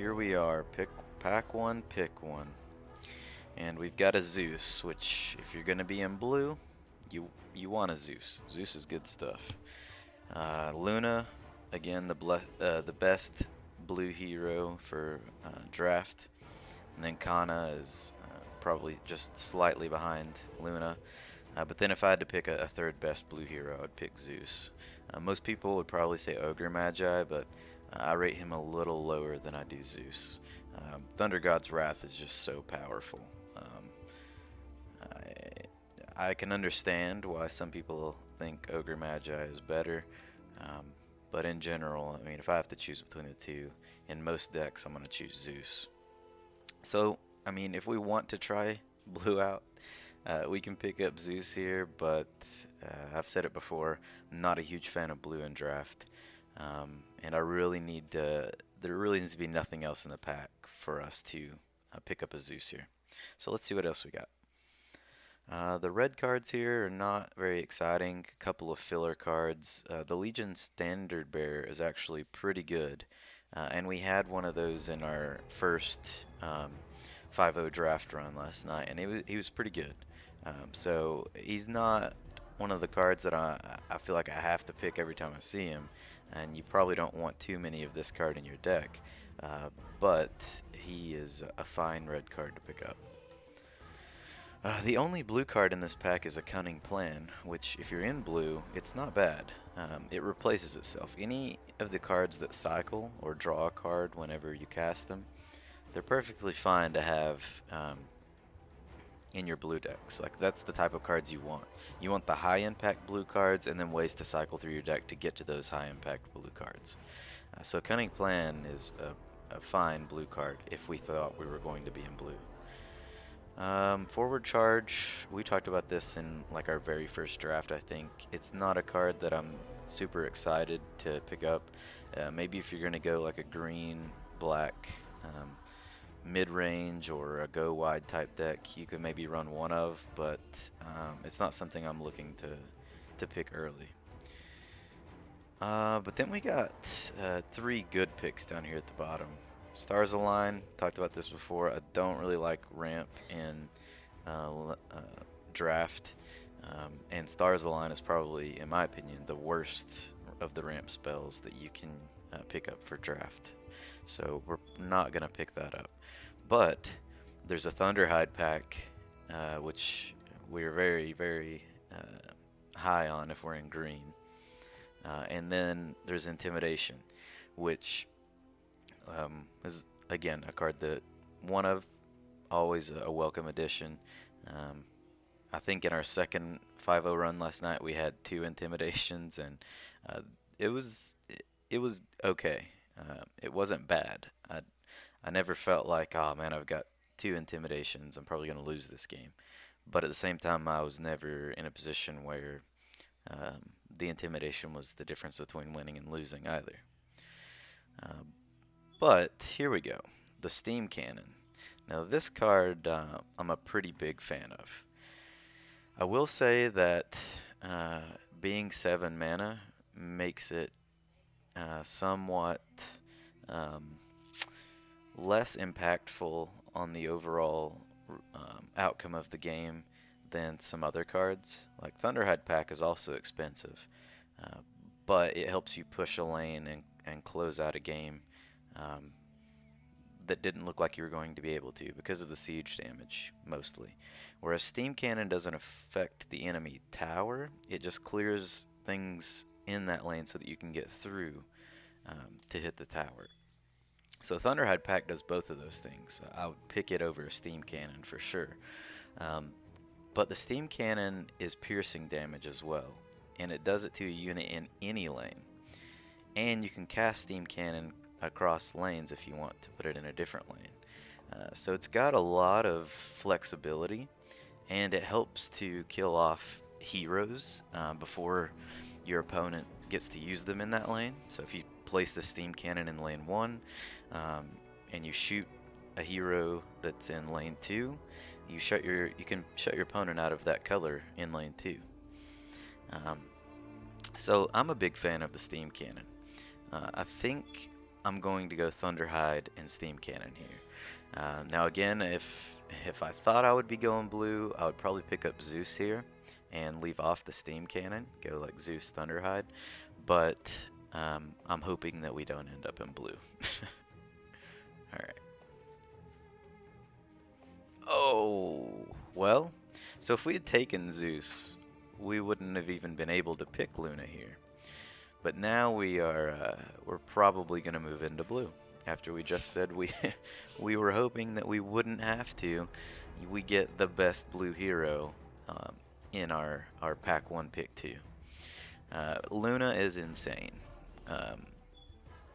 here we are. Pack one, pick one. And we've got a Zeus, which if you're gonna be in blue, you want a Zeus. Zeus is good stuff. Luna, again the best blue hero for draft. And then Kana is probably just slightly behind Luna. But then if I had to pick a third best blue hero, I'd pick Zeus. Most people would probably say Ogre Magi, but I rate him a little lower than I do Zeus. Thunder God's Wrath is just so powerful. I can understand why some people think Ogre Magi is better, um, but in general, I mean, if I have to choose between the two, in most decks, I'm going to choose Zeus. So, I mean, if we want to try blue out, we can pick up Zeus here, but I've said it before, I'm not a huge fan of blue in draft. And I really need to, there really needs to be nothing else in the pack for us to pick up a Zeus here. So let's see what else we got. The red cards here are not very exciting. A couple of filler cards. The Legion Standard Bearer is actually pretty good. And we had one of those in our first 5-0 draft run last night, and he was pretty good. So he's not one of the cards that I feel like I have to pick every time I see him, and you probably don't want too many of this card in your deck, but he is a fine red card to pick up. The only blue card in this pack is a Cunning Plan, which if you're in blue, it's not bad. It replaces itself. Any of the cards that cycle or draw a card whenever you cast them, they're perfectly fine to have in your blue decks. Like, that's the type of cards you want. You want the high impact blue cards and then ways to cycle through your deck to get to those high impact blue cards. So Cunning Plan is a fine blue card if we thought we were going to be in blue. Forward Charge, we talked about this in like our very first draft, I think. It's not a card that I'm super excited to pick up. Maybe if you're going to go like a green, black, mid-range or a go wide type deck, you could maybe run one of, but it's not something I'm looking to pick early. But then we got 3 good picks down here at the bottom. Stars Align, talked about this before. I don't really like ramp in draft, and Stars Align is probably, in my opinion, the worst of the ramp spells that you can pick up for draft. So we're not gonna pick that up. But there's a Thunderhide pack, which we're very high on if we're in green. And then there's Intimidation, which is again a card that one of always a welcome addition. I think in our second 5-0 run last night we had 2 intimidations, and it was okay. It wasn't bad. I never felt like, oh man, I've got 2 intimidations, I'm probably going to lose this game. But at the same time, I was never in a position where the intimidation was the difference between winning and losing either. But here we go, the Steam Cannon. Now this card I'm a pretty big fan of. I will say that being 7 mana makes it somewhat less impactful on the overall outcome of the game than some other cards. Like Thunderhide pack is also expensive, but it helps you push a lane and close out a game that didn't look like you were going to be able to because of the siege damage mostly. Whereas Steam Cannon doesn't affect the enemy tower, it just clears things in that lane so that you can get through to hit the tower. So Thunderhide pack does both of those things. I would pick it over a Steam Cannon for sure. But the Steam Cannon is piercing damage as well, and it does it to a unit in any lane. And you can cast Steam Cannon across lanes if you want to put it in a different lane. So it's got a lot of flexibility, and it helps to kill off heroes before your opponent gets to use them in that lane. So if you place the Steam Cannon in lane 1 and you shoot a hero that's in lane 2, you can shut your opponent out of that color in lane 2. So I'm a big fan of the Steam Cannon. I think I'm going to go Thunderhide and Steam Cannon here. Now again, if I thought I would be going blue, I would probably pick up Zeus here and leave off the Steam Cannon, go like Zeus Thunderhide, but I'm hoping that we don't end up in blue. Alright. Oh, well, so if we had taken Zeus, we wouldn't have even been able to pick Luna here. But now we're probably gonna move into blue. After we just said we we were hoping that we wouldn't have to, we get the best blue hero in our pack 1 pick 2. Luna is insane.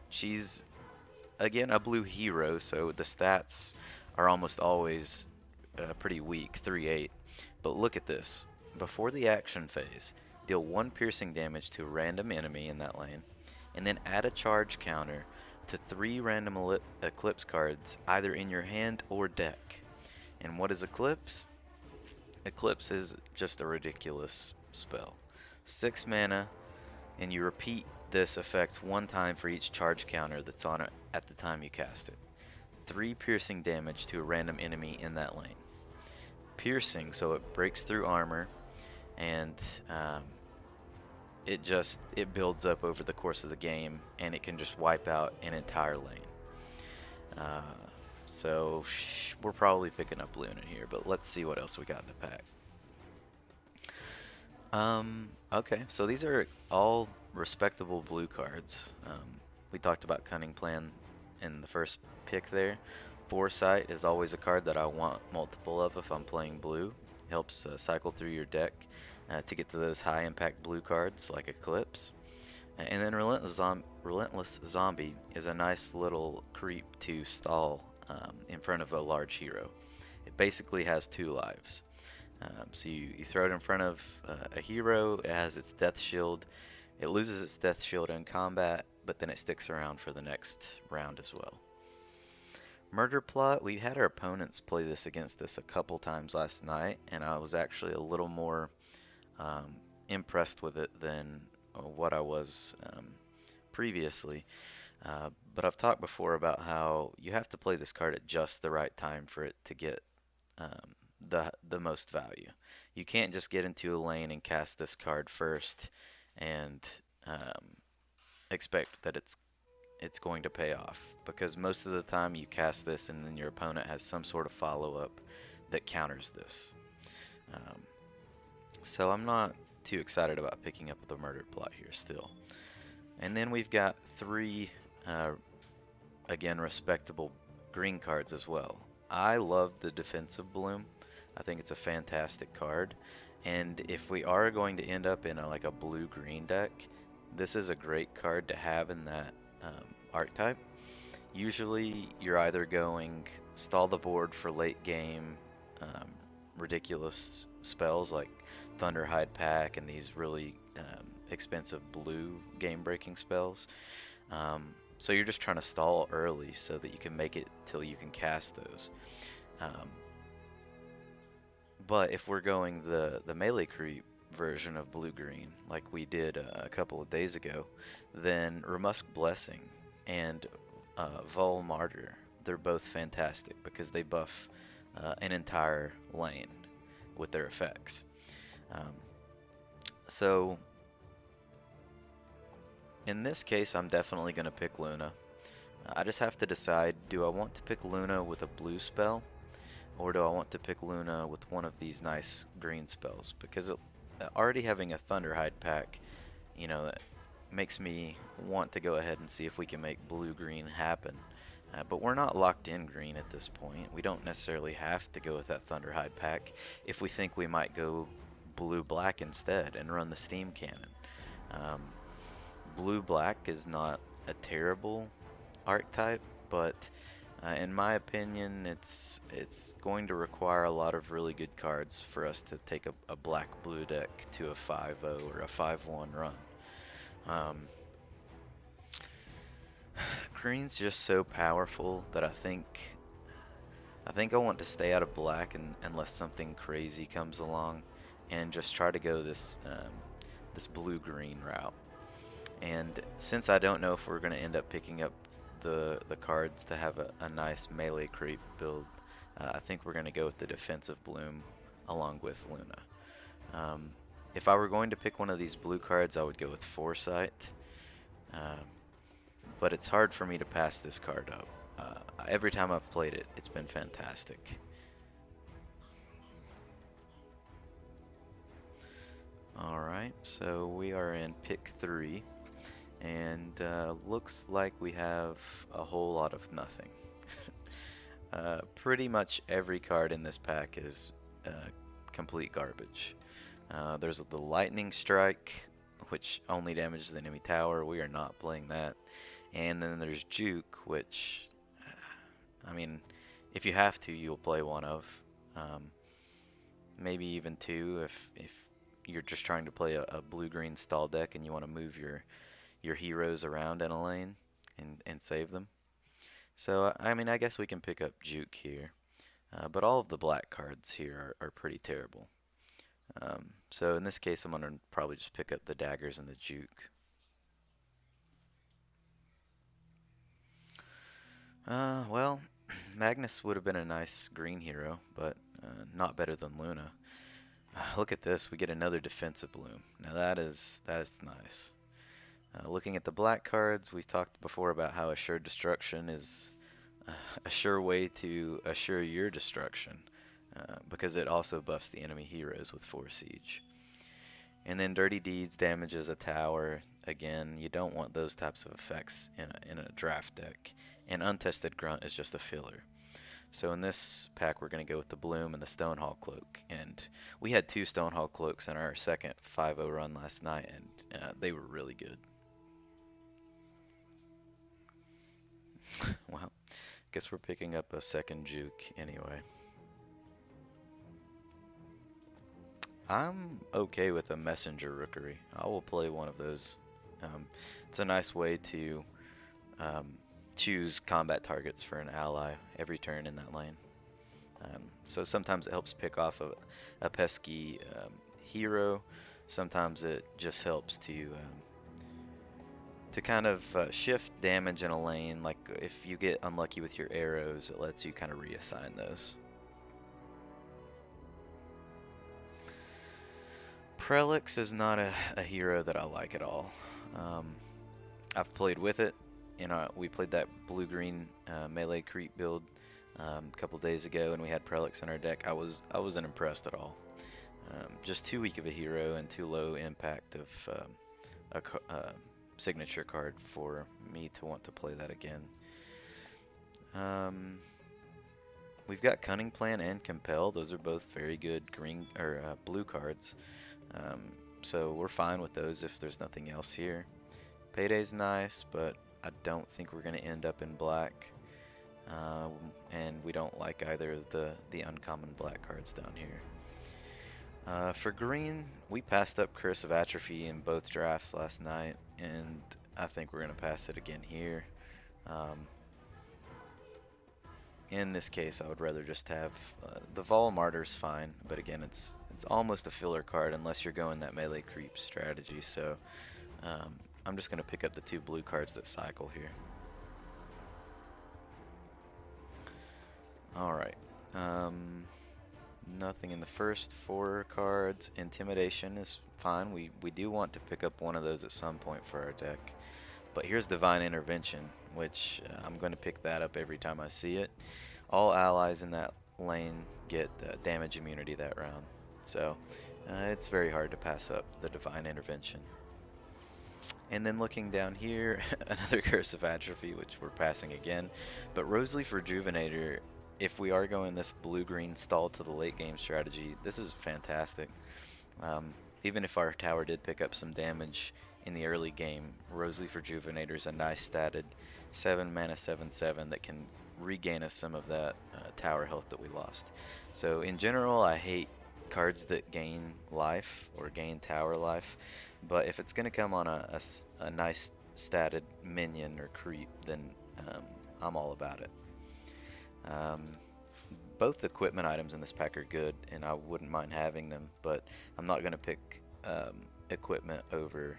She's again a blue hero, so the stats are almost always pretty weak, 3-8. But look at this. Before the action phase, deal 1 piercing damage to a random enemy in that lane, and then add a charge counter to 3 random Eclipse cards either in your hand or deck. And what is Eclipse? Eclipse is just a ridiculous spell. 6 mana, and you repeat this effect 1 time for each charge counter that's on it at the time you cast it. 3 piercing damage to a random enemy in that lane. Piercing, so it breaks through armor, and it builds up over the course of the game, and it can just wipe out an entire lane. So we're probably picking up Luna here, but let's see what else we got in the pack. Okay, so these are all respectable blue cards. We talked about Cunning Plan in the first pick there. Foresight is always a card that I want multiple of if I'm playing blue. It helps cycle through your deck to get to those high impact blue cards like Eclipse. And then Relentless Zombie is a nice little creep to stall in front of a large hero. It basically has 2 lives. So you throw it in front of a hero, it has its death shield, it loses its death shield in combat, but then it sticks around for the next round as well. Murder Plot, we had our opponents play this against us a couple times last night, and I was actually a little more impressed with it than what I was previously. But I've talked before about how you have to play this card at just the right time for it to get the most value. You can't just get into a lane and cast this card first and expect that it's going to pay off, because most of the time you cast this and then your opponent has some sort of follow-up that counters this. So I'm not too excited about picking up the Murder Plot here still. And then we've got 3 again respectable green cards as well. I love the Defensive Bloom. I think it's a fantastic card, and if we are going to end up in like a blue-green deck, this is a great card to have in that archetype. Usually you're either going stall the board for late game ridiculous spells like Thunderhide Pack and these really expensive blue game-breaking spells. So you're just trying to stall early so that you can make it till you can cast those. But if we're going the melee creep version of blue-green, like we did a couple of days ago, then Ramusk Blessing and Vol Martyr, they're both fantastic because they buff an entire lane with their effects. So in this case, I'm definitely going to pick Luna. I just have to decide, do I want to pick Luna with a blue spell, or do I want to pick Luna with one of these nice green spells? Because already having a Thunderhide pack, you know, that makes me want to go ahead and see if we can make blue-green happen. But we're not locked in green at this point. We don't necessarily have to go with that Thunderhide pack if we think we might go blue-black instead and run the Steam Cannon. Blue-black is not a terrible archetype, but in my opinion, it's going to require a lot of really good cards for us to take a black-blue deck to a 5-0 or a 5-1 run. Green's just so powerful that I think I want to stay out of black unless something crazy comes along, and just try to go this blue-green route. And since I don't know if we're going to end up picking up the cards to have a nice melee creep build, I think we're gonna go with the defensive bloom along with Luna. Um, if I were going to pick one of these blue cards, I would go with Foresight. Uh, but it's hard for me to pass this card up. Every time I've played it, it's been fantastic. Alright, so we are in pick 3, and looks like we have a whole lot of nothing. Pretty much every card in this pack is complete garbage. There's the Lightning Strike, which only damages the enemy tower. We are not playing that. And then there's Juke, which, I mean, if you have to, you'll play one of. Maybe even two if you're just trying to play a blue-green stall deck and you want to move your heroes around in a lane and save them. So, I mean, I guess we can pick up Juke here. But all of the black cards here are pretty terrible. So in this case, I'm going to probably just pick up the daggers and the Juke. Well, Magnus would have been a nice green hero, but not better than Luna. Look at this, we get another defensive bloom. Now that is nice. Looking at the black cards, we've talked before about how assured destruction is a sure way to assure your destruction, because it also buffs the enemy heroes with 4 siege. And then Dirty Deeds damages a tower. Again, you don't want those types of effects in a draft deck. And Untested Grunt is just a filler. So in this pack, we're going to go with the Bloom and the Stonehall Cloak. And we had 2 Stonehall Cloaks in our second 5-0 run last night, and they were really good. Well, guess we're picking up a second Juke anyway. I'm okay with a Messenger Rookery. I will play one of those. It's a nice way to choose combat targets for an ally every turn in that lane. So sometimes it helps pick off a pesky hero. Sometimes it just helps to kind of shift damage in a lane. Like if you get unlucky with your arrows, it lets you kind of reassign those. Prelix is not a hero that I like at all. I've played with it. We played that blue-green melee creep build a couple days ago, and we had Prelix in our deck. I wasn't impressed at all. Just too weak of a hero and too low impact of a signature card for me to want to play that again. We've got Cunning Plan and Compel. Those are both very good green or blue cards. So we're fine with those if there's nothing else here. Payday's nice, but I don't think we're going to end up in black. And we don't like either of the uncommon black cards down here. For green, we passed up Curse of Atrophy in both drafts last night, and I think we're going to pass it again here. In this case, I would rather just have the Vol Martyr's fine, but again, it's almost a filler card unless you're going that melee creep strategy. So I'm just going to pick up the 2 blue cards that cycle here. Alright. Nothing in the first 4 cards. Intimidation is fine. We do want to pick up one of those at some point for our deck. But here's Divine Intervention, which I'm going to pick that up every time I see it. All allies in that lane get damage immunity that round. So it's very hard to pass up the Divine Intervention. And then looking down here, another Curse of Atrophy, which we're passing again. But Roseleaf Rejuvenator, if we are going this blue-green stall to the late game strategy, this is fantastic. Even if our tower did pick up some damage in the early game, Roseleaf Rejuvenator is a nice statted 7 mana 7/7 that can regain us some of that tower health that we lost. So in general, I hate cards that gain life or gain tower life, but if it's going to come on a nice statted minion or creep, then I'm all about it. Both equipment items in this pack are good, and I wouldn't mind having them, but I'm not going to pick equipment over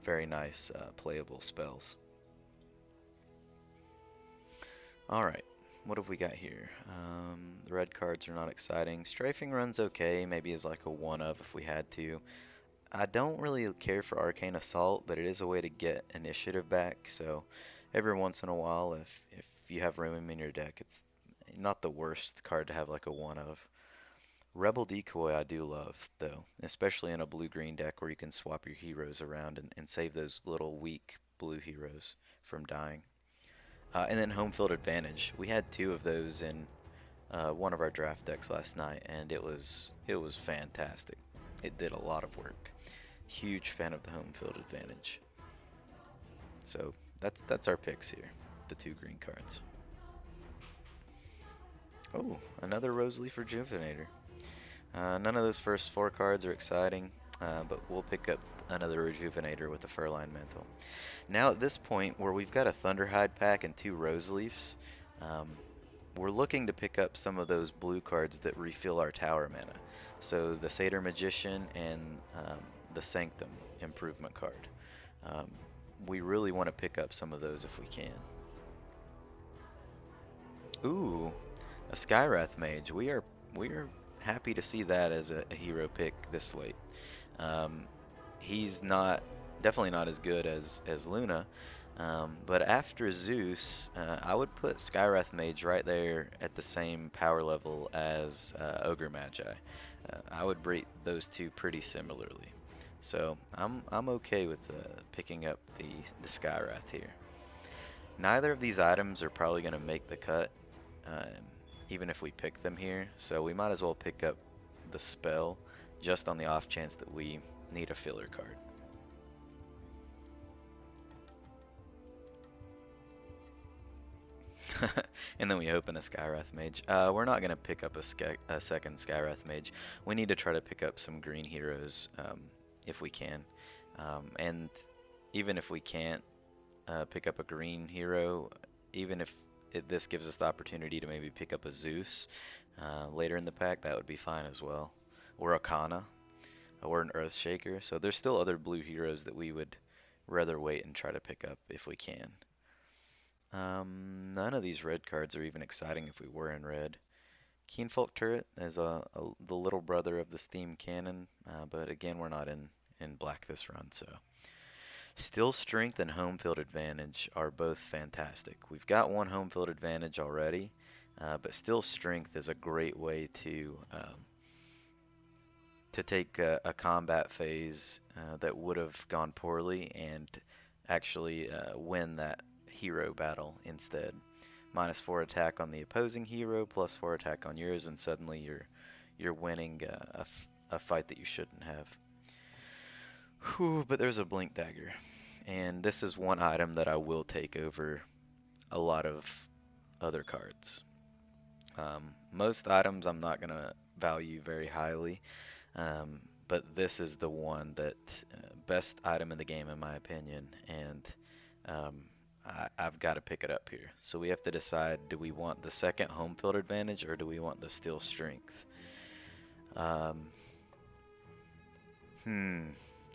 very nice playable spells. Alright, what have we got here? The red cards are not exciting. Strafing run's okay, maybe as like a one of if we had to. I don't really care for Arcane Assault, but it is a way to get initiative back, so every once in a while, if you have room in your deck, it's not the worst card to have like a one of. Rebel Decoy I do love, though, especially in a blue-green deck where you can swap your heroes around and save those little weak blue heroes from dying. And then Home Field Advantage. We had two of those in one of our draft decks last night, and it was fantastic. It did a lot of work. Huge fan of the Home Field Advantage. So that's our picks here, the two green cards. Oh, another Roseleaf Rejuvenator. None of those first four cards are exciting, but we'll pick up another Rejuvenator with a Furline Mantle. Now at this point, where we've got a Thunderhide pack and two Roseleafs, we're looking to pick up some of those blue cards that refill our tower mana. So the Satyr Magician and the Sanctum improvement card. We really want to pick up some of those if we can. Ooh, a Skywrath Mage. We are happy to see that as a hero pick this late. He's definitely not as good as Luna, but after Zeus, I would put Skywrath Mage right there at the same power level as Ogre Magi. I would rate those two pretty similarly. So I'm okay with picking up the Skywrath here. Neither of these items are probably going to make the cut, even if we pick them here. So we might as well pick up the spell just on the off chance that we need a filler card. And then we open a Skywrath Mage. We're not going to pick up a second Skywrath Mage. We need to try to pick up some green heroes if we can. And even if we can't pick up a green hero, even if this gives us the opportunity to maybe pick up a Zeus later in the pack, that would be fine as well. Or a Kana, or an Earthshaker. So there's still other blue heroes that we would rather wait and try to pick up if we can. None of these red cards are even exciting if we were in red. Keenfolk Turret is the little brother of the Steam Cannon, but again, we're not in black this run, so. Steel Strength and Home Field Advantage are both fantastic. We've got one Home Field Advantage already, but Steel Strength is a great way to take a combat phase that would have gone poorly and actually win that hero battle instead. -4 attack on the opposing hero, +4 attack on yours, and suddenly you're winning a fight that you shouldn't have. Whew, but there's a Blink Dagger, and this is one item that I will take over a lot of other cards. Most items I'm not going to value very highly, but this is the one that best item in the game in my opinion, and I've got to pick it up here. So we have to decide, do we want the second Home Field Advantage or do we want the Steel Strength?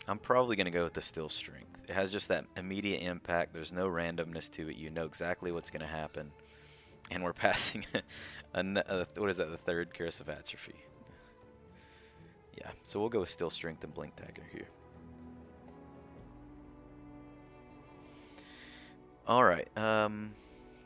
I'm probably going to go with the Steel Strength. It has just that immediate impact. There's no randomness to it. You know exactly what's going to happen. And we're passing what is that, the third Curse of Atrophy. Yeah, so we'll go with Steel Strength and Blink Dagger here. Alright,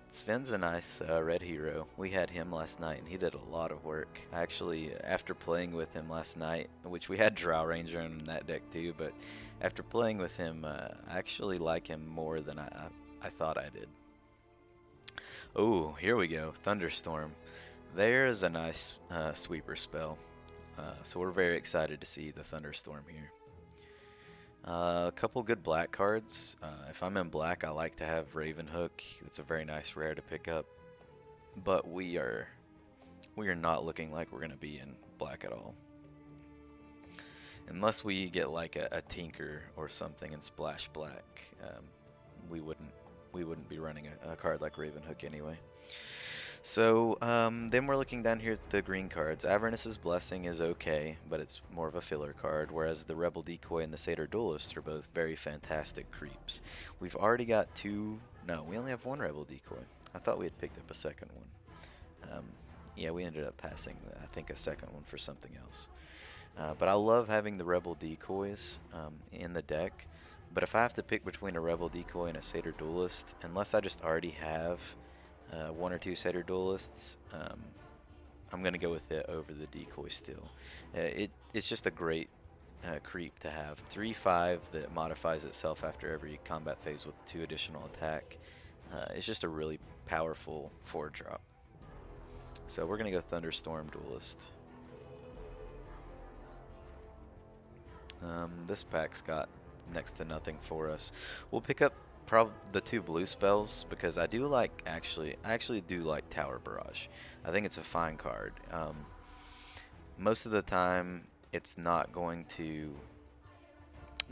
Sven's a nice red hero. We had him last night and he did a lot of work. Actually, after playing with him last night, which we had Drow Ranger in that deck too, but after playing with him, I actually like him more than I thought I did. Oh, here we go, Thunderstorm. There's a nice sweeper spell. So we're very excited to see the Thunderstorm here. A couple good black cards. If I'm in black, I like to have Ravenhook. It's a very nice rare to pick up. But we are not looking like we're going to be in black at all. Unless we get like a Tinker or something and splash black, we wouldn't be running a card like Ravenhook anyway. So then we're looking down here at the green cards. Avernus's Blessing is okay, but it's more of a filler card, whereas the Rebel Decoy and the Satyr Duelist are both very fantastic creeps. We've already got we only have one Rebel Decoy. I thought we had picked up a second one. Yeah, we ended up passing, I think, a second one for something else. But I love having the Rebel decoys in the deck. But if I have to pick between a Rebel decoy and a Satyr Duelist, unless I just already have one or two Satyr Duelists, I'm going to go with it over the decoy still. It's just a great creep to have. 3/5 that modifies itself after every combat phase with 2 additional attack. It's just a really powerful 4-drop. So we're going to go Thunderstorm Duelist. This pack's got next to nothing for us. We'll pick up the 2 blue spells because I actually do like Tower Barrage. I think it's a fine card. Most of the time it's not going to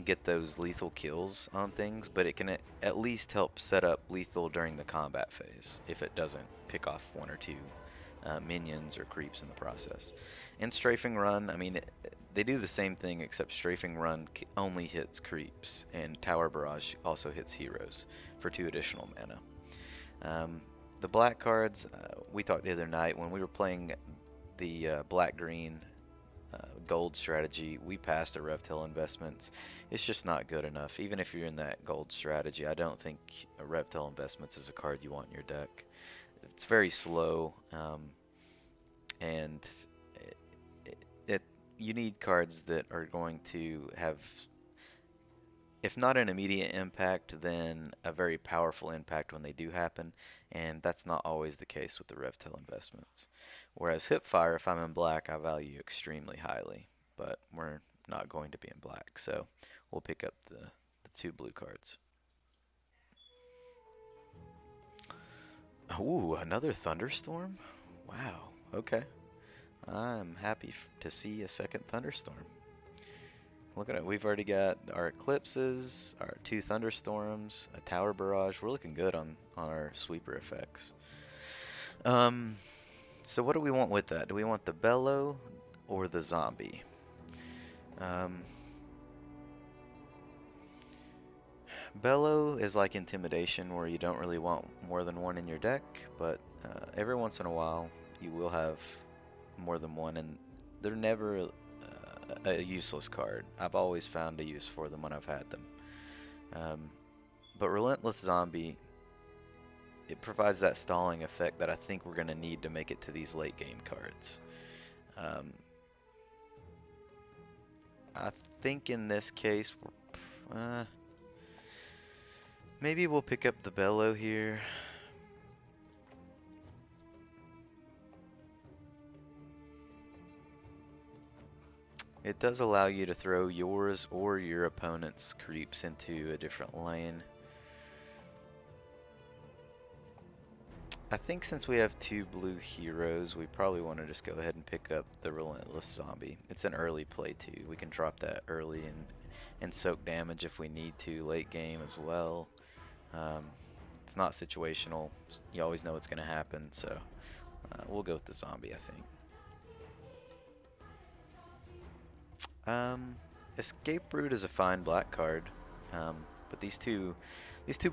get those lethal kills on things, but it can at least help set up lethal during the combat phase if it doesn't pick off 1 or 2 minions or creeps in the process. And Strafing Run, I mean, they do the same thing except Strafing Run only hits creeps, and Tower Barrage also hits heroes for 2 additional mana. The black cards, we talked the other night when we were playing the black-green gold strategy, we passed a Revtail Investments. It's just not good enough. Even if you're in that gold strategy, I don't think a Revtail Investments is a card you want in your deck. It's very slow, and you need cards that are going to have, if not an immediate impact, then a very powerful impact when they do happen, and that's not always the case with the Revtail Investments. Whereas Hipfire, if I'm in black, I value extremely highly, but we're not going to be in black, so we'll pick up the 2 blue cards. Ooh, another Thunderstorm? Wow, okay. I'm happy to see a second Thunderstorm. Look at it, we've already got our Eclipses, our 2 Thunderstorms, a Tower Barrage. We're looking good on our sweeper effects. So what do we want with that? Do we want the Bellow or the Zombie? Bellow is like Intimidation, where you don't really want more than 1 in your deck, but every once in a while you will have more than 1, and they're never a useless card. I've always found a use for them when I've had them. But Relentless Zombie, it provides that stalling effect that I think we're going to need to make it to these late game cards. I think in this case, maybe we'll pick up the Bellow here. It does allow you to throw yours or your opponent's creeps into a different lane. I think since we have 2 blue heroes, we probably want to just go ahead and pick up the Relentless Zombie. It's an early play too. We can drop that early and soak damage if we need to late game as well. It's not situational. You always know what's going to happen, so we'll go with the Zombie, I think. Escape Route is a fine black card, but these two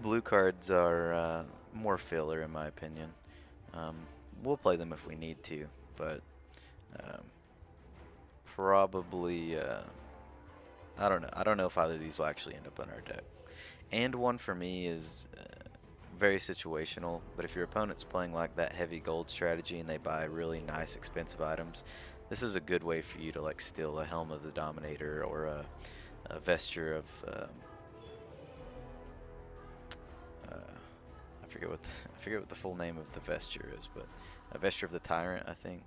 blue cards are more filler in my opinion. We'll play them if we need to, but probably I don't know. I don't know if either of these will actually end up on our deck. And 1 for me is very situational, but if your opponent's playing like that heavy gold strategy and they buy really nice expensive items, this is a good way for you to like steal a Helm of the Dominator or a vesture of I forget what the full name of the vesture is, but a vesture of the Tyrant, I think.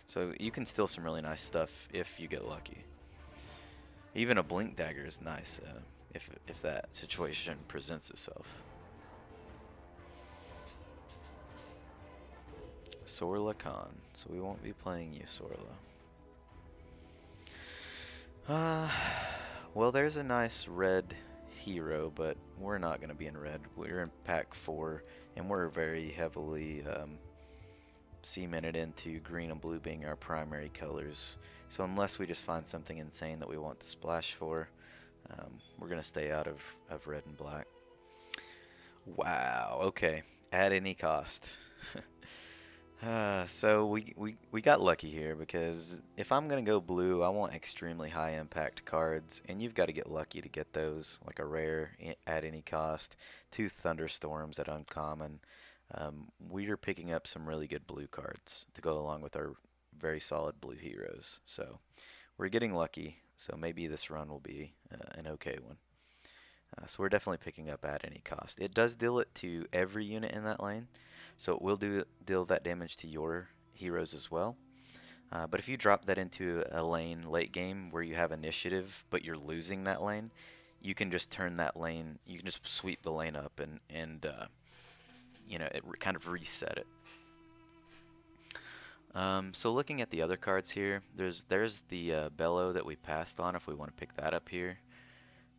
So you can steal some really nice stuff if you get lucky. Even a Blink Dagger is nice if that situation presents itself. Sorla Khan, so we won't be playing you, Sorla. Well, there's a nice red hero, but we're not going to be in red. We're in pack 4, and we're very heavily cemented into green and blue being our primary colors. So unless we just find something insane that we want to splash for, we're going to stay out of red and black. Wow, okay. At any cost. So we got lucky here because if I'm gonna go blue, I want extremely high impact cards, and you've got to get lucky to get those, like a rare at any cost, two thunderstorms at uncommon. We are picking up some really good blue cards to go along with our very solid blue heroes. So we're getting lucky. So maybe this run will be an okay one. So we're definitely picking up at any cost. It does deal it to every unit in that lane, so it will deal that damage to your heroes as well. But if you drop that into a lane late game where you have initiative, but you're losing that lane, you can just turn that lane. You can just sweep the lane up and it kind of reset it. So looking at the other cards here, there's the Bellow that we passed on if we want to pick that up here.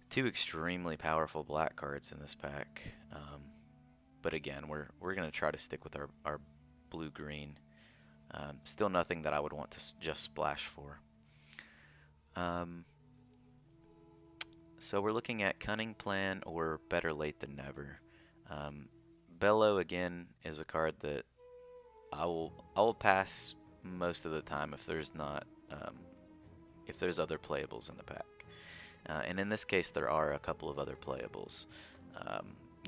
Two extremely powerful black cards in this pack. But again, we're going to try to stick with our blue-green. Still nothing that I would want to just splash for. So we're looking at Cunning Plan or Better Late Than Never. Bellow, again, is a card that I will pass most of the time if there's not if there's other playables in the pack. And in this case, there are a couple of other playables.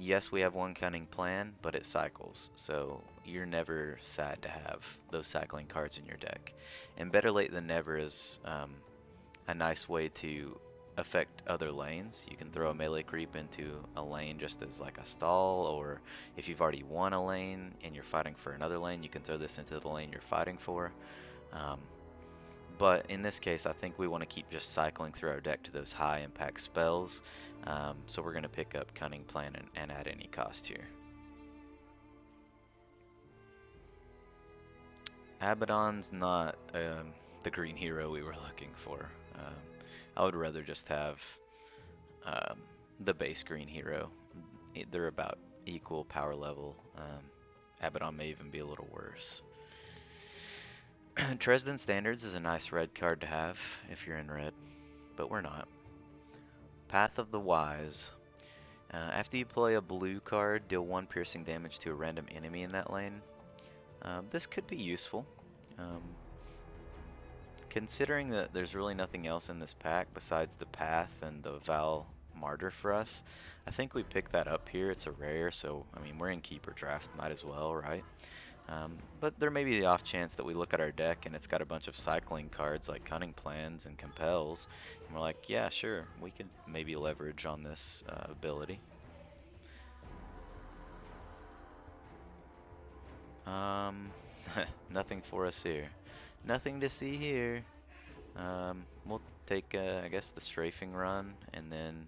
Yes, we have one Cunning Plan, but it cycles, so you're never sad to have those cycling cards in your deck. And Better Late Than Never is a nice way to affect other lanes. You can throw a melee creep into a lane just as like a stall, or if you've already won a lane and you're fighting for another lane, you can throw this into the lane you're fighting for. But in this case, I think we want to keep just cycling through our deck to those high impact spells. So we're going to pick up Cunning Plan and at any cost here. Abaddon's not the green hero we were looking for. I would rather just have the base green hero. They're about equal power level. Abaddon may even be a little worse. Dresden Standards is a nice red card to have if you're in red, but we're not. Path of the Wise. After you play a blue card, deal 1 piercing damage to a random enemy in that lane. This could be useful. Considering that there's really nothing else in this pack besides the Path and the Val Martyr for us, I think we pick that up here. It's a rare, so I mean we're in keeper draft, might as well, right? But there may be the off chance that we look at our deck and it's got a bunch of cycling cards like Cunning Plans and Compels, and we're like, yeah, sure, we could maybe leverage on this ability. Nothing for us here. Nothing to see here. We'll take, I guess, the strafing run, and then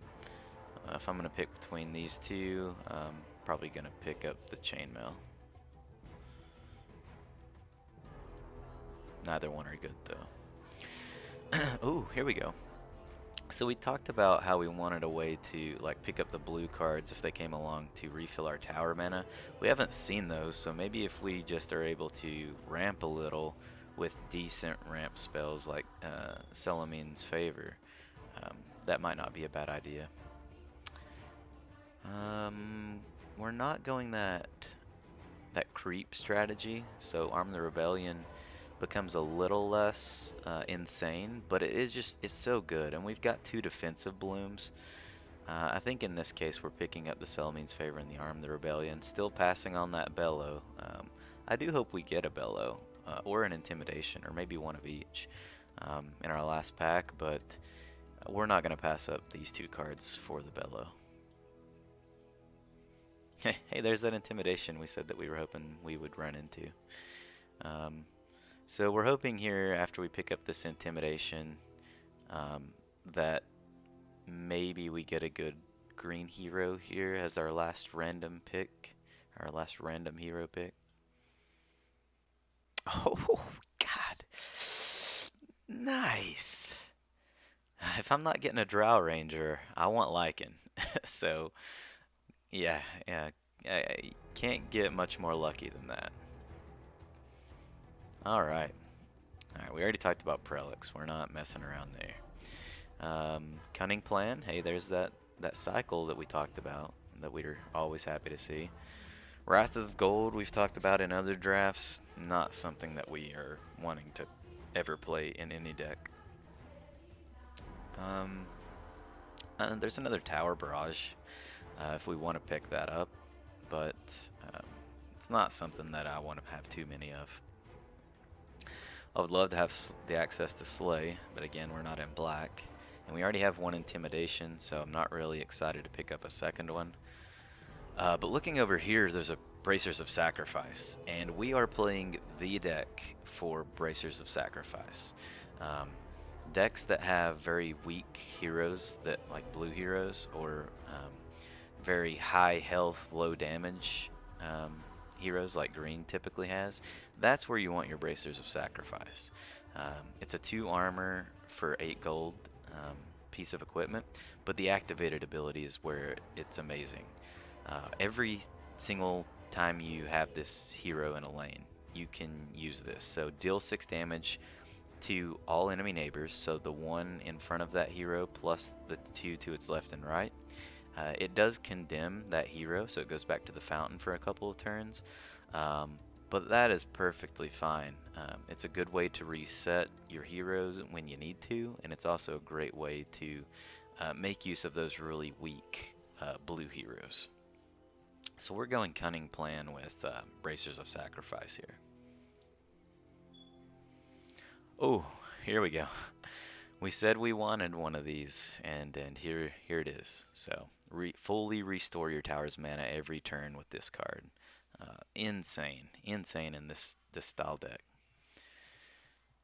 if I'm going to pick between these two, probably going to pick up the chainmail. Neither one are good though. Ooh, here we go. So we talked about how we wanted a way to like pick up the blue cards if they came along to refill our tower mana. We haven't seen those, so maybe if we just are able to ramp a little with decent ramp spells like Selamine's Favor, that might not be a bad idea. We're not going that creep strategy, so Arm the Rebellion becomes a little less insane, but it's so good, and we've got 2 defensive blooms. I think in this case we're picking up the Selamine's Favor and the Arm the Rebellion, still passing on that Bellow. I do hope we get a Bellow or an Intimidation, or maybe one of each in our last pack, but we're not going to pass up these 2 cards for the Bellow. Hey, there's that Intimidation we said that we were hoping we would run into. So we're hoping here, after we pick up this Intimidation, that maybe we get a good green hero here as our last random pick, our last random hero pick. Oh, God. Nice. If I'm not getting a Drow Ranger, I want Lycan. So, yeah, I can't get much more lucky than that. Alright, we already talked about Prelix. We're not messing around there. Cunning Plan. Hey, there's that cycle that we talked about that we're always happy to see. Wrath of Gold we've talked about in other drafts, not something that we are wanting to ever play in any deck. Um, there's another Tower Barrage if we want to pick that up, but um, it's not something that I want to have too many of. I would love to have the access to Slay, but again, we're not in black. And we already have one Intimidation, so I'm not really excited to pick up a second one. But looking over here, there's a Bracers of Sacrifice, and we are playing the deck for Bracers of Sacrifice. Um, Decks that have very weak heroes, that like blue heroes, or very high health, low damage heroes like green typically has, that's where you want your Bracers of Sacrifice. It's a 2 armor for 8 gold piece of equipment, but the activated ability is where it's amazing. Every single time you have this hero in a lane, you can use this. So deal 6 damage to all enemy neighbors, so the 1 in front of that hero plus the 2 to its left and right. It does condemn that hero, so it goes back to the fountain for a couple of turns, but that is perfectly fine. It's a good way to reset your heroes when you need to, and it's also a great way to make use of those really weak blue heroes. So we're going Cunning Plan with Bracers of Sacrifice here. Oh, here we go. We said we wanted one of these, and here it is. So fully restore your tower's mana every turn with this card. Insane in this style deck.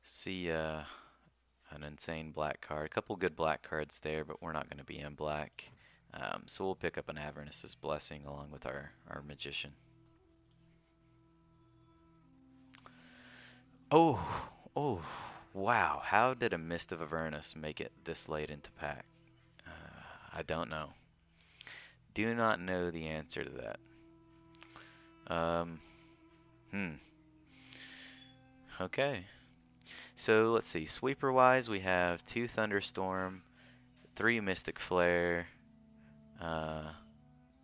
See an insane black card. A couple good black cards there, but we're not going to be in black. So we'll pick up an Avernus's Blessing along with our Magician. Oh, wow. How did a Mist of Avernus make it this late into pack? I don't know. Do not know the answer to that. Okay. So let's see. Sweeper wise, we have 2 Thunderstorm, 3 Mystic Flare,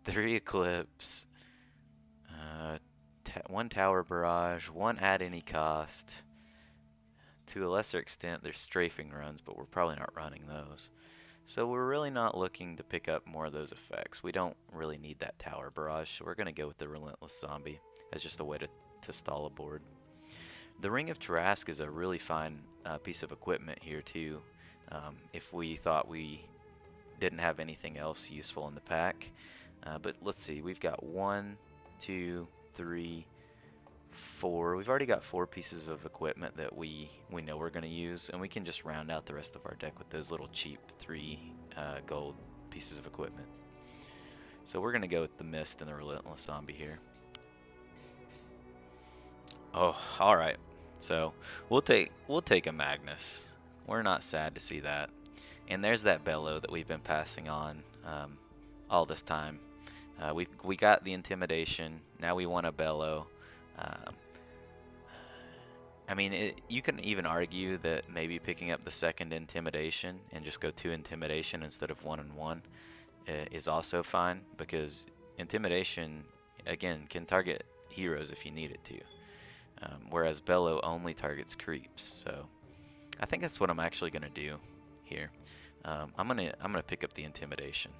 3 Eclipse, 1 Tower Barrage, 1 at any cost. To a lesser extent, there's strafing runs, but we're probably not running those. So we're really not looking to pick up more of those effects. We don't really need that Tower Barrage, so we're going to go with the Relentless Zombie as just a way to stall a board. The Ring of Tarrasque is a really fine piece of equipment here too. If we thought we didn't have anything else useful in the pack. But let's see, we've got 1, 2, 3, 4. We've already got 4 pieces of equipment that we know we're going to use, and we can just round out the rest of our deck with those little cheap 3 gold pieces of equipment. So we're going to go with the Mist and the Relentless Zombie here. Oh, all right. So we'll take a Magnus. We're not sad to see that. And there's that Bellow that we've been passing on all this time. We got the Intimidation. Now we want a Bellow. I mean, you can even argue that maybe picking up the second Intimidation and just go 2 Intimidation instead of 1 and 1 is also fine, because Intimidation, again, can target heroes if you need it to, whereas Bellow only targets creeps. So I think that's what I'm actually going to do here. I'm gonna pick up the Intimidation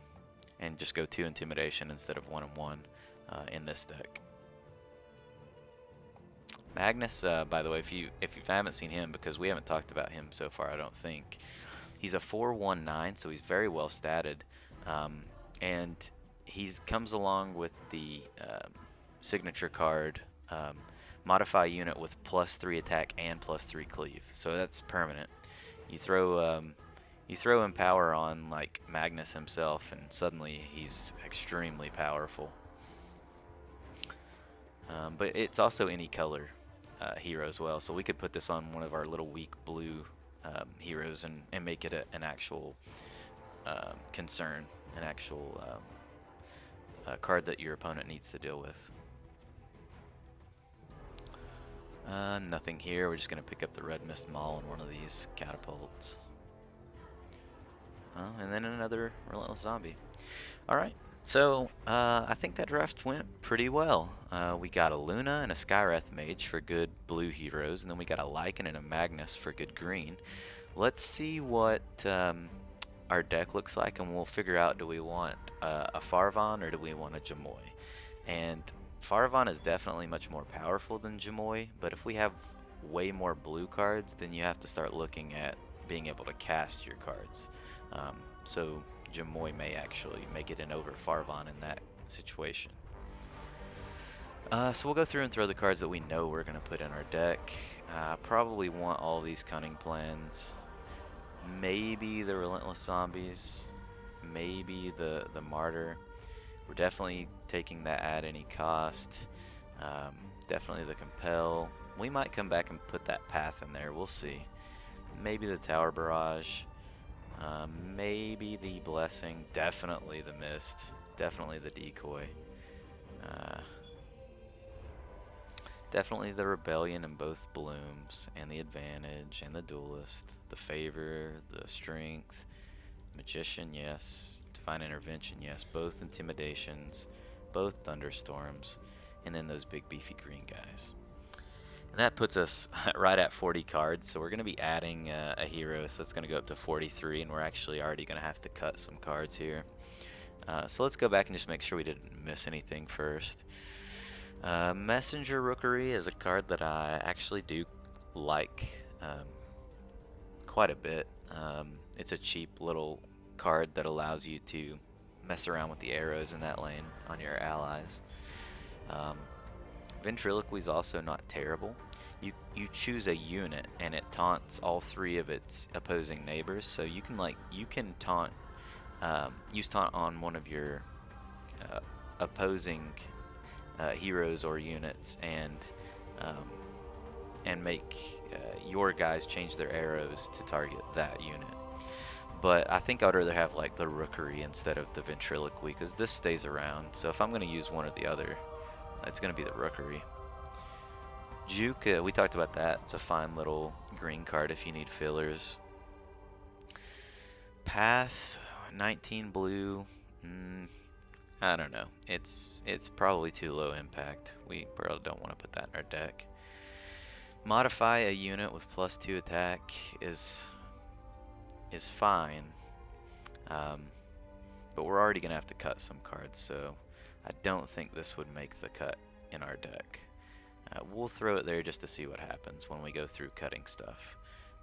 and just go 2 Intimidation instead of 1 and 1 in this deck. Magnus, by the way, if you haven't seen him, because we haven't talked about him so far, I don't think. He's a 4/1/9, so he's very well statted, and he comes along with the signature card, modify unit with +3 attack and +3 cleave. So that's permanent. You throw Empower on like Magnus himself, and suddenly he's extremely powerful. But it's also any color hero as well, so we could put this on one of our little weak blue heroes and make it an actual concern, an actual card that your opponent needs to deal with. Nothing here. We're just going to pick up the Red Mist Maul in one of these catapults. And then another Relentless Zombie. Alright, I think that draft went pretty well. We got a Luna and a Skywrath Mage for good blue heroes, and then we got a Lycan and a Magnus for good green. Let's see what our deck looks like, and we'll figure out, do we want a Farvon or do we want a Jamoy? And Farvon is definitely much more powerful than Jamoy, but if we have way more blue cards, then you have to start looking at being able to cast your cards. So Jamoy may actually make it in over Farvon in that situation. So we'll go through and throw the cards that we know we're going to put in our deck. Probably want all these Cunning Plans. Maybe the Relentless Zombies. Maybe the Martyr. We're definitely taking that at any cost. Definitely the Compel. We might come back and put that Path in there. We'll see. Maybe the Tower Barrage. Maybe the Blessing. Definitely the Mist. Definitely the Decoy. Definitely the Rebellion in both Blooms, and the Advantage, and the Duelist, the Favor, the Strength, Magician, yes, Divine Intervention, yes, both Intimidations, both Thunderstorms, and then those big beefy green guys. And that puts us right at 40 cards, so we're going to be adding a hero, so it's going to go up to 43, and we're actually already going to have to cut some cards here. So let's go back and just make sure we didn't miss anything first. Messenger Rookery is a card that I actually do like quite a bit. It's a cheap little card that allows you to mess around with the arrows in that lane on your allies. Ventriloquy is also not terrible. You choose a unit and it taunts all three of its opposing neighbors, so you can taunt use taunt on one of your opposing heroes or units, and make your guys change their arrows to target that unit. But I think I'd rather have like the Rookery instead of the Ventriloquy, because this stays around. So if I'm going to use one or the other, it's going to be the Rookery. Juke, we talked about that. It's a fine little green card if you need fillers. Path, 19 blue. I don't know. It's probably too low impact. We probably don't want to put that in our deck. Modify a unit with +2 attack is fine, but we're already gonna have to cut some cards, so I don't think this would make the cut in our deck. We'll throw it there just to see what happens when we go through cutting stuff.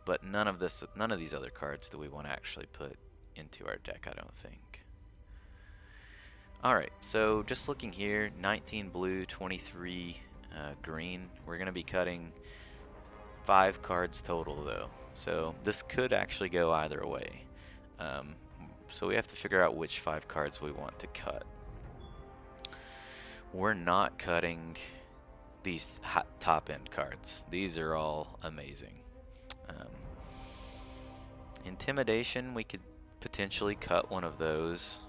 But none of these other cards do we want to actually put into our deck, I don't think. Alright, so just looking here, 19 blue, 23 green. We're going to be cutting 5 cards total though, so this could actually go either way. So we have to figure out which 5 cards we want to cut. We're not cutting these top end cards. These are all amazing. Intimidation, we could potentially cut one of those.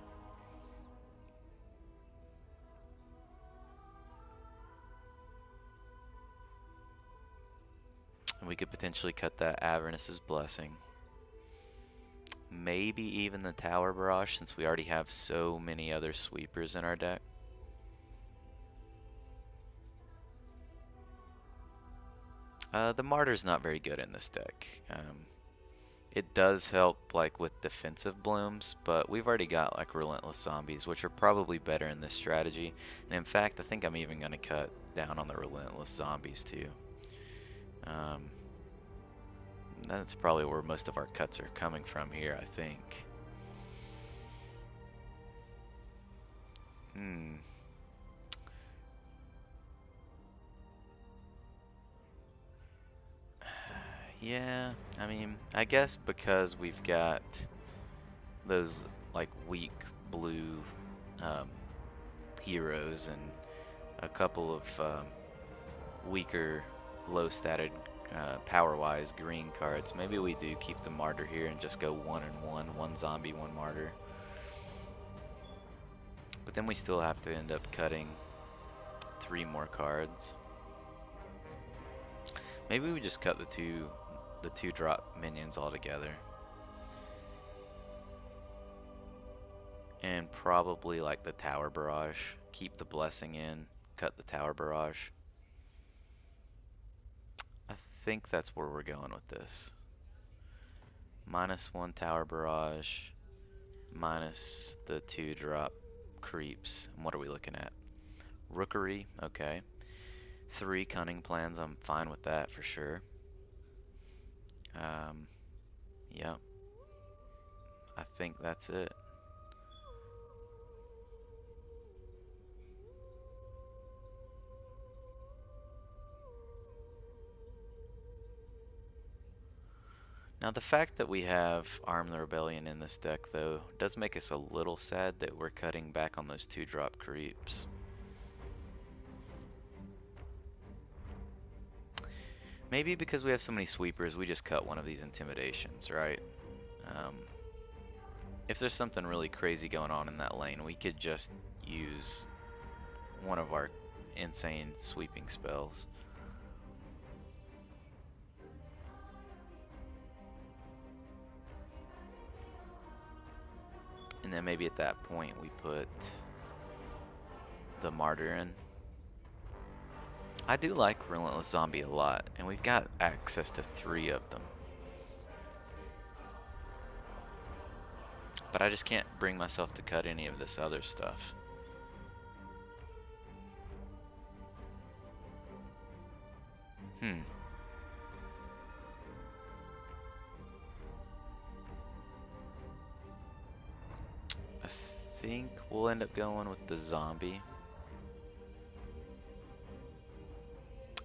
We could potentially cut that Avernus's Blessing. Maybe even the Tower Barrage, since we already have so many other sweepers in our deck. The Martyr's not very good in this deck. It does help like with defensive blooms, but we've already got like Relentless Zombies, which are probably better in this strategy. And in fact, I think I'm even going to cut down on the Relentless Zombies too. That's probably where most of our cuts are coming from here, I think. Yeah, I mean, I guess because we've got those like weak blue heroes and a couple of weaker low statted power-wise green cards, maybe we do keep the Martyr here and just go 1 and 1 zombie, 1 Martyr. But then we still have to end up cutting 3 more cards. Maybe we just cut the two drop minions altogether. and probably like the Tower Barrage. Keep the Blessing in, cut the Tower Barrage. I think that's where we're going with this. -1 Tower Barrage, minus the 2-drop creeps. And what are we looking at? Rookery, okay. 3 Cunning Plans, I'm fine with that for sure. Yep. I think that's it. Now the fact that we have Arm the Rebellion in this deck though does make us a little sad that we're cutting back on those 2-drop creeps. Maybe because we have so many sweepers we just cut one of these intimidations, right? If there's something really crazy going on in that lane, we could just use one of our insane sweeping spells. And then maybe at that point we put the Martyr in. I do like Relentless Zombie a lot, and we've got access to 3 of them. But I just can't bring myself to cut any of this other stuff. I think we'll end up going with the zombie.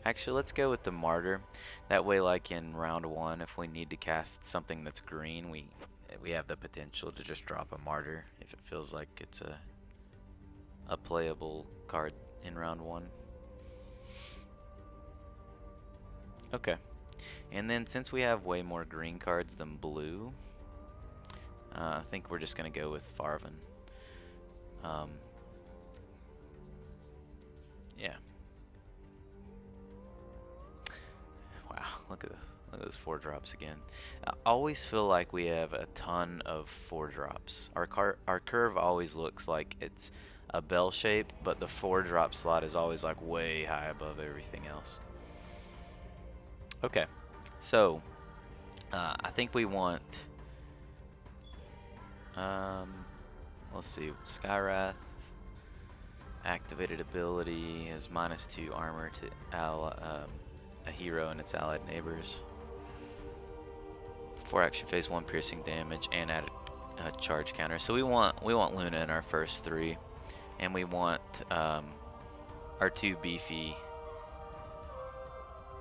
Actually, let's go with the Martyr. That way, like in round 1, if we need to cast something that's green, we have the potential to just drop a Martyr if it feels like it's a playable card in round 1. Okay. And then since we have way more green cards than blue, I think we're just going to go with Farvan. Yeah. Wow, look at those 4-drops again. I always feel like we have a ton of 4-drops. Our curve always looks like it's a bell shape, but the 4-drop slot is always like way high above everything else. Okay, so I think we want let's see, Skywrath activated ability has -2 armor to a hero and its allied neighbors. 4 action phase 1 piercing damage and add a charge counter. So we want Luna in our first 3, and we want our 2 beefy.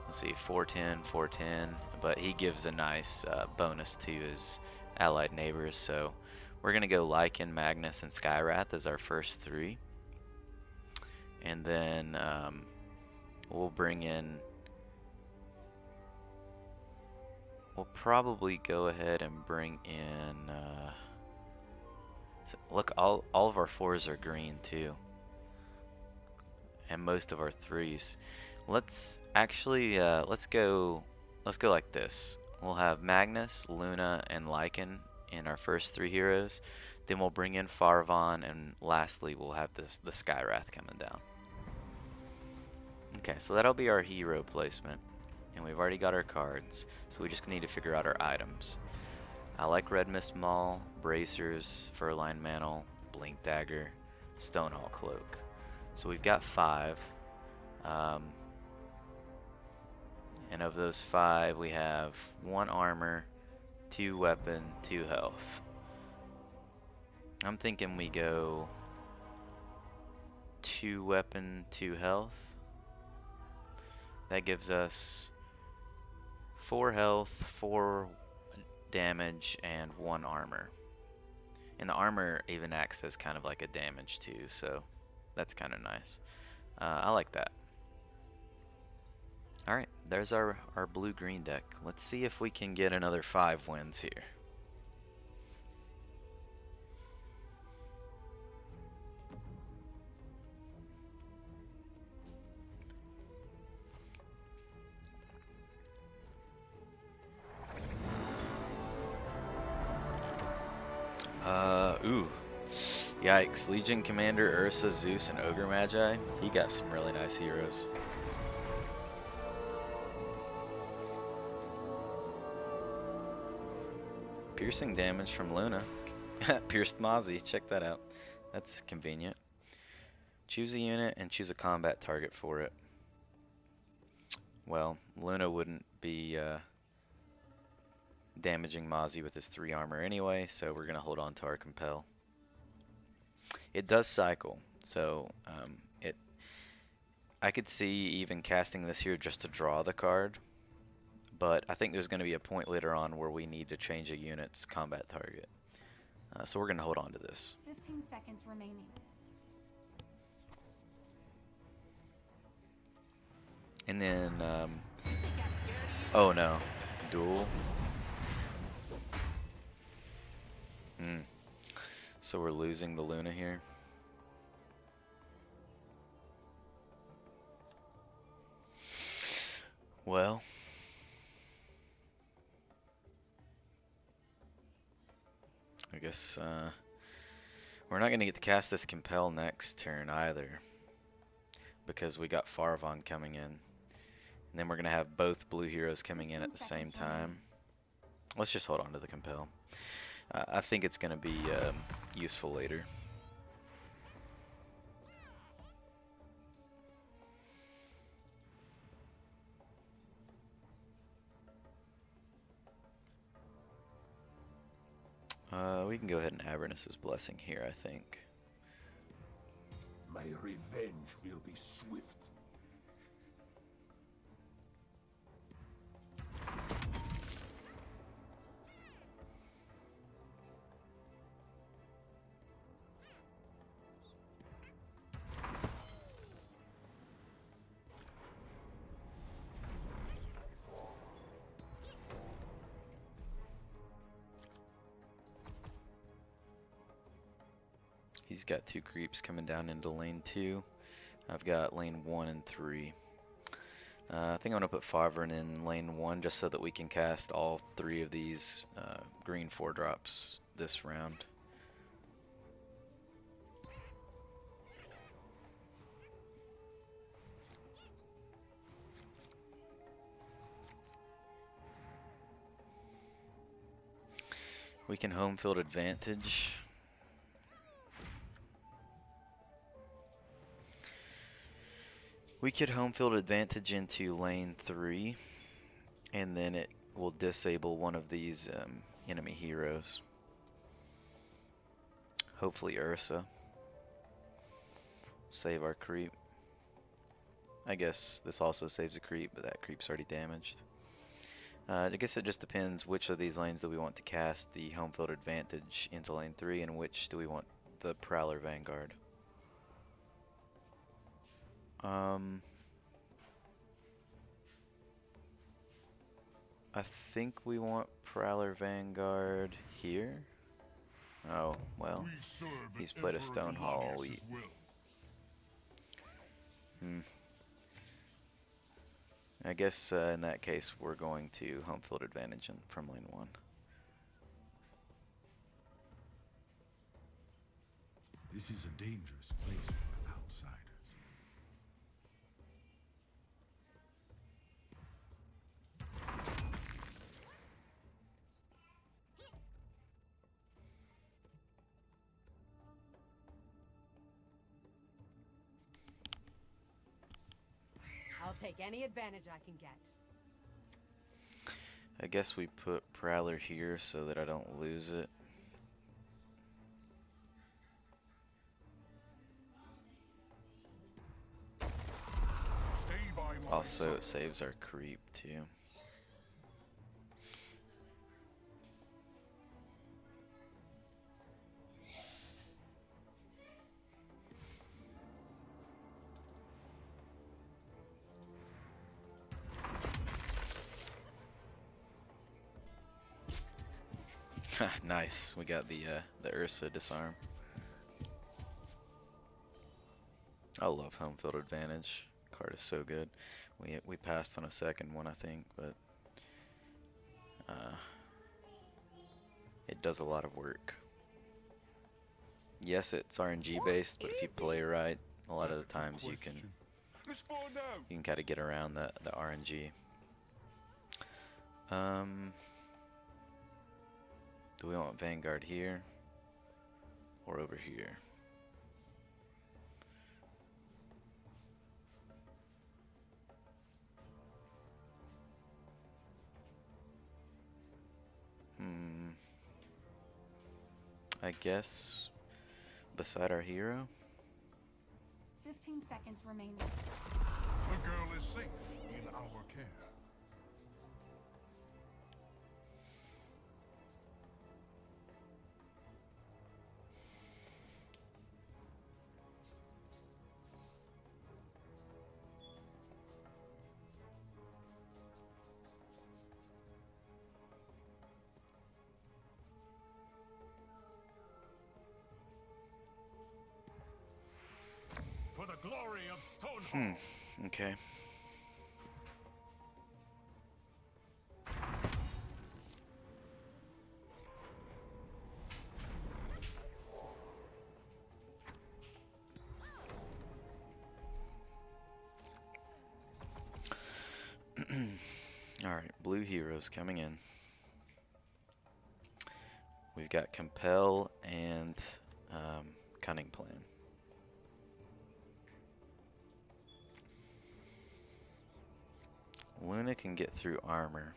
Let's see, 410, 410, but he gives a nice bonus to his allied neighbors. So we're gonna go Lycan, Magnus, and Skywrath as our first 3, and then we'll bring in. We'll probably go ahead and bring in. Look, all of our 4s are green too, and most of our 3s. Let's actually let's go like this. We'll have Magnus, Luna, and Lycan in our first 3 heroes. Then we'll bring in Farvan, and lastly we'll have the Skywrath coming down. Okay, so that'll be our hero placement. And we've already got our cards, so we just need to figure out our items. I like Red Mist Maul, Bracers, Furline Mantle, Blink Dagger, Stonehall Cloak. So we've got 5. And of those 5, we have 1 armor, 2 weapon, 2 health. I'm thinking we go 2 weapon, 2 health. That gives us 4 health, 4 damage, and 1 armor. And the armor even acts as kind of like a damage too, so that's kind of nice. I like that. Alright, there's our blue-green deck. Let's see if we can get another 5 wins here. Ooh. Yikes, Legion Commander, Ursa, Zeus, and Ogre Magi. He got some really nice heroes. Piercing damage from Luna. Pierced Mozzie, check that out. That's convenient. Choose a unit and choose a combat target for it. Well, Luna wouldn't be damaging Mozzie with his 3 armor anyway, so we're going to hold on to our Compel. It does cycle, so I could see even casting this here just to draw the card, but I think there's going to be a point later on where we need to change a unit's combat target. So we're going to hold on to this. 15 seconds remaining. And then, oh no, duel. So we're losing the Luna here. Well, I guess we're not going to get to cast this Compel next turn either, because we got Farvon coming in. And then we're going to have both blue heroes coming in at the same time. Let's just hold on to the Compel. I think it's going to be useful later. We can go ahead and Avernus's Blessing here, I think. My revenge will be swift. He's got 2 creeps coming down into lane 2. I've got lane 1 and 3. I think I'm going to put Farvern in lane 1 just so that we can cast all 3 of these green 4-drops this round. We can home field advantage. We could home field advantage into lane 3, and then it will disable one of these enemy heroes. Hopefully Ursa. Save our creep. I guess this also saves a creep, but that creep's already damaged. I guess it just depends which of these lanes do we want to cast the home field advantage into lane 3, and which do we want the Prowler Vanguard. I think we want Prowler Vanguard here. Oh, well, he's played a Stone Hall. I guess in that case we're going to home field advantage from lane 1. This is a dangerous place for outsiders. I'll take any advantage I can get. I guess we put Prowler here so that I don't lose it. Also, it saves our creep too. Nice, we got the Ursa disarm. I love home field advantage. Card is so good. We passed on a second one, I think, but it does a lot of work. yes, it's RNG based, but if you play right, a lot of the times you can kind of get around the RNG. Do we want Vanguard here or over here? I guess beside our hero. 15 seconds remaining. The girl is safe in our care. For the glory of Stonehall. Okay. Alright, blue heroes coming in. We've got Compel and Cunning Plan. Luna can get through armor,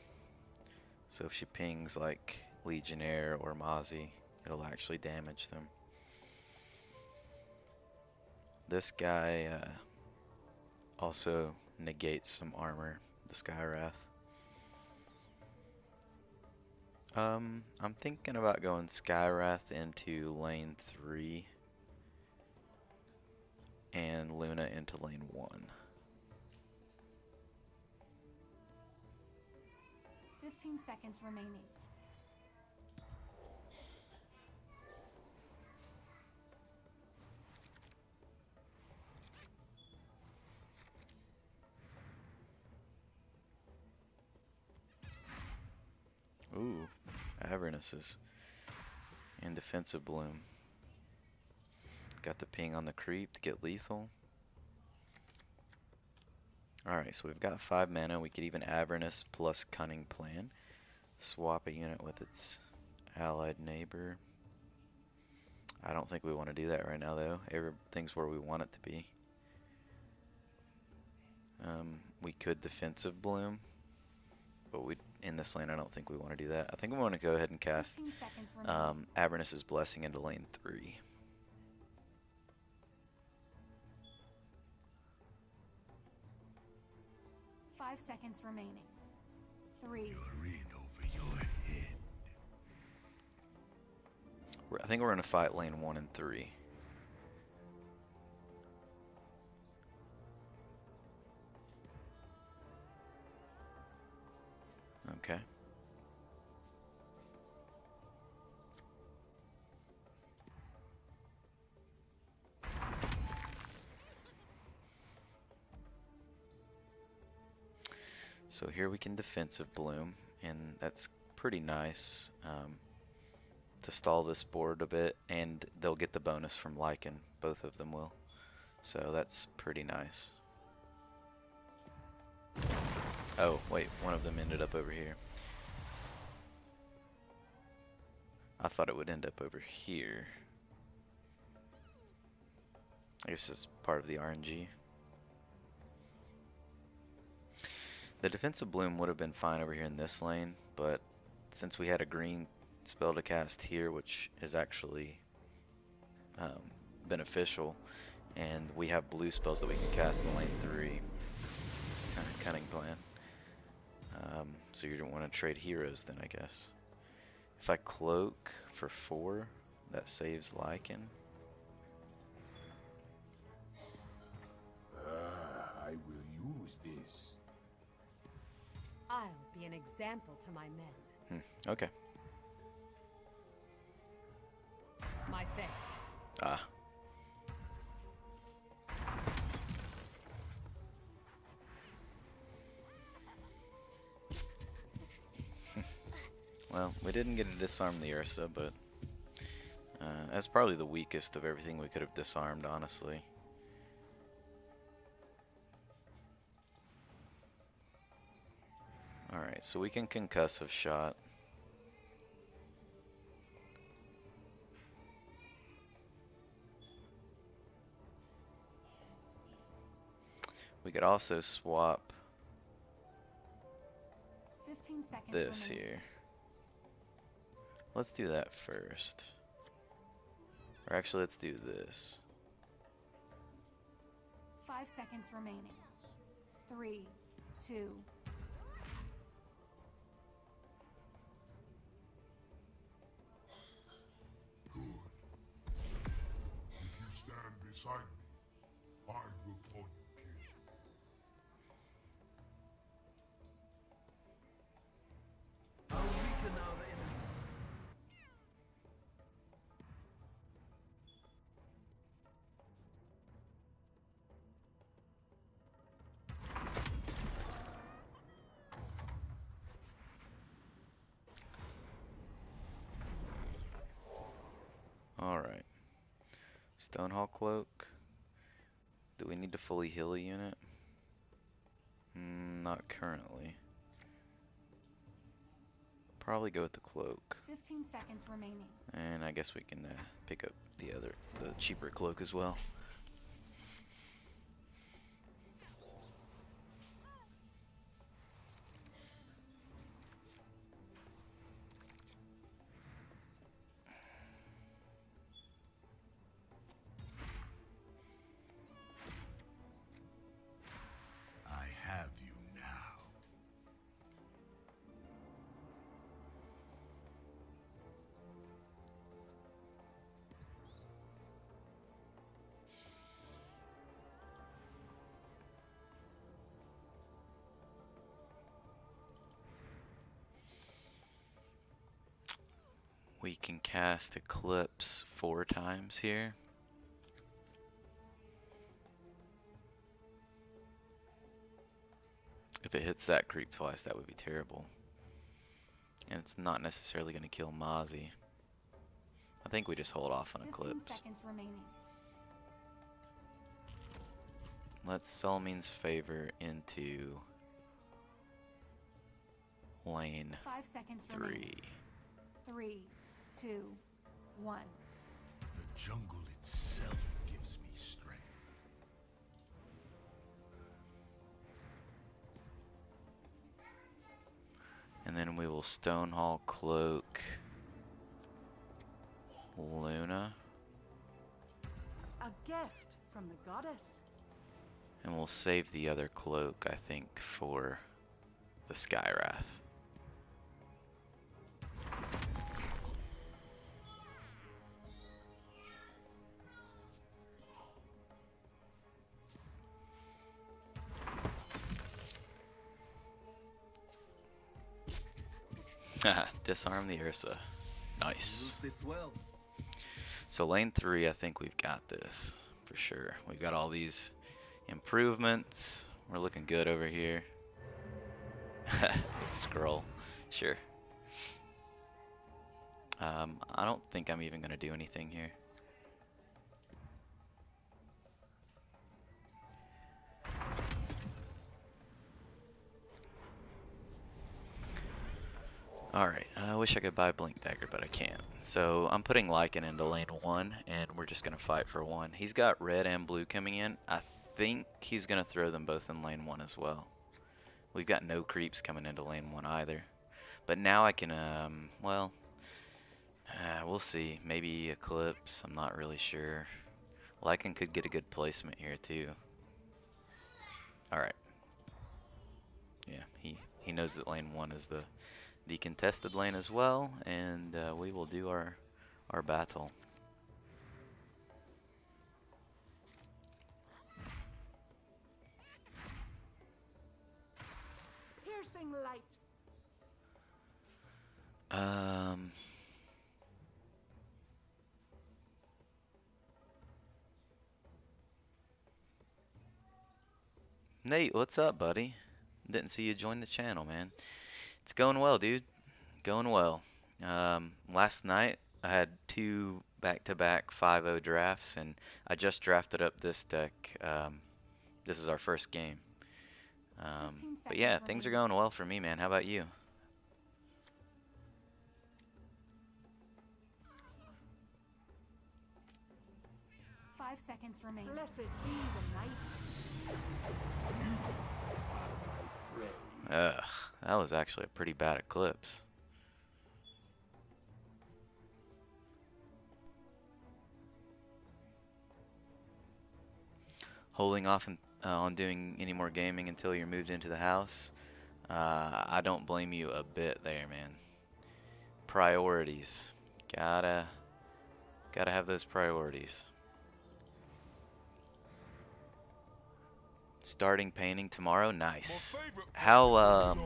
so if she pings like Legionnaire or Mozzie, it'll actually damage them. This guy also negates some armor, the Skywrath. I'm thinking about going Skywrath into lane 3 and Luna into lane 1. 15 seconds remaining. Ooh, Avernus's and Defensive Bloom. Got the ping on the creep to get lethal. Alright, so we've got 5 mana. We could even Avernus plus Cunning Plan. Swap a unit with its allied neighbor. I don't think we want to do that right now though. Everything's where we want it to be. We could Defensive Bloom, but in this lane I don't think we want to do that. I think we want to go ahead and cast 15 seconds remaining. Avernus's Blessing into lane 3. Five seconds remaining. 3. You're in over your head. I think we're going to fight lane 1 and 3. Okay. So here we can Defensive Bloom, and that's pretty nice to stall this board a bit, and they'll get the bonus from Lycan. Both of them will. So that's pretty nice. Oh, wait, one of them ended up over here. I thought it would end up over here. I guess it's part of the RNG. The Defensive Bloom would have been fine over here in this lane, but since we had a green spell to cast here, which is actually beneficial, and we have blue spells that we can cast in lane 3, Cunning Plan. So you don't want to trade heroes then, I guess. If I cloak for 4, that saves Lycan. I will use this. I'll be an example to my men. Okay. My thanks. Ah. Well, we didn't get to disarm the Ursa, but That's probably the weakest of everything we could have disarmed, honestly. Alright, so we can concussive shot. We could also swap 15 seconds this remaining. here. Let's do that first. Or actually, let's do this. 5 seconds remaining. 3, 2. Good. If you stand beside me, I will point kill. I'll weaken our enemies. Alright. Stonehall Cloak. Do we need to fully heal a unit? Not currently. Probably go with the cloak. 15 seconds remaining. And I guess we can pick up the cheaper cloak as well. I have you now. We can cast Eclipse 4 times here. If it hits that creep twice, that would be terrible. And it's not necessarily going to kill Mozzie. I think we just hold off on 15 Eclipse. seconds remaining. Let's Selmin's Favor into lane 5 seconds 3. remaining. 3, 2, 1. The jungle itself gives me strength. And then we will Stonehall Cloak Luna. A gift from the goddess. And we'll save the other cloak, I think, for the Skywrath. Disarm the Ursa. Nice. Use this well. So lane 3, I think we've got this for sure. We've got all these improvements. We're looking good over here. Scroll, sure. I don't think I'm even gonna do anything here. Alright, I wish I could buy Blink Dagger, but I can't. So I'm putting Lycan into lane 1, and we're just going to fight for 1. He's got red and blue coming in. I think he's going to throw them both in lane 1 as well. We've got no creeps coming into lane 1 either. But now I can, well, we'll see. Maybe Eclipse, I'm not really sure. Lycan could get a good placement here too. Alright. Yeah, he knows that lane 1 is the contested lane as well, and we will do our battle. Piercing light. Nate, what's up, buddy? Didn't see you join the channel, man. It's going well, dude. Going well. Last night I had 2 back-to-back 5-0 drafts, and I just drafted up this deck. This is our first game. 15 But yeah, seconds things are remaining. going well for me, man. How about you? 5 seconds remaining. Blessed be the night. Ugh, that was actually a pretty bad eclipse. Holding off on doing any more gaming until you're moved into the house. I don't blame you a bit there, man. Priorities. Gotta have those priorities. Starting painting tomorrow, nice. How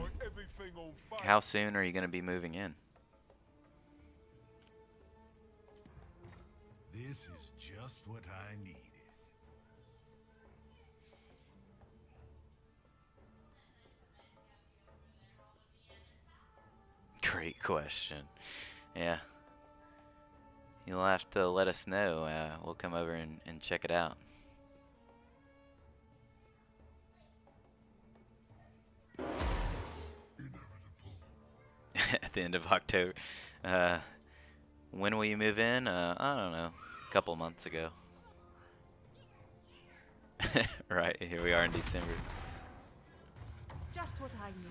soon are you gonna be moving in? This is just what I needed. Great question. Yeah. You'll have to let us know. We'll come over and check it out. At the end of October. When will you move in? I don't know. A couple months ago. Right, here we are in December. Just what I needed.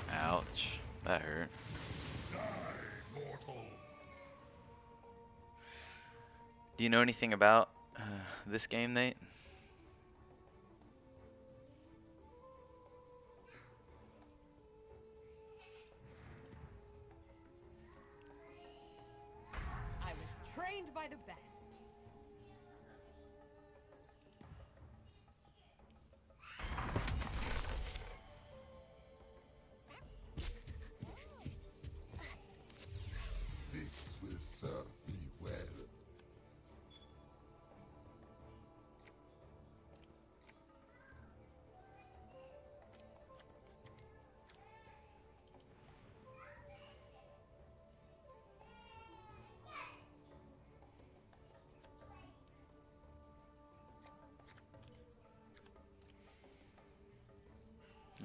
Ouch. That hurt. Do you know anything about this game, Nate? I was trained by the best. This will serve me well.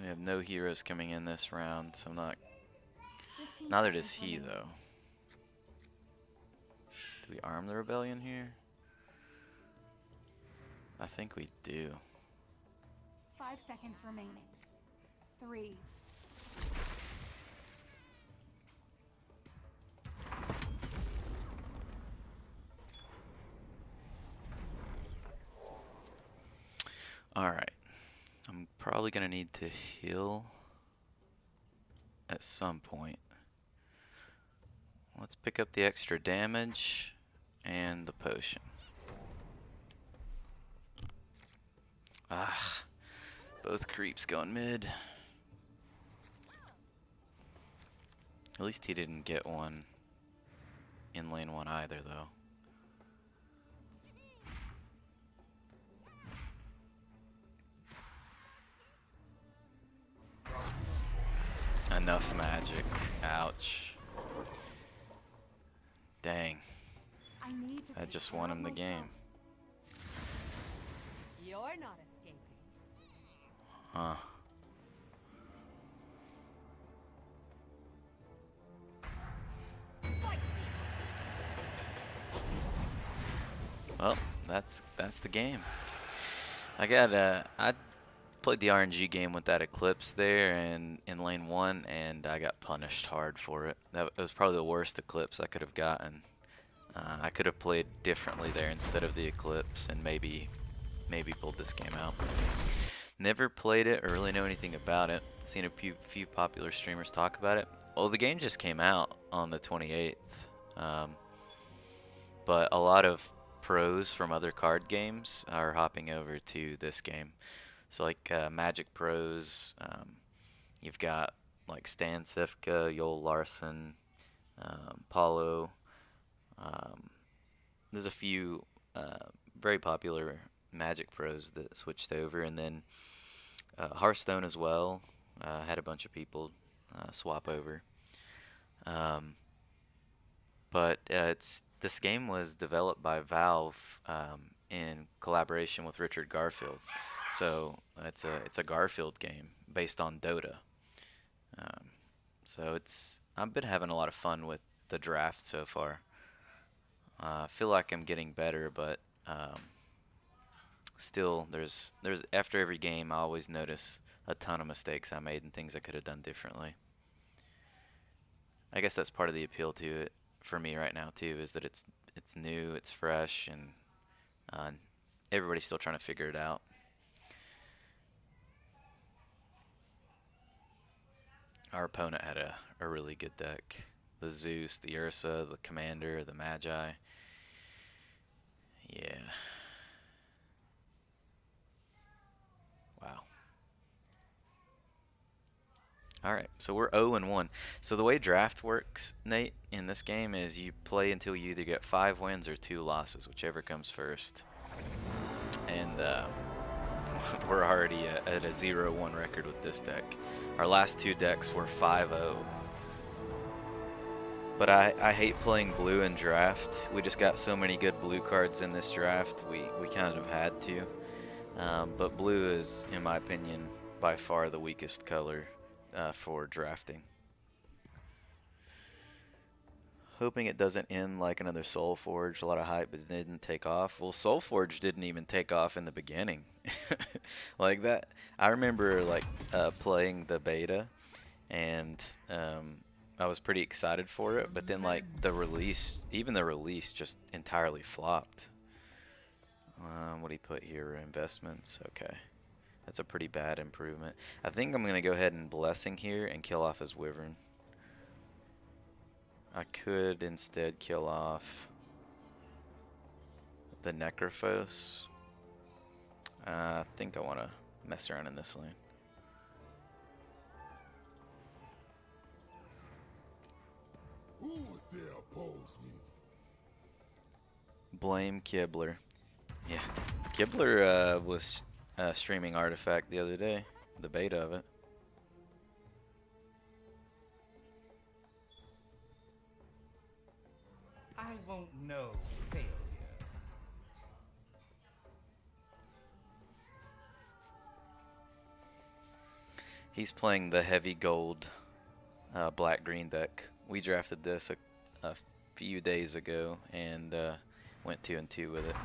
We have no heroes coming in this round, so I'm not. 15 Neither does seconds he, remaining. though. Do we arm the rebellion here? I think we do. 5 seconds remaining. 3. Alright. I'm probably gonna need to heal at some point. Let's pick up the extra damage and the potion. Ah, both creeps going mid. At least he didn't get one in lane 1 either, though. Enough magic. Ouch. Dang. I need to I take just care won of him the myself. game. You're not escaping. Huh. Fight me. Well, that's the game. I played the RNG game with that Eclipse there and in lane 1, and I got punished hard for it. That was probably the worst Eclipse I could have gotten. I could have played differently there instead of the Eclipse and maybe pulled this game out. Never played it or really know anything about it. Seen a few popular streamers talk about it. Well, the game just came out on the 28th. But a lot of pros from other card games are hopping over to this game. So like Magic Pros, you've got like Stan Sifka, Yoel Larson, Paulo. Um, there's a few very popular Magic Pros that switched over, and then Hearthstone as well. Had a bunch of people swap over. Um, but it's this game was developed by Valve in collaboration with Richard Garfield. So it's a Garfield game based on Dota. Um, so it's I've been having a lot of fun with the draft so far. I feel like I'm getting better, but still, there's after every game, I always notice a ton of mistakes I made and things I could have done differently. I guess that's part of the appeal to it for me right now too, is that it's new, it's fresh, and everybody's still trying to figure it out. Our opponent had a really good deck. The Zeus, the Ursa, the Commander, the Magi. Yeah. Wow. Alright, so we're 0 and 1. So the way draft works, Nate, in this game is you play until you either get 5 wins or 2 losses, whichever comes first. And we're already at a 0-1 record with this deck. Our last 2 decks were 5-0. But I hate playing blue in draft. We just got so many good blue cards in this draft, we kind of had to. But blue is, in my opinion, by far the weakest color for drafting. Hoping it doesn't end like another Soul Forge, a lot of hype, but it didn't take off. Well, Soul Forge didn't even take off in the beginning. Like that, I remember like playing the beta, and I was pretty excited for it, but then like the release, even the release just entirely flopped. What do you put here? Investments, okay. That's a pretty bad improvement. I think I'm going to go ahead and Blessing here and kill off his Wyvern. I could instead kill off the Necrophos. I think I want to mess around in this lane. Who would dare oppose me? Blame Kibler. Yeah, Kibler was streaming Artifact the other day, the beta of it. I won't know failure. He's playing the heavy gold black-green deck. We drafted this a few days ago and went 2-2 with it.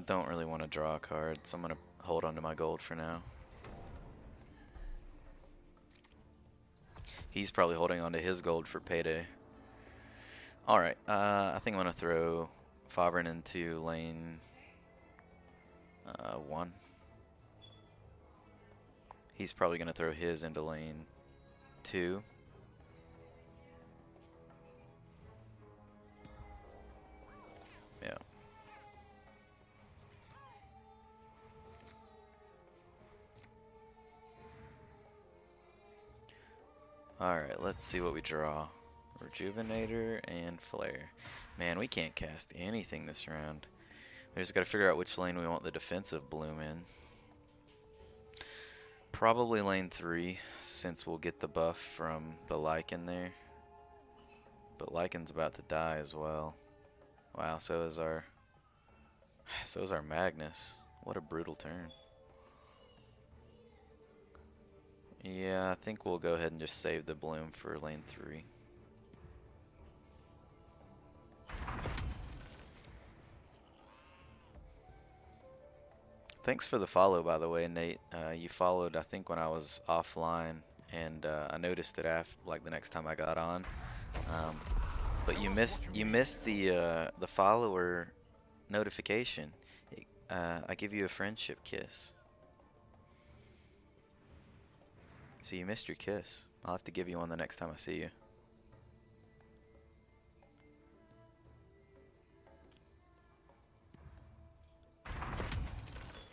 Don't really want to draw a card, so I'm going to hold on to my gold for now. He's probably holding on to his gold for payday. Alright, I think I'm going to throw Fabrin into lane 1. He's probably going to throw his into lane 2. Yeah. Alright, let's see what we draw. Rejuvenator and Flare. Man, we can't cast anything this round. We just gotta figure out which lane we want the defensive bloom in. Probably lane 3, since we'll get the buff from the Lycan there. But Lycan's about to die as well. Wow, so is our Magnus. What a brutal turn. Yeah, I think we'll go ahead and just save the bloom for lane 3. Thanks for the follow, by the way, Nate. You followed, I think, when I was offline, and I noticed it after, like the next time I got on. But you missed the follower notification. I give you a friendship kiss. So you missed your kiss. I'll have to give you one the next time I see you.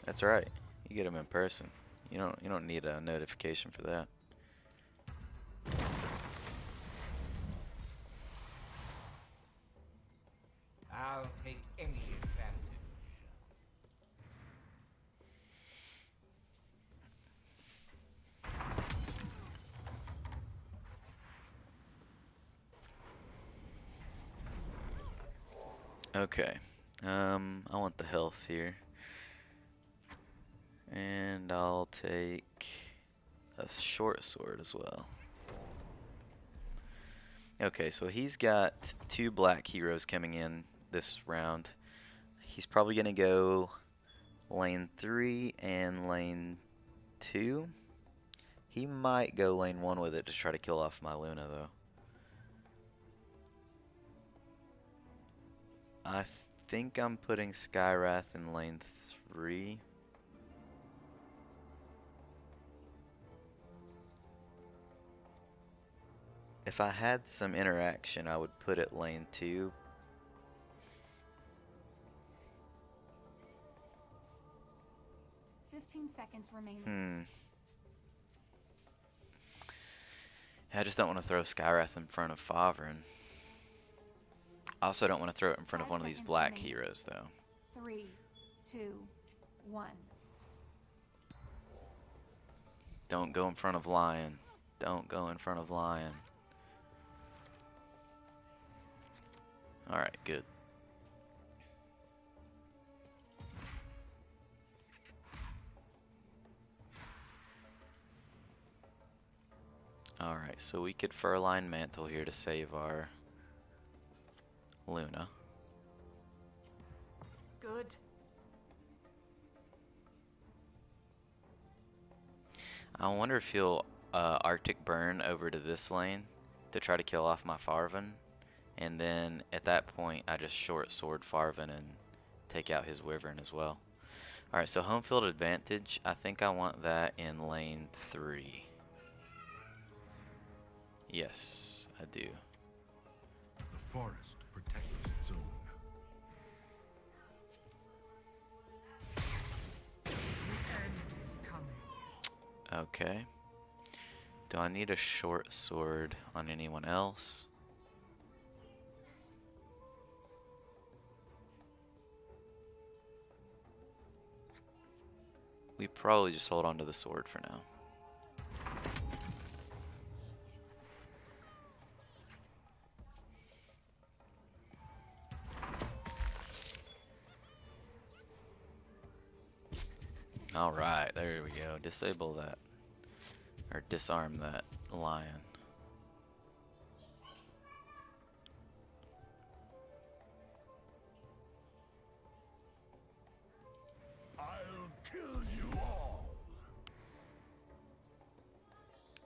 That's right. You get them in person. You don't need a notification for that. I'll take any advantage. Okay. I want the health here. And I'll take a short sword as well. Okay, so he's got 2 black heroes coming in this round. He's probably going to go lane 3 and lane 2. He might go lane 1 with it to try to kill off my Luna, though. I think I'm putting Skywrath in lane 3. If I had some interaction, I would put it lane 2. 15 seconds remaining. I just don't want to throw Skywrath in front of Favren. I also don't want to throw it in front of 5 one of these seconds black remaining. heroes, though. 3, 2, 1. Don't go in front of Lion. Don't go in front of Lion. Alright, good. Alright, so we could Furline Mantle here to save our Luna. Good. I wonder if he'll Arctic Burn over to this lane to try to kill off my Farven. And then at that point, I just short sword Farven and take out his Wyvern as well. Alright, so home field advantage, I think I want that in lane 3. Yes, I do. The forest protects its own. The end is coming. Okay. Do I need a short sword on anyone else? We probably just hold on to the sword for now. Alright, there we go. Disable that. Or disarm that lion. I'll kill you all.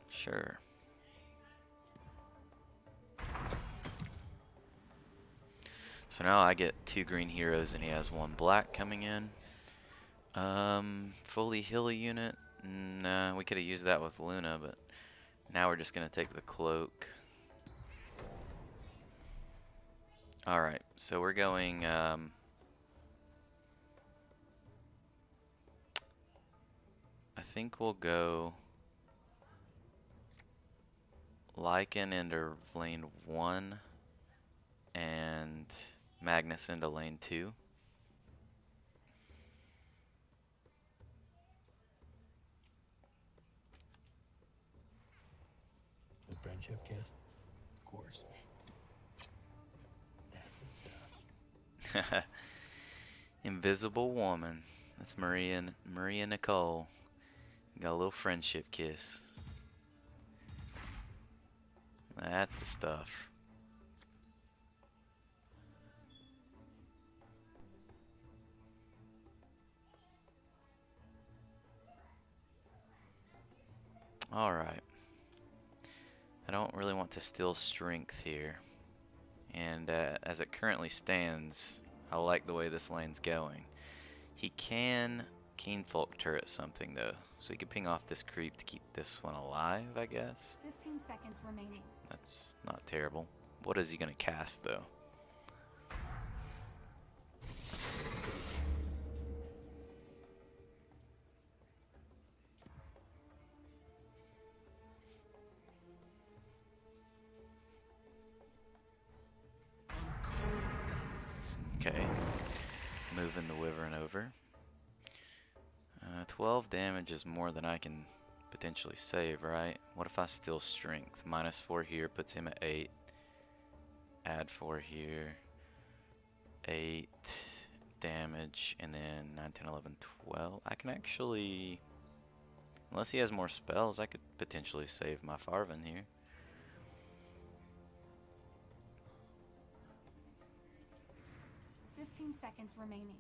Sure. So now I get 2 green heroes and he has 1 black coming in. Fully hilly unit. Nah, we could have used that with Luna, but now we're just gonna take the cloak. Alright, so we're going, I think we'll go Lycan into lane 1 and Magnus into lane 2. The friendship kiss? Of course. That's the stuff. Invisible woman. That's Maria Nicole. Got a little friendship kiss. That's the stuff. Alright. I don't really want to steal strength here. And as it currently stands, I like the way this lane's going. He can Keenfolk turret something though. So he can ping off this creep to keep this one alive, I guess. 15 seconds remaining. That's not terrible. What is he gonna cast though? moving the wyvern over. 12 damage is more than I can potentially save, right? What if I steal strength? -4 here puts him at 8. Add 4 here. 8 damage, and then 9, 10, 11, 12. I can actually, unless he has more spells, I could potentially save my Farven here. Seconds remaining.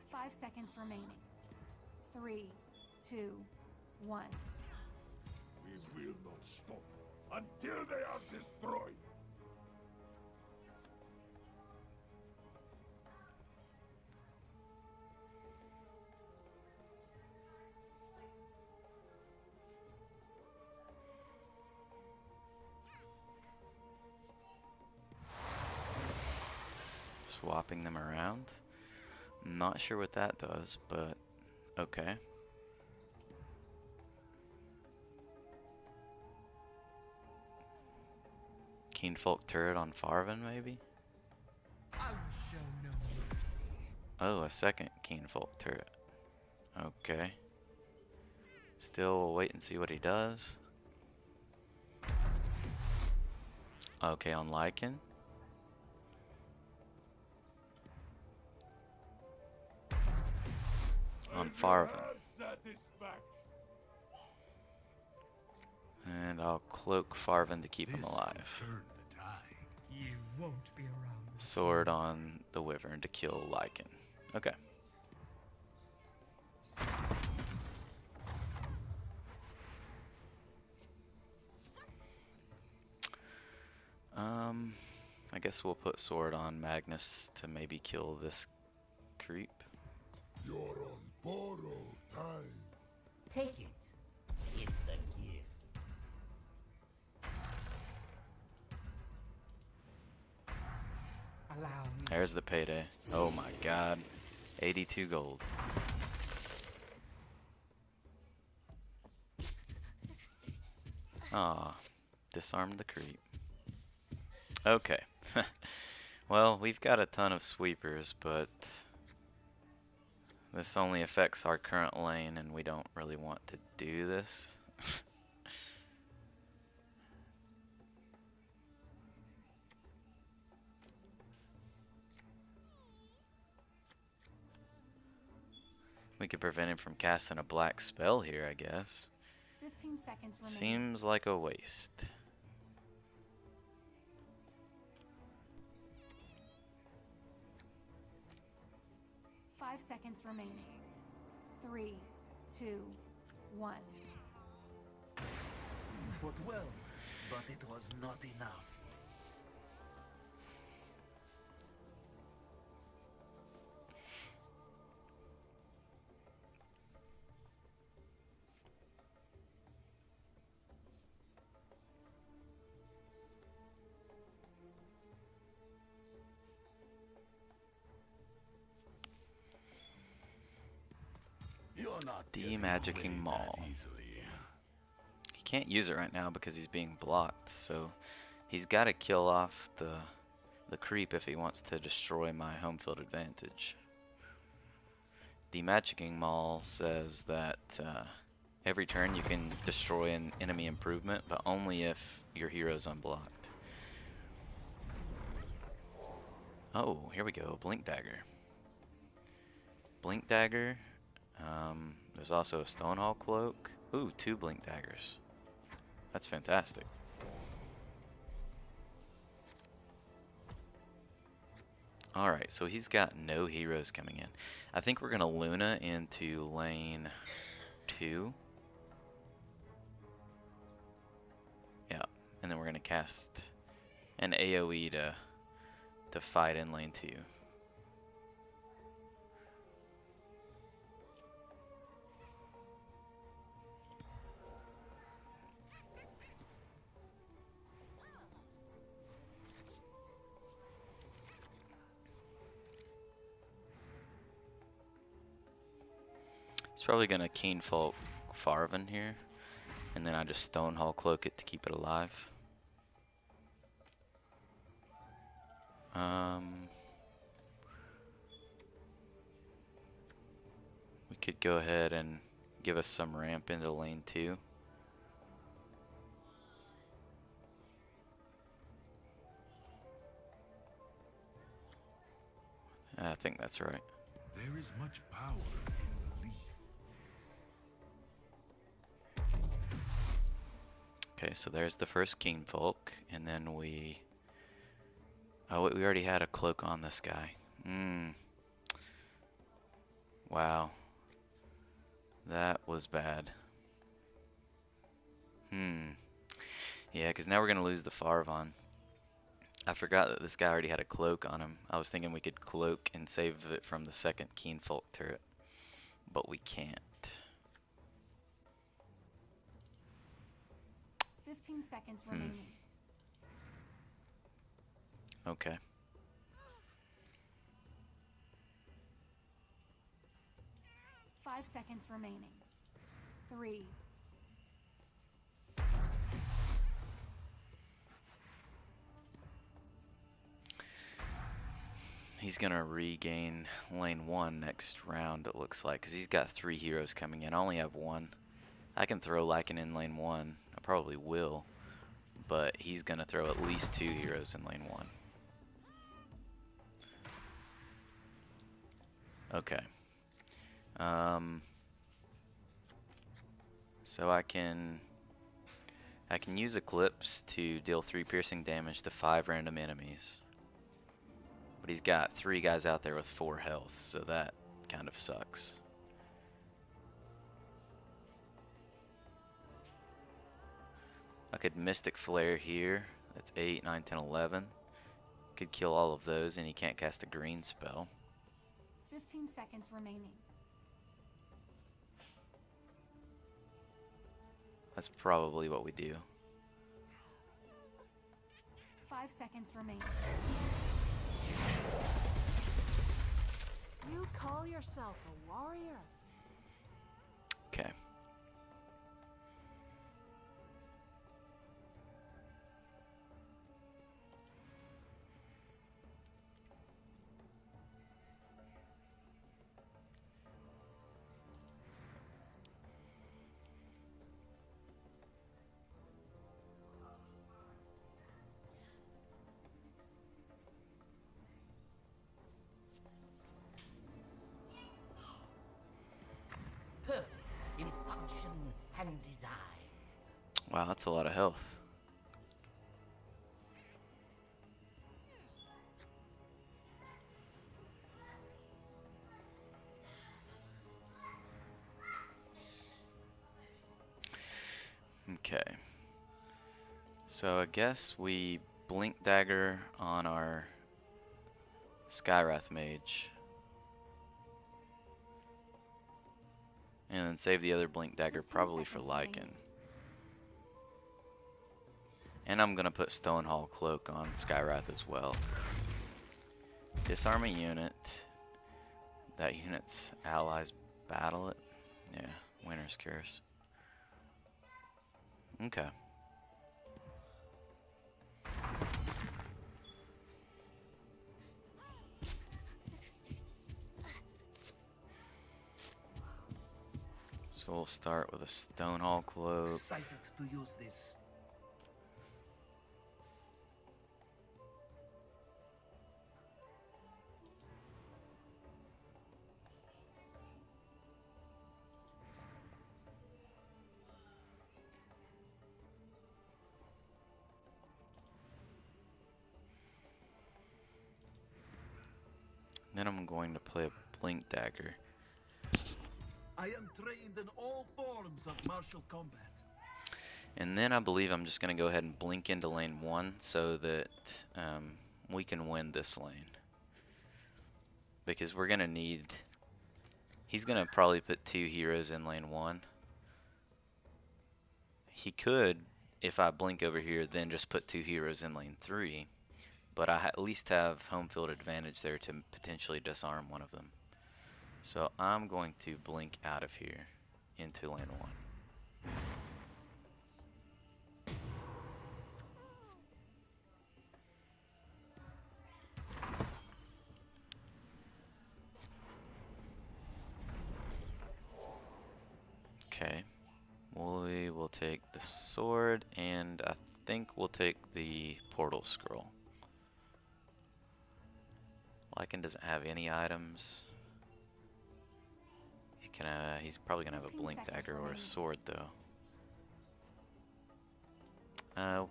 5 seconds remaining. 3, 2, 1. We will not stop until they are destroyed. Swapping them around. Not sure what that does, but okay. Keenfolk turret on Farven, maybe? I will show no mercy. Oh, a second Keenfolk turret. Okay. Still, we'll wait and see what he does. Okay, on Lycan. On Farven. And I'll cloak Farven to keep him alive. Turn the tide. You won't be around. Sword on the wyvern to kill Lycan. Okay. I guess we'll put sword on Magnus to maybe kill this creep. You're on borrowed time. Take it. It's a gift. Allow me. There's the payday. Oh my god. 82 gold. Ah, disarmed the creep. Okay. Well, we've got a ton of sweepers, but this only affects our current lane, and we don't really want to do this. We could prevent him from casting a black spell here, I guess. 15 seconds remaining. Seems like a waste. Five seconds remaining. 3, 2, 1. You fought well, but it was not enough. Demagicking Maul. He can't use it right now because he's being blocked, so he's got to kill off the creep if he wants to destroy my home field advantage. Demagicking Maul says that every turn you can destroy an enemy improvement, but only if your hero's unblocked. Oh, here we go, Blink Dagger. Blink Dagger. There's also a Stonehall Cloak. Ooh, 2 Blink Daggers. That's fantastic. Alright, so he's got no heroes coming in. I think we're going to Luna into lane 2. Yeah, and then we're going to cast an AoE to fight in lane 2. He's probably gonna Keenfolk Farven here. And then I just Stone Hall Cloak it to keep it alive. We could go ahead and give us some ramp into lane 2. I think that's right. There is much power in belief. Okay, so there's the first Kingfolk, and then we... Oh, we already had a cloak on this guy. Wow. That was bad. Yeah, because now we're going to lose the Farvon. I forgot that this guy already had a cloak on him. I was thinking we could cloak and save it from the second Keenfolk turret, but we can't. 15 seconds remaining. Okay. Five seconds remaining. 3. He's gonna regain lane 1 next round, it looks like, because he's got 3 heroes coming in. I only have 1. I can throw Lycan in lane 1. I probably will, but he's gonna throw at least 2 heroes in lane 1. Okay. So I can use Eclipse to deal 3 piercing damage to 5 random enemies. But he's got 3 guys out there with 4 health, so that kind of sucks. I could Mystic Flare here. That's 8, 9, 10, 11. Could kill all of those, and he can't cast a green spell. 15 seconds remaining. That's probably what we do. 5 seconds remaining. You call yourself a warrior? Okay. Perfect in function and design. Wow, that's a lot of health. Okay. So I guess we Blink Dagger on our Skywrath Mage. And then save the other Blink Dagger 15 probably for seconds Lycan. remaining. And I'm gonna put Stonehall Cloak on Skywrath as well. Disarm a unit. That unit's allies battle it. Yeah, Winter's Curse. Okay. So we'll start with a Stonehall Cloak. Excited to use this. Then I'm going to play a Blink Dagger. I am trained in all forms of martial combat. And then I believe I'm just going to go ahead and blink into lane 1 so that we can win this lane. Because we're going to need... He's going to probably put 2 heroes in lane 1. He could, if I blink over here, then just put 2 heroes in lane 3. But I at least have home field advantage there to potentially disarm one of them. So I'm going to blink out of here into lane 1. take the sword, and I think we'll take the portal scroll. Lycan doesn't have any items. He's probably gonna have a 15 blink seconds dagger or a remaining. sword though.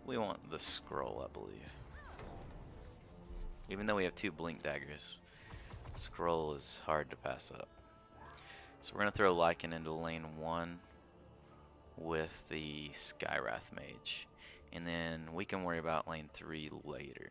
We want the scroll, I believe. Even though we have 2 blink daggers, scroll is hard to pass up. So we're gonna throw Lycan into lane 1 with the Skywrath Mage, and then we can worry about lane 3 later.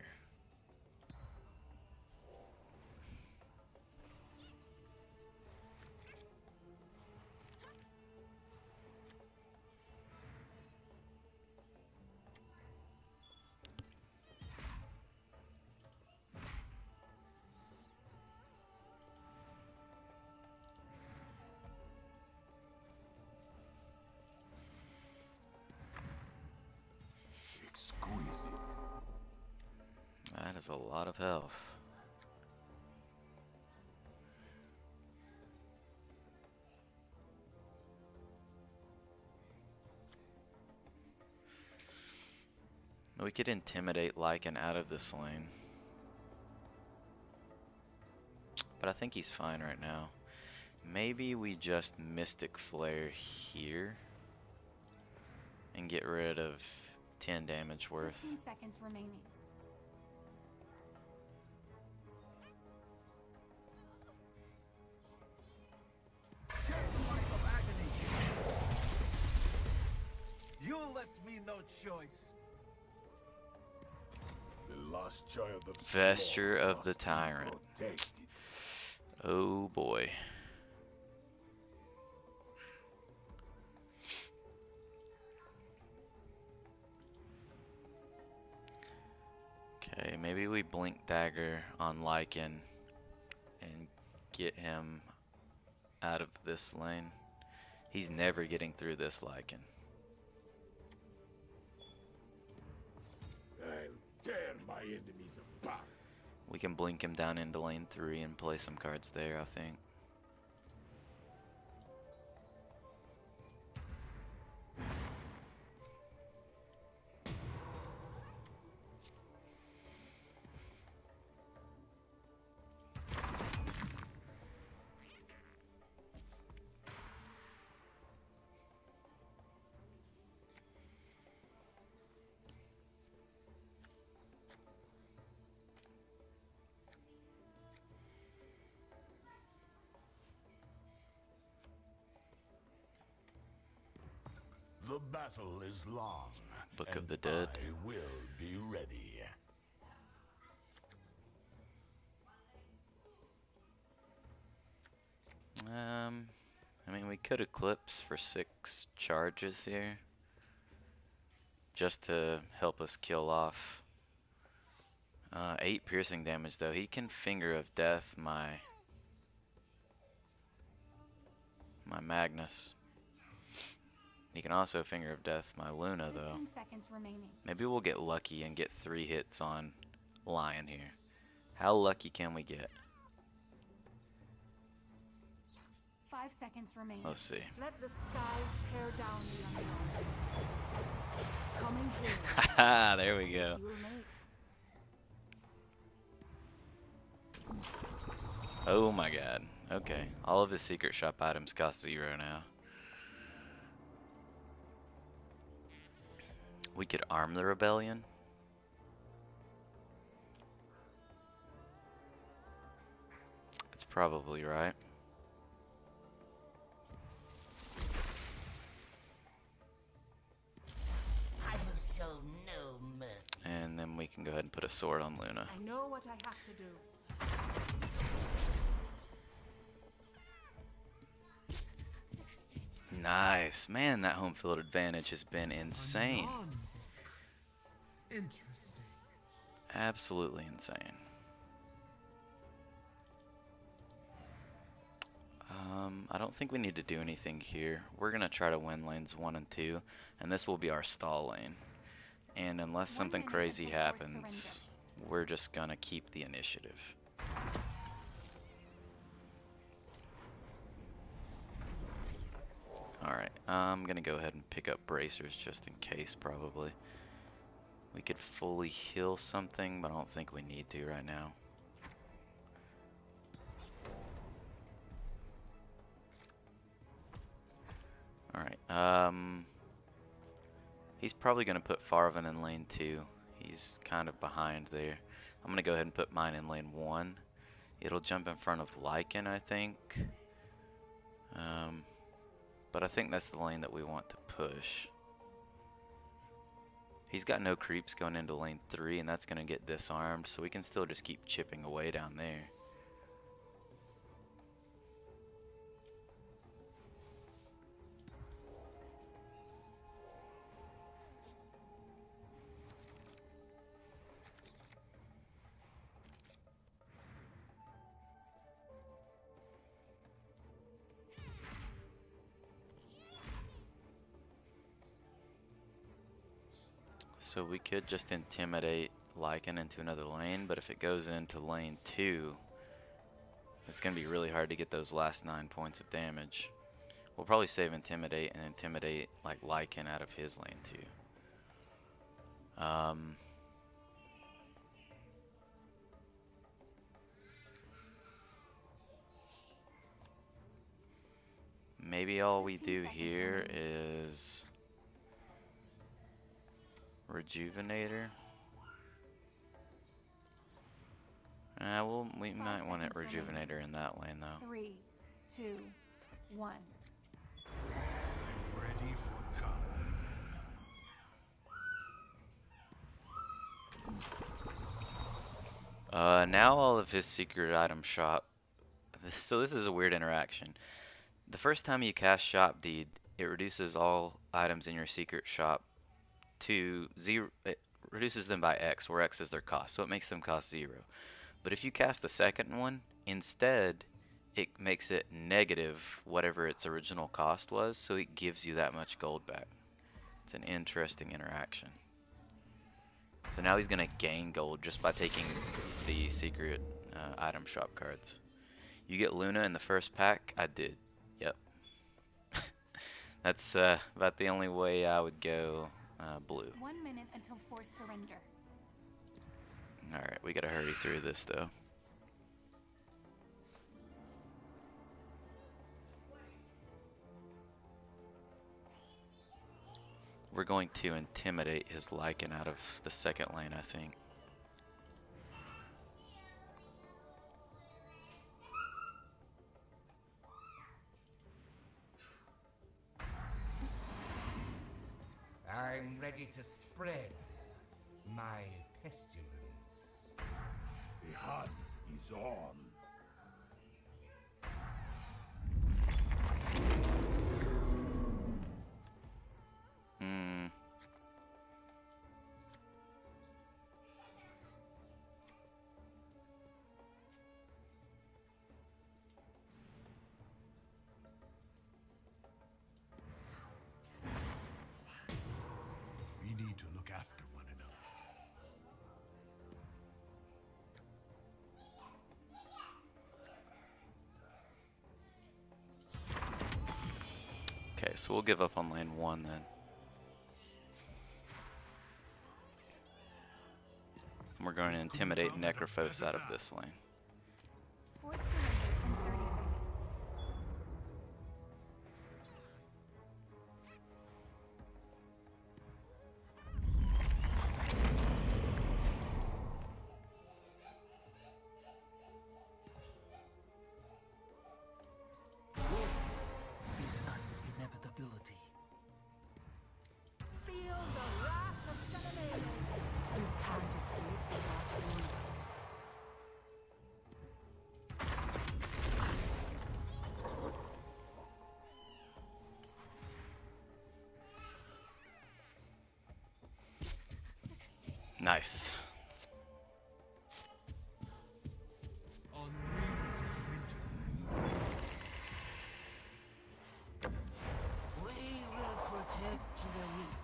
Exquisite. That is a lot of health. We could intimidate Lycan out of this lane. But I think he's fine right now. Maybe we just Mystic Flare here and get rid of 10 damage worth. 15 seconds remaining. You left me no choice. The last child of Vesture Slaw of the must be Tyrant. protected. Oh boy. Okay, maybe we blink dagger on Lycan and get him out of this lane. He's never getting through this Lycan. I'll tear my enemies apart. We can blink him down into lane 3 and play some cards there, I think. The battle is long. Book of and the Dead. I will be ready. I mean, we could Eclipse for 6 charges here, just to help us kill off 8 piercing damage though. He can Finger of Death my Magnus. He can also Finger of Death my Luna though. 15 seconds remaining. Maybe we'll get lucky and get 3 hits on Lion here. How lucky can we get? 5 seconds remaining. Let's see. Let the sky tear down the unknown. Coming here. Haha, there we go. You will make. Oh my god. Okay. All of his secret shop items cost 0 now. We could arm the rebellion. That's probably right. I will show no mercy. And then we can go ahead and put a sword on Luna. I know what I have to do. Nice. Man, that home field advantage has been insane. Interesting. Absolutely insane. I don't think we need to do anything here. We're going to try to win lanes 1 and 2, and this will be our stall lane. And unless 1 something minute crazy until forced happens, we're just going to keep the initiative. Alright, I'm gonna go ahead and pick up bracers just in case, probably. We could fully heal something, but I don't think we need to right now. Alright, he's probably gonna put Farvan in lane 2. He's kind of behind there. I'm gonna go ahead and put mine in lane 1. It'll jump in front of Lycan, I think. But I think that's the lane that we want to push. He's got no creeps going into lane 3, and that's going to get disarmed, so we can still just keep chipping away down there. So we could just intimidate Lycan into another lane, but if it goes into lane 2, it's going to be really hard to get those last 9 points of damage. We'll probably save intimidate and intimidate like Lycan out of his lane 2. Maybe all we do here is Rejuvenator. We might want it Rejuvenator in that lane though. 3, 2, 1. I'm ready for combat. Now all of his secret item shop. So this is a weird interaction. The first time you cast Shop Deed, it reduces all items in your secret shop to 0. It reduces them by X, where X is their cost, so it makes them cost 0. But if you cast the second one, instead it makes it negative whatever its original cost was, so it gives you that much gold back. It's an interesting interaction. So now he's gonna gain gold just by taking the secret item shop cards. You get Luna in the first pack? I did. Yep. That's about the only way I would go blue. 1 minute until forced surrender. Alright, we gotta hurry through this though. We're going to intimidate his Lycan out of the second lane, I think. I'm ready to spread my pestilence. The hunt is on. We need to look after one another. Okay, so we'll give up on lane 1 then. And we're going to intimidate Necrophos out of this lane. Forced surrender in 30 seconds. Is an inevitability. Feel the wrath of Shanamane. You can't escape the dark. Nice. On wings of winter. We will protect the weak.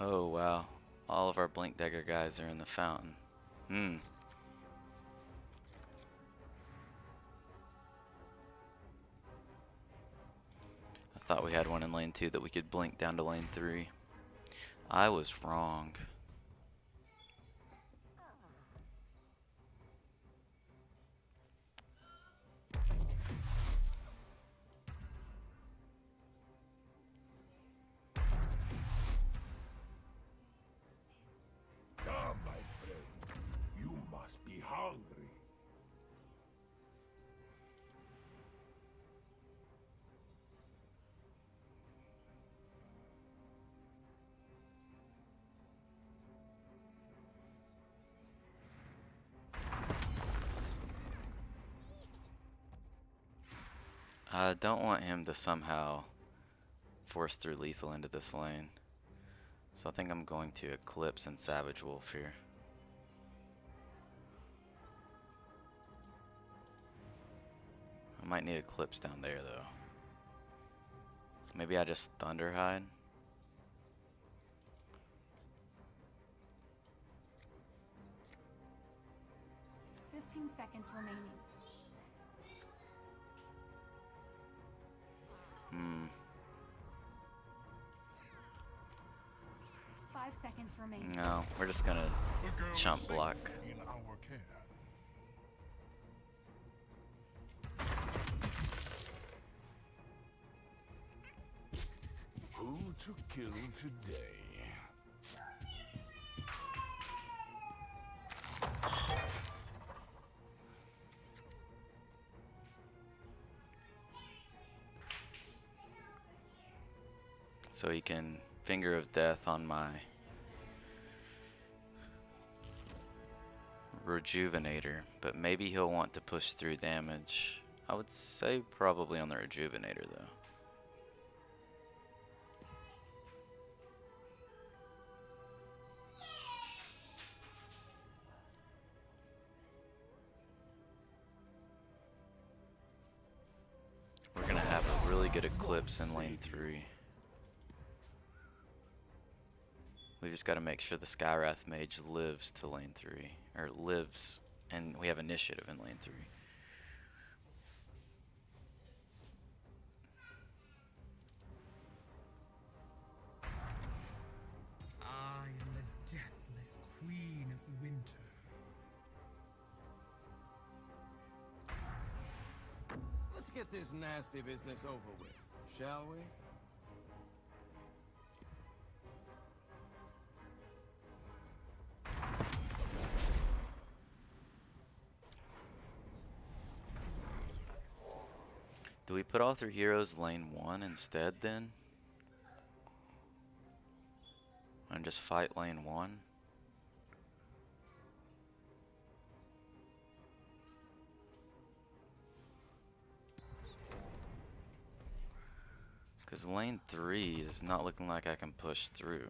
Oh wow. All of our Blink Dagger guys are in the fountain. Hmm. I thought we had one in lane 2 that we could blink down to lane 3. I was wrong. Come, my friends. You must be hungry. I don't want him to somehow force through lethal into this lane. So I think I'm going to Eclipse and Savage Wolf here. I might need Eclipse down there though. Maybe I just Thunder Hide. 15 seconds remaining. Hmm. 5 seconds remaining. No, we're just gonna The girl chump is safe block. in our care. Who to kill today? So he can Finger of Death on my Rejuvenator, but maybe he'll want to push through damage. I would say probably on the Rejuvenator though. We're gonna have a really good Eclipse in lane 3. We just gotta make sure the Skywrath Mage lives to lane 3. Or lives, and we have initiative in lane 3. I am the deathless queen of winter. Let's get this nasty business over with, shall we? Do we put all 3 heroes lane 1 instead then? And just fight lane 1? Because lane 3 is not looking like I can push through.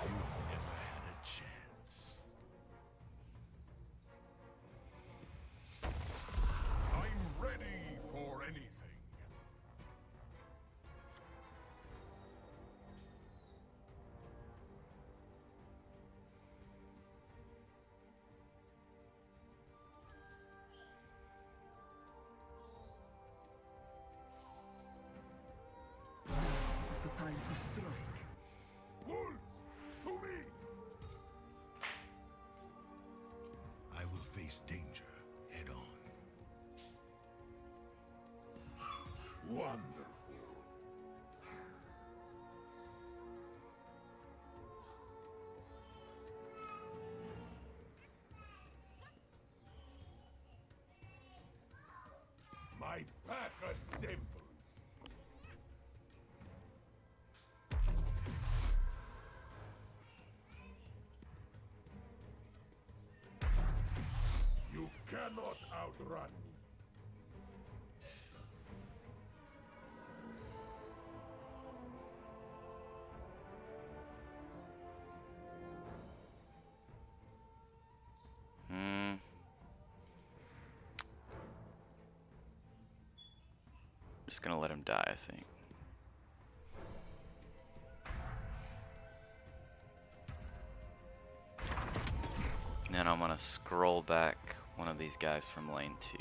You never had a chance. I'm ready for anything. It's the time to strike. Wolves, to me! I will face danger head on. Wonderful. My pack assembles. outrun me. Hmm. Just gonna let him die, I think. And then I'm gonna scroll back one of these guys from lane 2.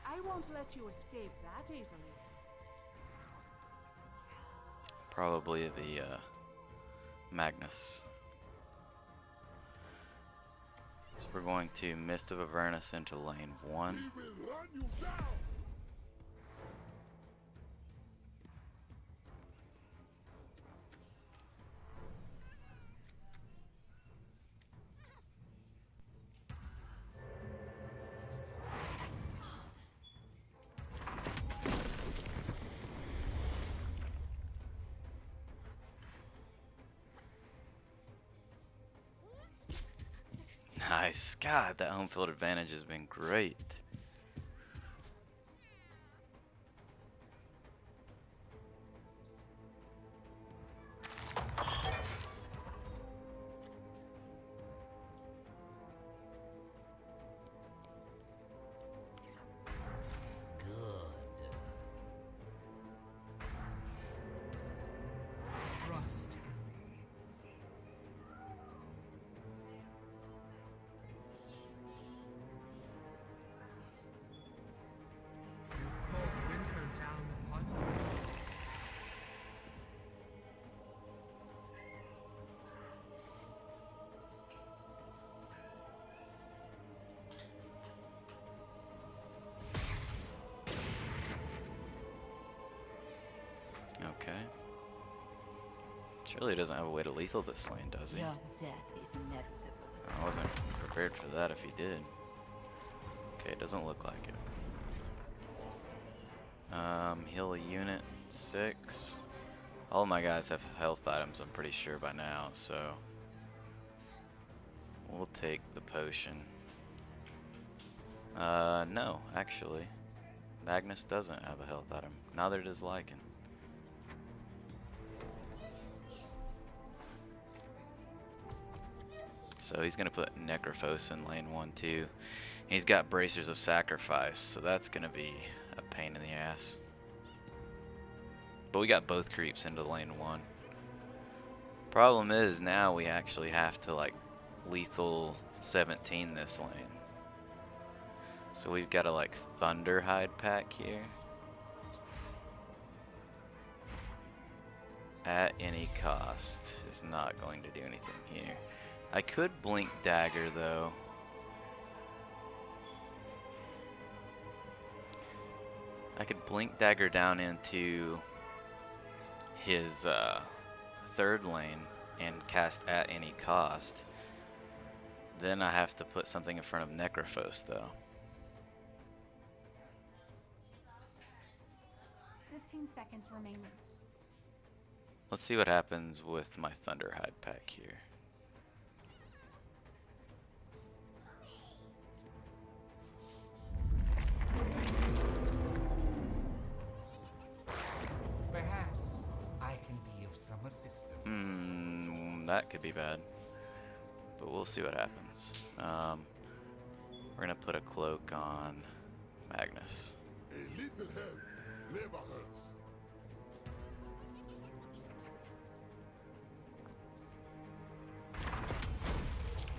I won't let you escape that easily. Probably the Magnus. So we're going to Mist of Avernus into lane 1. He will run you down. Nice. God, that home field advantage has been great. Trust in me. You've called winter down upon me. Okay. Surely he doesn't have a way to lethal this lane, does he? Your death is inevitable. I wasn't prepared for that if he did. Okay, it doesn't look like it. Heal a unit 6. All of my guys have health items, I'm pretty sure by now, so we'll take the potion. No, actually. Magnus doesn't have a health item. Neither does Lycan. So he's gonna put Necrophos in lane 1 too. He's got Bracers of Sacrifice, so that's gonna be a pain in the ass. But we got both creeps into lane 1. Problem is now we actually have to like lethal 17 this lane. So we've got to like Thunderhide pack here. At any cost is not going to do anything here. I could Blink Dagger though. I could Blink Dagger down into his third lane and cast At Any Cost. Then I have to put something in front of Necrophos though. 15 seconds remaining. Let's see what happens with my Thunderhide pack here. Perhaps I can be of some assistance. That could be bad. But we'll see what happens. We're gonna put a cloak on Magnus. A little help never hurts.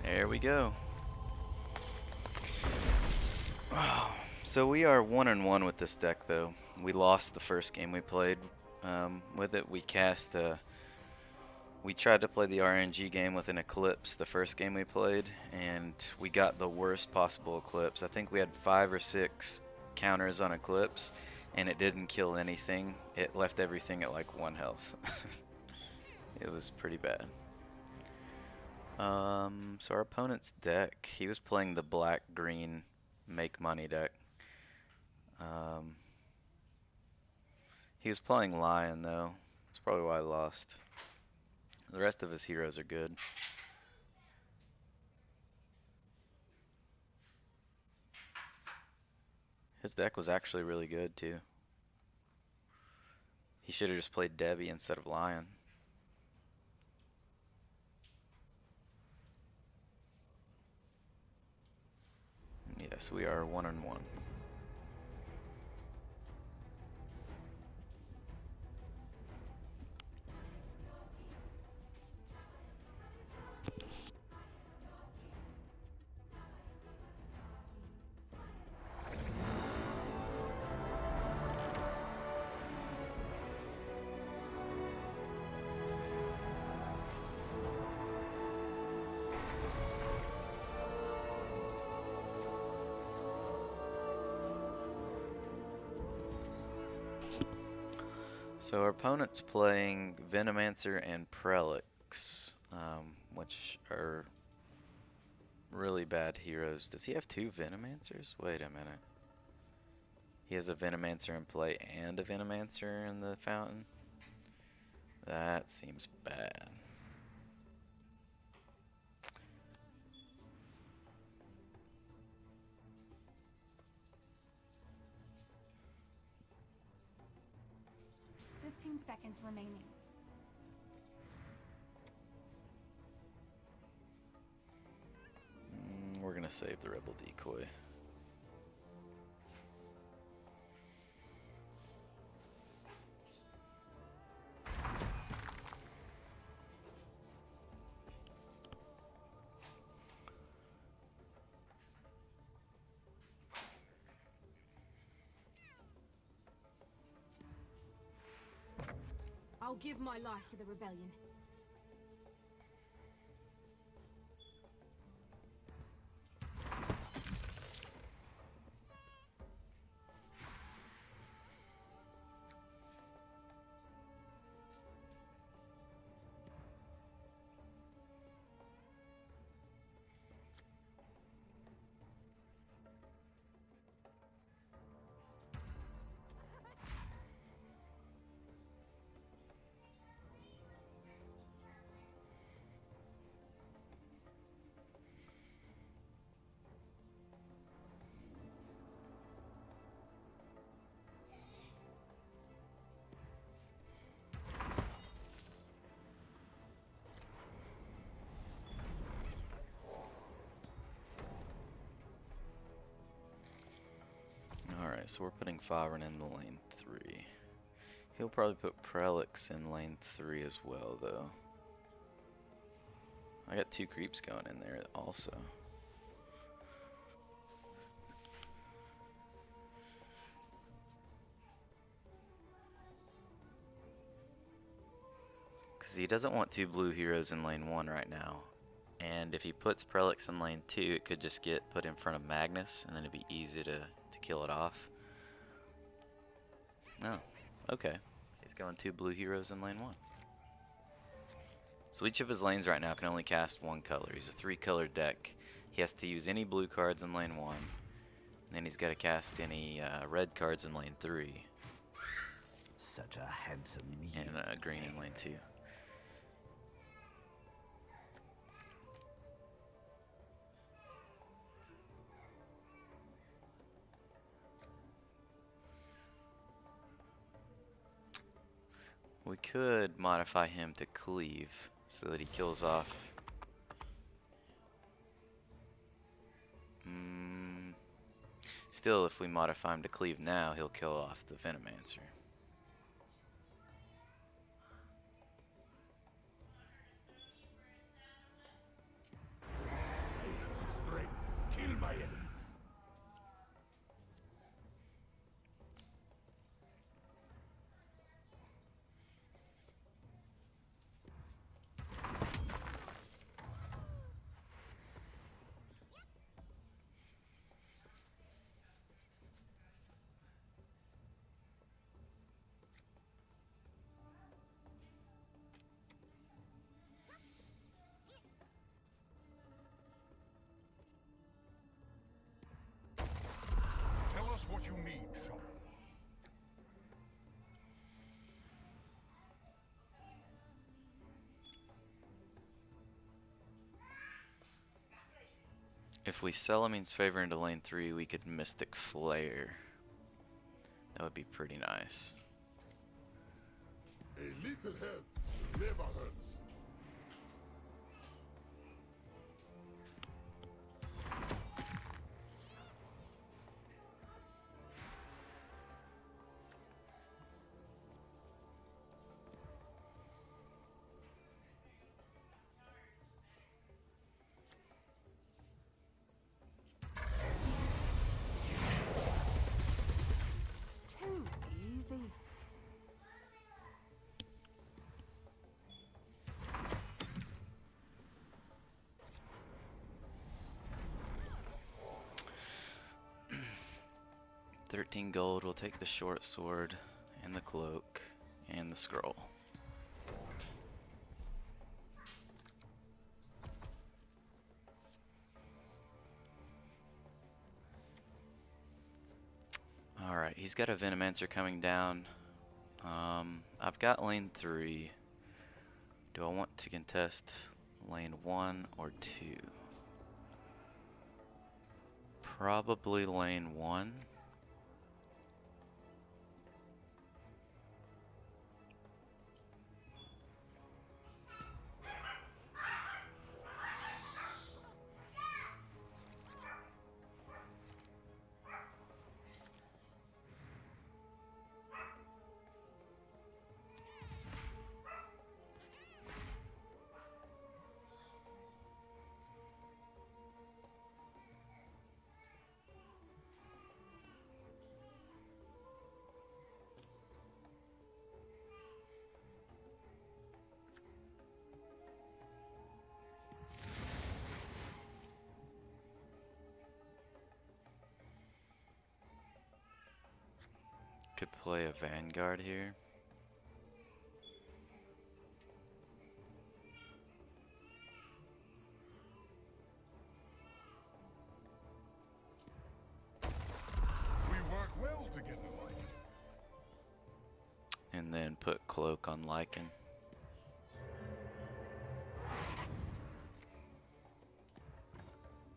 There we go. So we are 1-1 with this deck though. We lost the first game we played with it. We tried to play the RNG game with an Eclipse the first game we played, and we got the worst possible Eclipse. I think we had 5 or 6 counters on Eclipse, and it didn't kill anything. It left everything at like 1 health. It was pretty bad. So our opponent's deck, he was playing the black-green make money deck. He was playing Lion though. That's probably why I lost. The rest of his heroes are good. His deck was actually really good too. He should have just played Debbie instead of Lion. Yes, we are 1-1. So our opponent's playing Venomancer and Prelix, which are really bad heroes. Does he have two Venomancers? Wait a minute. He has a Venomancer in play and a Venomancer in the fountain? That seems bad. Seconds remaining. We're gonna save the Rebel Decoy. I'll give my life for the rebellion. Alright, so we're putting Favren in the lane 3. He'll probably put Prelix in lane 3 as well, though. I got 2 creeps going in there also. Because he doesn't want 2 blue heroes in lane 1 right now. And if he puts Prelix in lane 2, it could just get put in front of Magnus, and then it'd be easy to kill it off. No. Okay. He's going 2 blue heroes in lane 1. So each of his lanes right now can only cast 1 color. He's a 3-color deck. He has to use any blue cards in lane 1. And then he's got to cast any red cards in lane 3. Such a handsome And green in lane 2. We could modify him to cleave so that he kills off. Still, if we modify him to cleave now, he'll kill off the Venomancer. Strength. Kill my enemy. Tell us what you need, Shaman. If we sell Amin's favor into lane 3, we could Mystic Flare, That would be pretty nice. A little help never hurts. Too easy. $13 will take the short sword and the cloak and the scroll. Alright, he's got a Venomancer coming down. I've got lane 3. Do I want to contest lane 1 or 2? Probably lane 1. Could play a Vanguard here. We work well together, Lycan. And then put Cloak on Lycan.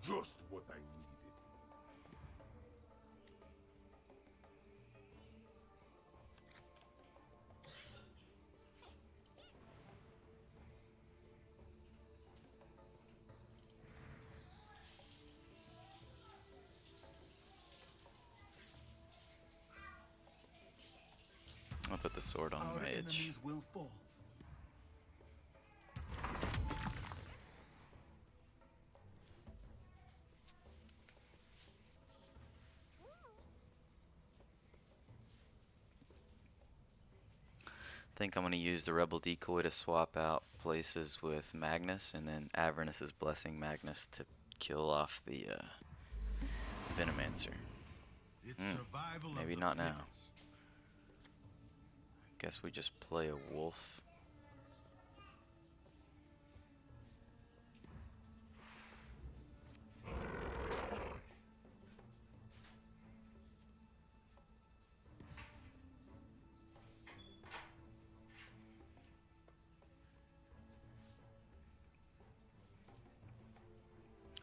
Just what I needed. I'll put the sword on Our the mage. enemies will fall. I think I'm going to use the Rebel Decoy to swap out places with Magnus, and then Avernus' Blessing Magnus to kill off the Venomancer. It's survival Maybe of the not now. fittest. Guess we just play a wolf.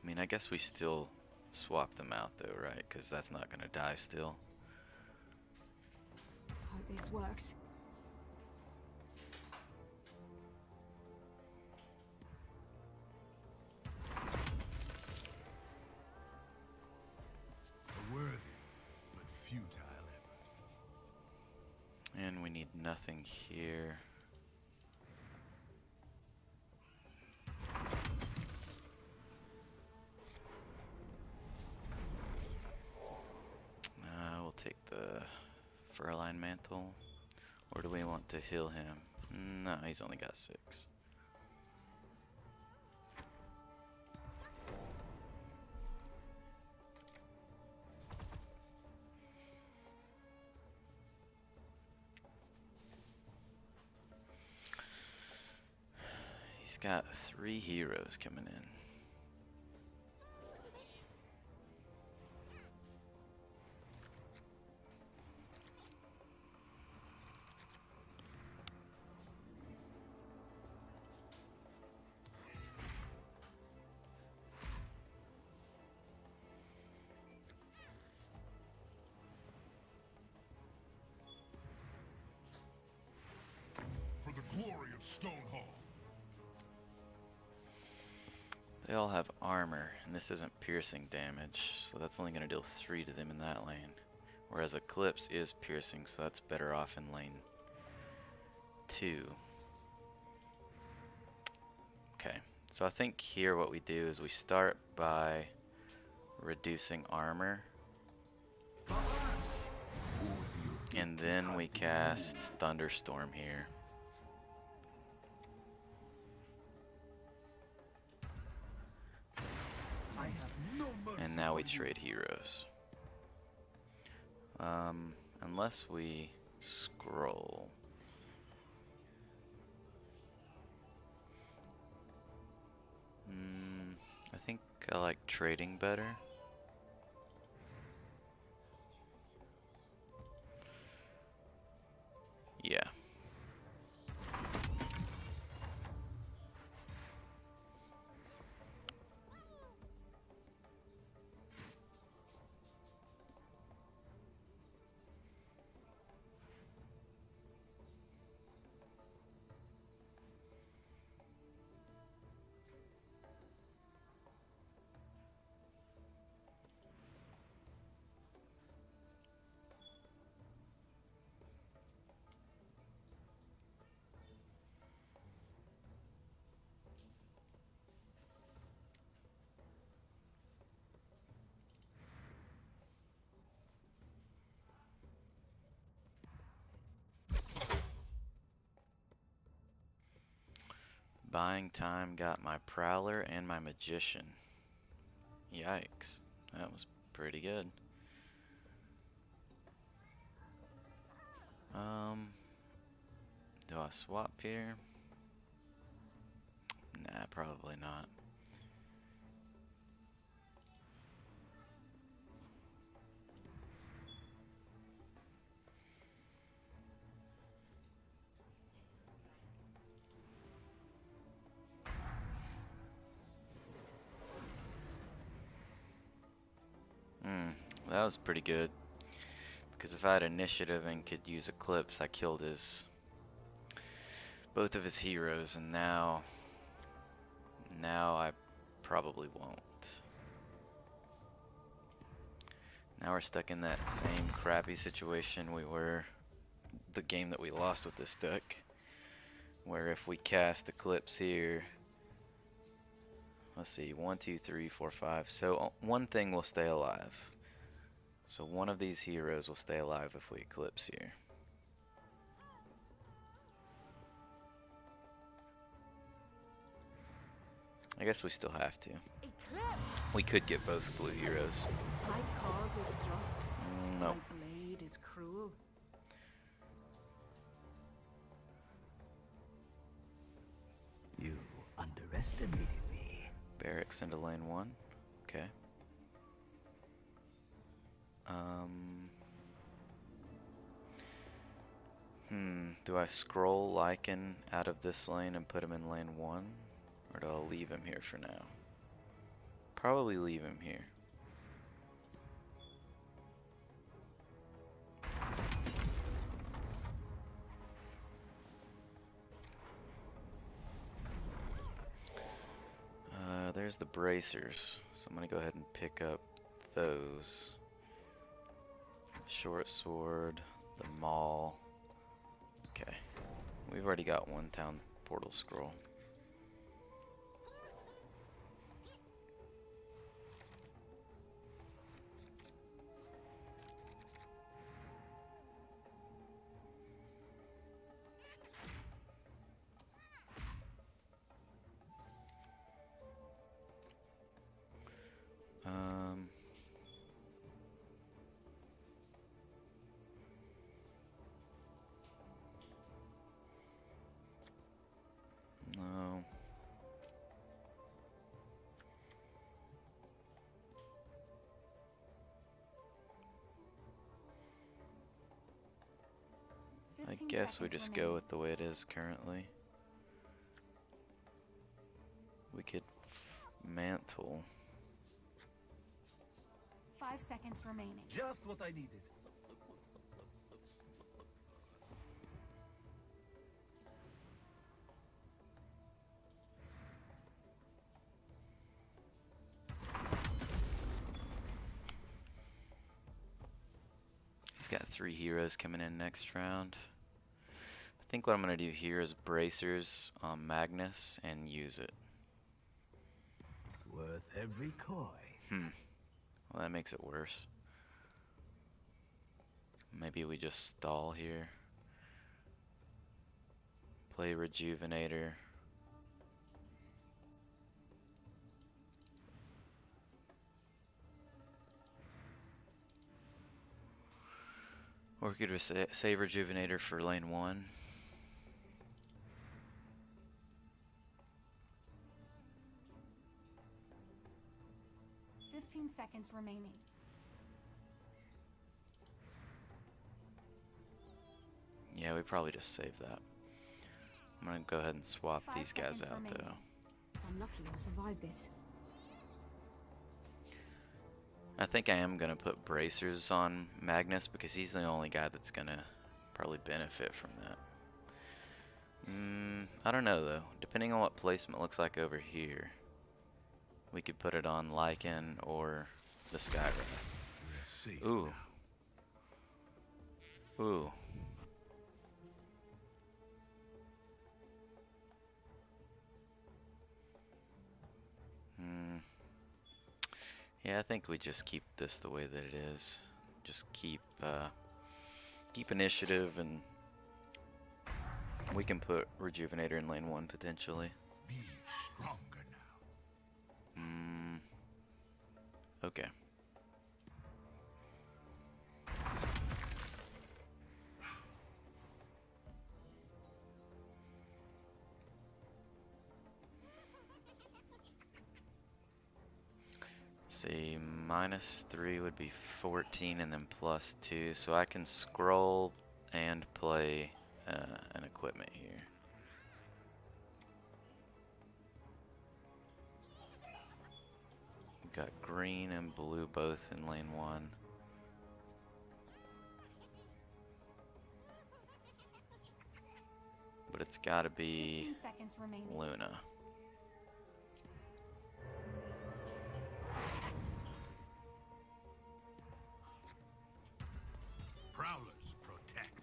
I mean, I guess we still swap them out though, right? Because that's not going to die still. Hope this works. A worthy but futile effort. And we need nothing here. We'll take the Furline Mantle. Or do we want to heal him? No, he's only got 6. He's got 3 heroes coming in. They all have armor, and this isn't piercing damage, so that's only going to deal 3 to them in that lane. Whereas Eclipse is piercing, so that's better off in lane 2. Okay, so I think here what we do is we start by reducing armor, and then we cast Thunderstorm here. And now we trade heroes. Unless we scroll. I think I like trading better. Yeah. Buying time got my Prowler and my Magician. Yikes. That was pretty good. Do I swap here? Nah, probably not. That was pretty good. Because if I had initiative and could use Eclipse, I killed both of his heroes, and now I probably won't. Now we're stuck in that same crappy situation we were the game that we lost with this deck, where if we cast Eclipse here, let's see, 1, 2, 3, 4, 5. So one thing will stay alive. So one of these heroes will stay alive if we Eclipse here. I guess we still have to. Eclipse! We could get both blue heroes. My cause is just. No. My blade is cruel. You underestimated me. Barracks into lane 1. Okay. Do I scroll Lycan out of this lane and put him in lane 1? Or do I leave him here for now? Probably leave him here. There's the bracers, so I'm gonna go ahead and pick up those. Short sword, the maul. Okay, we've already got one town portal scroll. No. I guess we just go with the way it is currently. We could mantle. 5 seconds remaining. Just what I needed. He's got 3 heroes coming in next round. I think what I'm going to do here is bracers on Magnus and use it. Worth every coin. Well, that makes it worse. Maybe we just stall here. Play Rejuvenator. Or we could just save Rejuvenator for lane 1. 15 seconds remaining. Yeah, we probably just save that. I'm gonna go ahead and swap 5 these guys seconds out remaining. though. I'm lucky I'll survive this. I think I am gonna put bracers on Magnus because he's the only guy that's gonna probably benefit from that. I don't know though. Depending on what placement looks like over here, we could put it on Lycan or the Skyrim. We're safe Ooh. now. Ooh. Yeah, I think we just keep this the way that it is. Just keep initiative, and we can put Rejuvenator in lane 1 potentially. Be stronger now. Okay. See, -3 would be 14 and then +2, so I can scroll and play an equipment here. We've got green and blue both in lane 1. But it's gotta be 15 seconds remaining. Luna. Prowlers protect.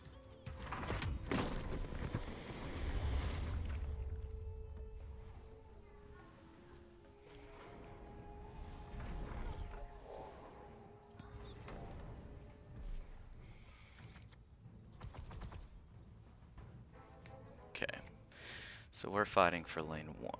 Okay. So we're fighting for lane 1.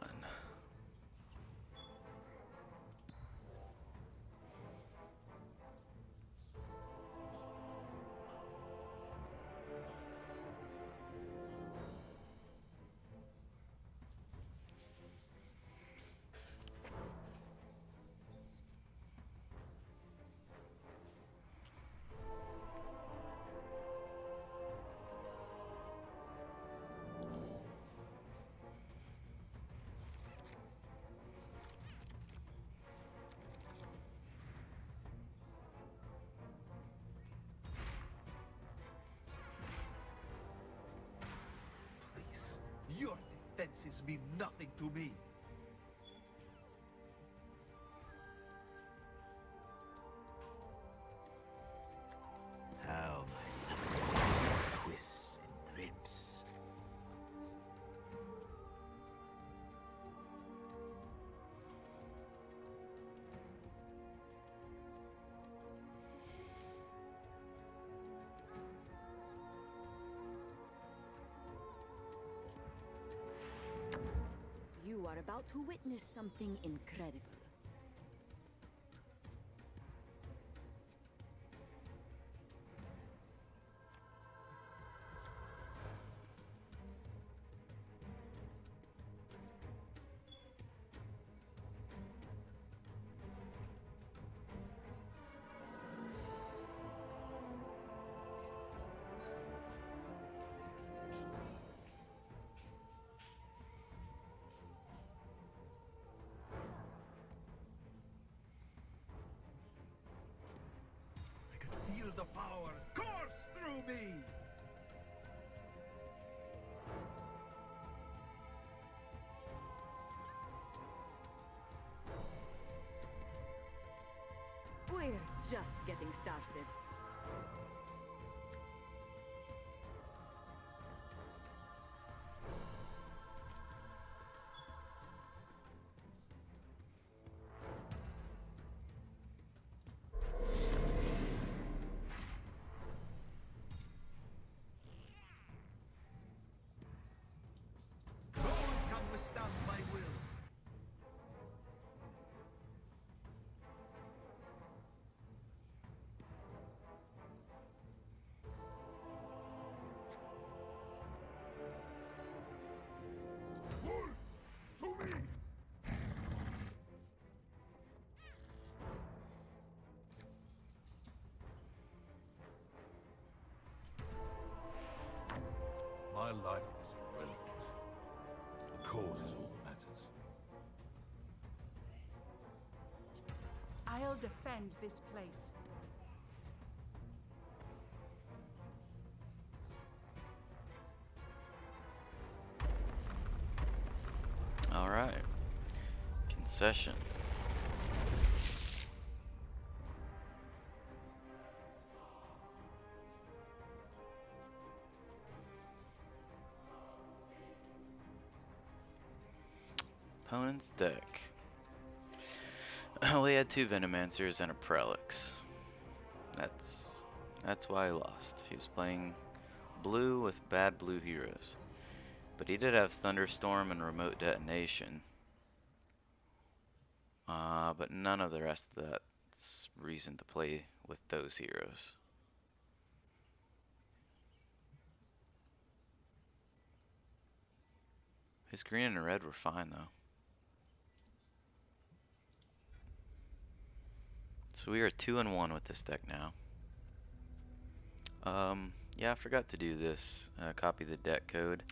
Please, your defenses mean nothing to me. How my twists and drips. You are about to witness something incredible. I can feel the power course through me. We're just getting started. My life is irrelevant. The cause is all that matters. I'll defend this place. Alright. Concession. Opponent's deck. We had 2 Venomancers and a Prelix. That's why he lost. He was playing blue with bad blue heroes. But he did have Thunderstorm and Remote Detonation. But none of the rest of that's reason to play with those heroes. His green and red were fine though. So we are 2-1 with this deck now. Yeah, I forgot to do this. Copy the deck code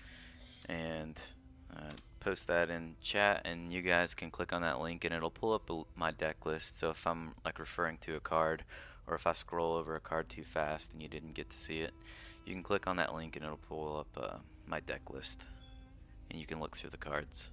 and post that in chat, and you guys can click on that link and it'll pull up my deck list. So if I'm like referring to a card, or if I scroll over a card too fast and you didn't get to see it, you can click on that link and it'll pull up my deck list, and you can look through the cards.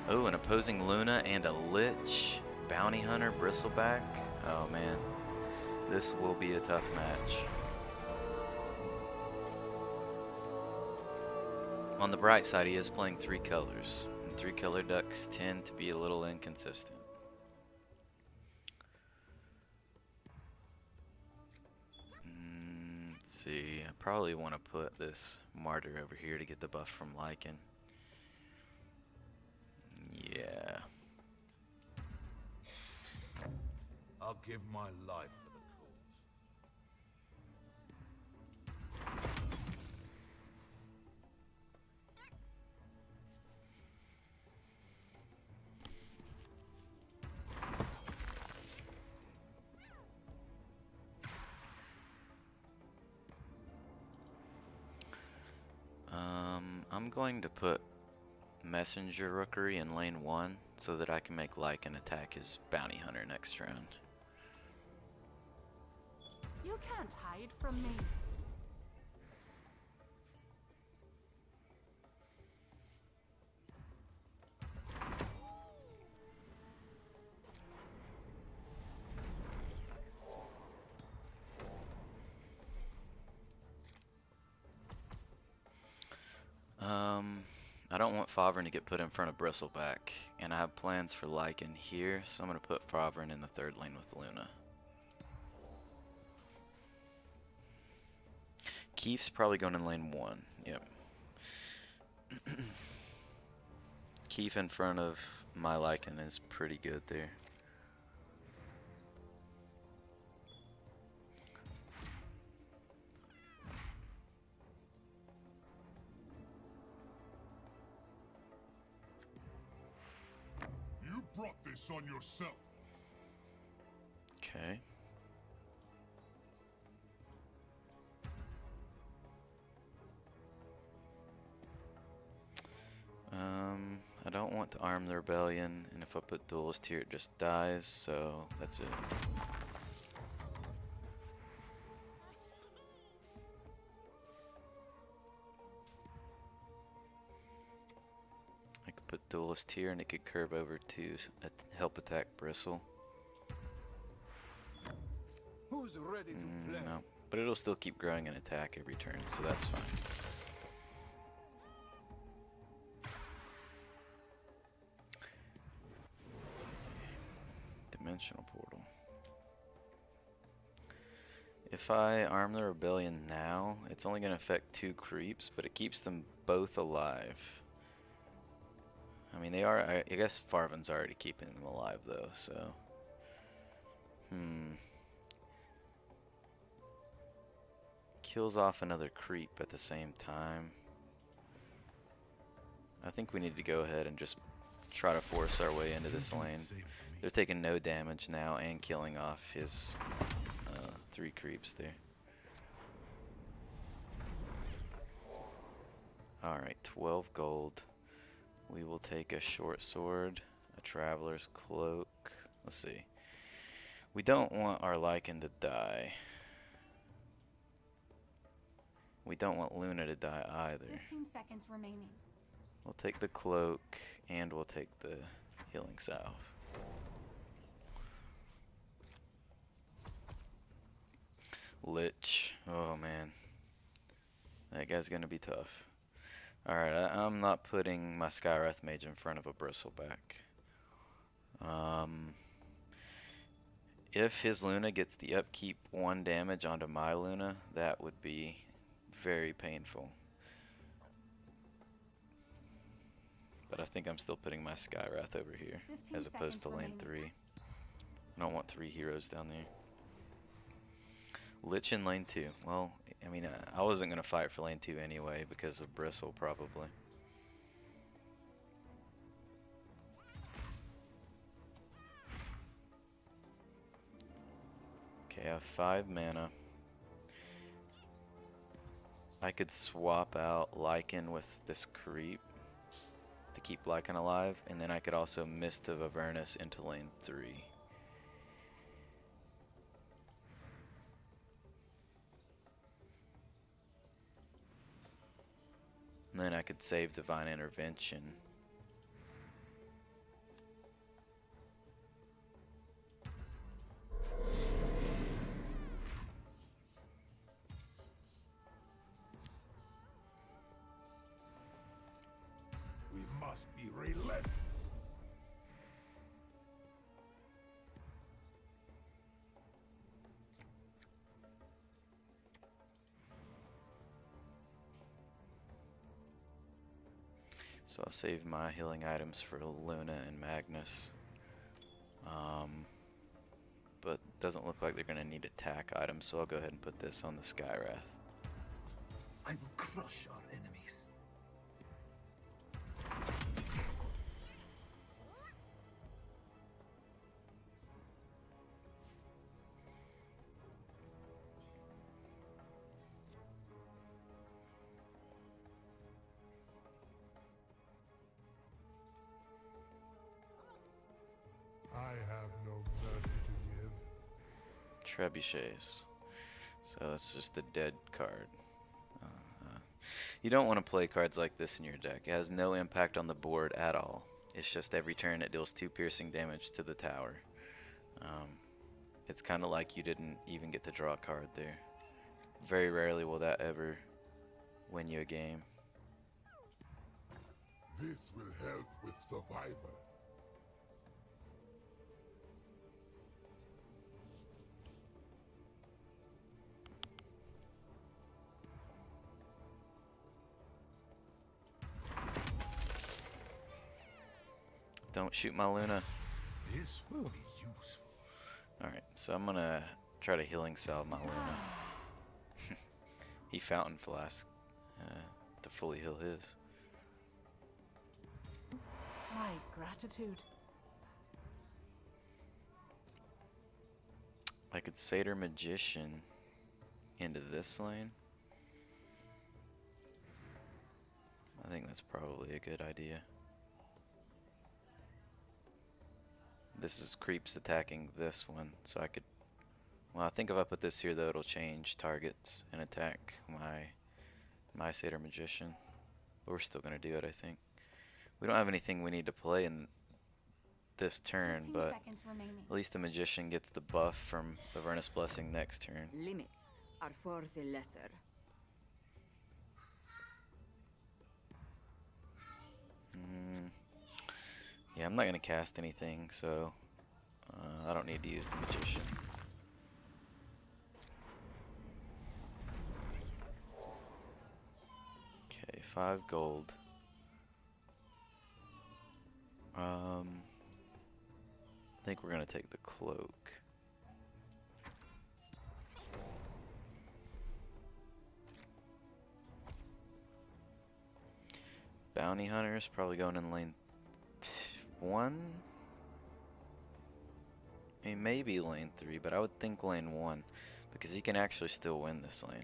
Oh, an opposing Luna and a Lich, Bounty Hunter, Bristleback. Oh man, this will be a tough match. On the bright side, he is playing 3 colors, and 3 color decks tend to be a little inconsistent. Let's see, I probably want to put this Martyr over here to get the buff from Lycan. Yeah. I'll give my life for the I'm going to put Messenger Rookery in lane 1 so that I can make Lycan attack his Bounty Hunter next round. You can't hide from me. I don't want Favren to get put in front of Bristleback, and I have plans for Lycan here, so I'm going to put Favren in the 3rd lane with Luna. Keith's probably going in lane 1, yep. Keith in front of my Lycan is pretty good there. Brought this on yourself. Okay. I don't want to arm the rebellion, and if I put duelist here it just dies, so that's it. I could put duelist here and it could curve over to help attack Bristle. Who's ready to play? No, but it'll still keep growing in attack every turn, so that's fine. Dimensional portal. If I arm the rebellion now, it's only going to affect 2 creeps, but it keeps them both alive. I mean, they are, I guess Farven's already keeping them alive though, so. kills off another creep at the same time. I think we need to go ahead and just try to force our way into this lane. They're taking no damage now and killing off his 3 creeps there. Alright, 12 gold. We will take a short sword, a traveler's cloak. Let's see. We don't want our Lycan to die. We don't want Luna to die either. 15 seconds remaining. We'll take the cloak and we'll take the healing salve. Lich. Oh man. That guy's gonna be tough. Alright, I'm not putting my Skywrath Mage in front of a Bristleback. If his Luna gets the upkeep 1 damage onto my Luna, that would be very painful. But I think I'm still putting my Skywrath over here as opposed to lane 3. I don't want 3 heroes down there. Lich in lane 2. Well, I mean, I wasn't going to fight for lane 2 anyway because of Bristle probably. Okay, I have 5 mana. I could swap out Lycan with this creep to keep Lycan alive, and then I could also Mist of Avernus into lane 3. And then I could save Divine Intervention. We must be relentless. So I'll save my healing items for Luna and Magnus. But doesn't look like they're going to need attack items, so I'll go ahead and put this on the Skywrath. I will crush our enemies. I have no mercy to give. Trebuchets. So that's just a dead card. You don't want to play cards like this in your deck. It has no impact on the board at all. It's just every turn it deals 2 piercing damage to the tower. It's kind of like you didn't even get to draw a card there. Very rarely will that ever win you a game. This will help with survival. Don't shoot my Luna. This will be useful. Alright, so I'm gonna try to healing salve my Luna. He fountain flask to fully heal his. My gratitude. I could Satyr Magician into this lane. I think that's probably a good idea. This is creeps attacking this one, so I could... Well, I think if I put this here, though, it'll change targets and attack my Satyr Magician. But we're still going to do it, I think. We don't have anything we need to play in this turn, but at least the Magician gets the buff from Avernus Blessing next turn. Limits are for the lesser. Yeah, I'm not going to cast anything, so I don't need to use the Magician. Okay, 5 gold. I think we're going to take the cloak. bounty hunters, probably going in lane 1. I mean, maybe lane 3, but I would think lane 1 because he can actually still win this lane.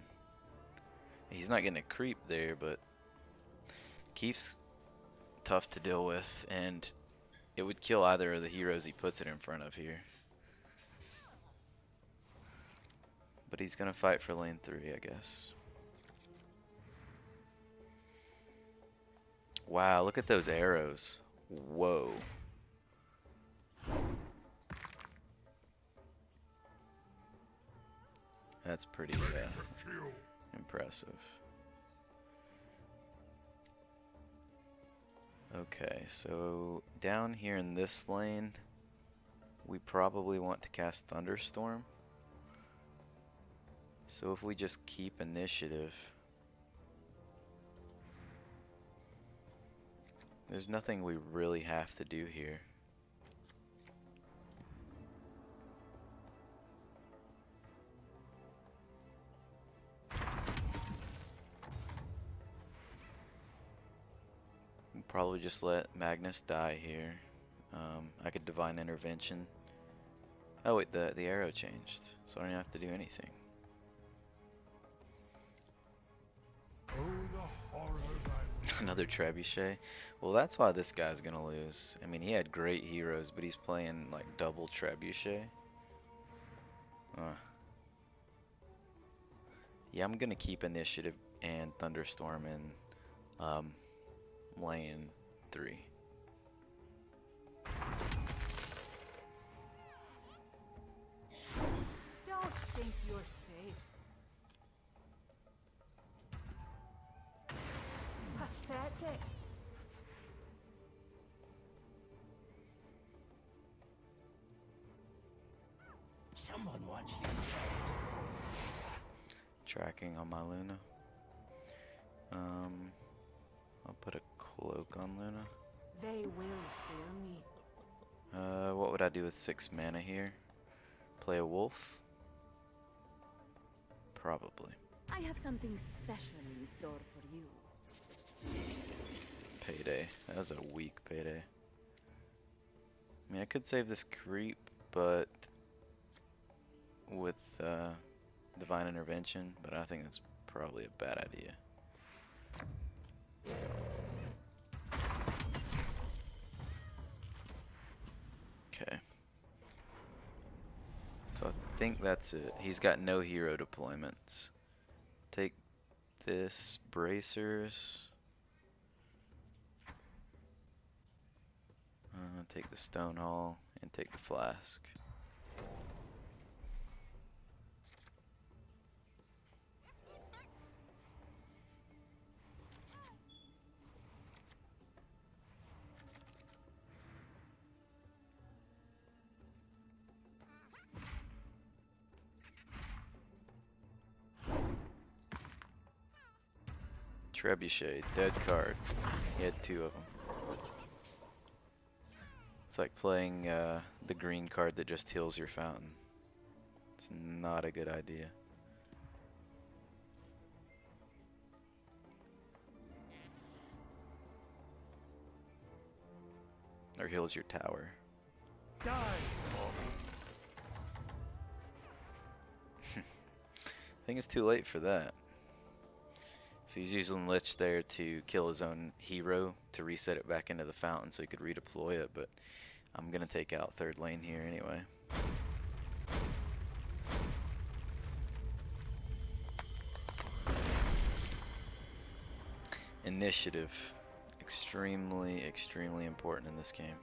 He's not getting a creep there, but Keith's tough to deal with, and it would kill either of the heroes he puts it in front of here. But he's gonna fight for lane 3, I guess. Wow, look at those arrows. Whoa. That's pretty impressive. Okay, so down here in this lane, we probably want to cast Thunderstorm. So if we just keep initiative, there's nothing we really have to do here. Probably just let Magnus die here. I could Divine Intervention. Oh wait, the arrow changed, so I don't have to do anything. Another Trebuchet. Well, that's why this guy's gonna lose. I mean, he had great heroes, but he's playing like double Trebuchet. Yeah, I'm gonna keep initiative and Thunderstorm in lane 3. Don't think you're safe. Pathetic. Someone wants you dead. Tracking on my Luna. I'll put a cloak on Luna. They will fear me. What would I do with 6 mana here? Play a wolf? Probably. I have something special in store for you. Payday. That was a weak payday. I mean, I could save this creep, but with Divine Intervention, but I think that's probably a bad idea. Okay. So I think that's it. He's got no hero deployments. Take this, bracers. Take the stone hall and take the flask. Trebuchet, dead card. He had 2 of them. It's like playing the green card that just heals your fountain. It's not a good idea. Or heals your tower. Die! I think it's too late for that. So he's using Lich there to kill his own hero to reset it back into the fountain so he could redeploy it, but I'm gonna take out 3rd lane here anyway. Initiative. Extremely, extremely important in this game.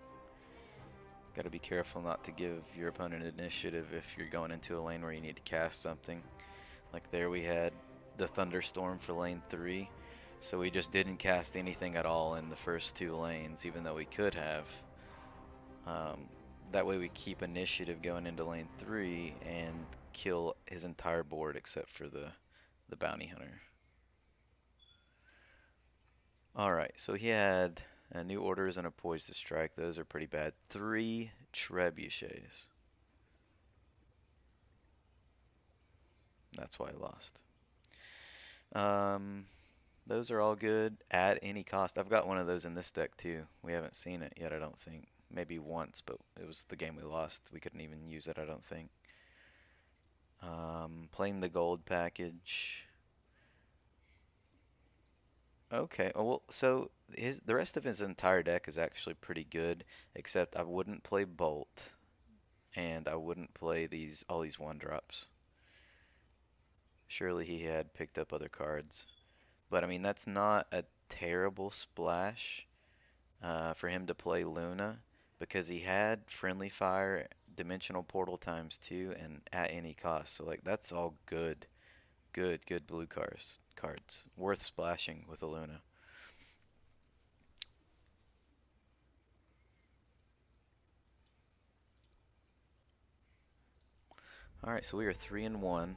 Gotta be careful not to give your opponent initiative if you're going into a lane where you need to cast something. Like there we had the Thunderstorm for lane 3, so we just didn't cast anything at all in the first 2 lanes, even though we could have. That way we keep initiative going into lane 3 and kill his entire board except for the bounty hunter. Alright, so he had new orders and a poise to strike. Those are pretty bad. 3 trebuchets. That's why I lost. Those are all good at any cost. I've got one of those in this deck too. We haven't seen it yet, I don't think. Maybe once, but it was the game we lost. We couldn't even use it, I don't think. Playing the gold package. Okay, oh, well, so the rest of his entire deck is actually pretty good, except I wouldn't play Bolt, and I wouldn't play all these one drops. Surely he had picked up other cards. But I mean, that's not a terrible splash for him to play Luna, because he had Friendly Fire, Dimensional Portal ×2, and at any cost. So like that's all good, good blue cards. Worth splashing with a Luna. All right, so we are 3-1.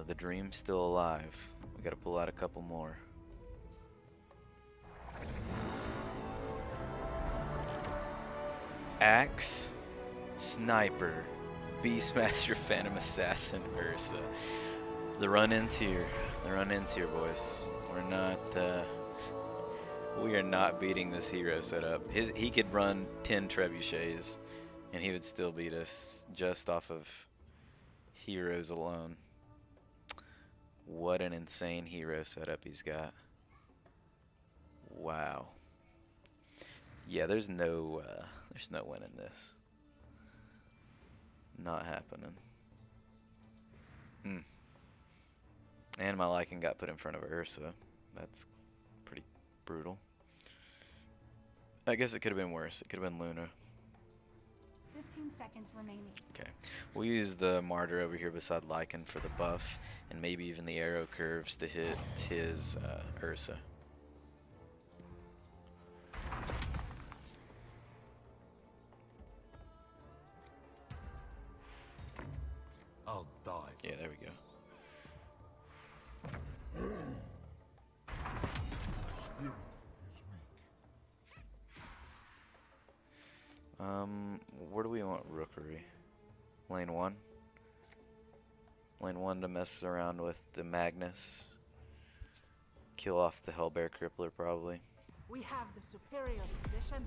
The dream's still alive. We got to pull out a couple more. Axe, Sniper, Beastmaster, Phantom Assassin, Ursa. The run-ins here. The run-ins here, boys. We are not beating this hero setup. He could run 10 trebuchets, and he would still beat us just off of heroes alone. What an insane hero setup he's got. Wow. Yeah, there's no win in this. Not happening. And my Lycan got put in front of Ursa. That's pretty brutal. I guess it could have been worse. It could have been Luna. 15 seconds remaining. Okay. We'll use the Martyr over here beside Lycan for the buff, and maybe even the arrow curves to hit his Ursa. I'll die. Yeah, there we go. Spirit is weak. Where do we want Rookery? Lane 1? Lane 1 to mess around with the Magnus. Kill off the Hellbear Crippler, probably. We have the superior position.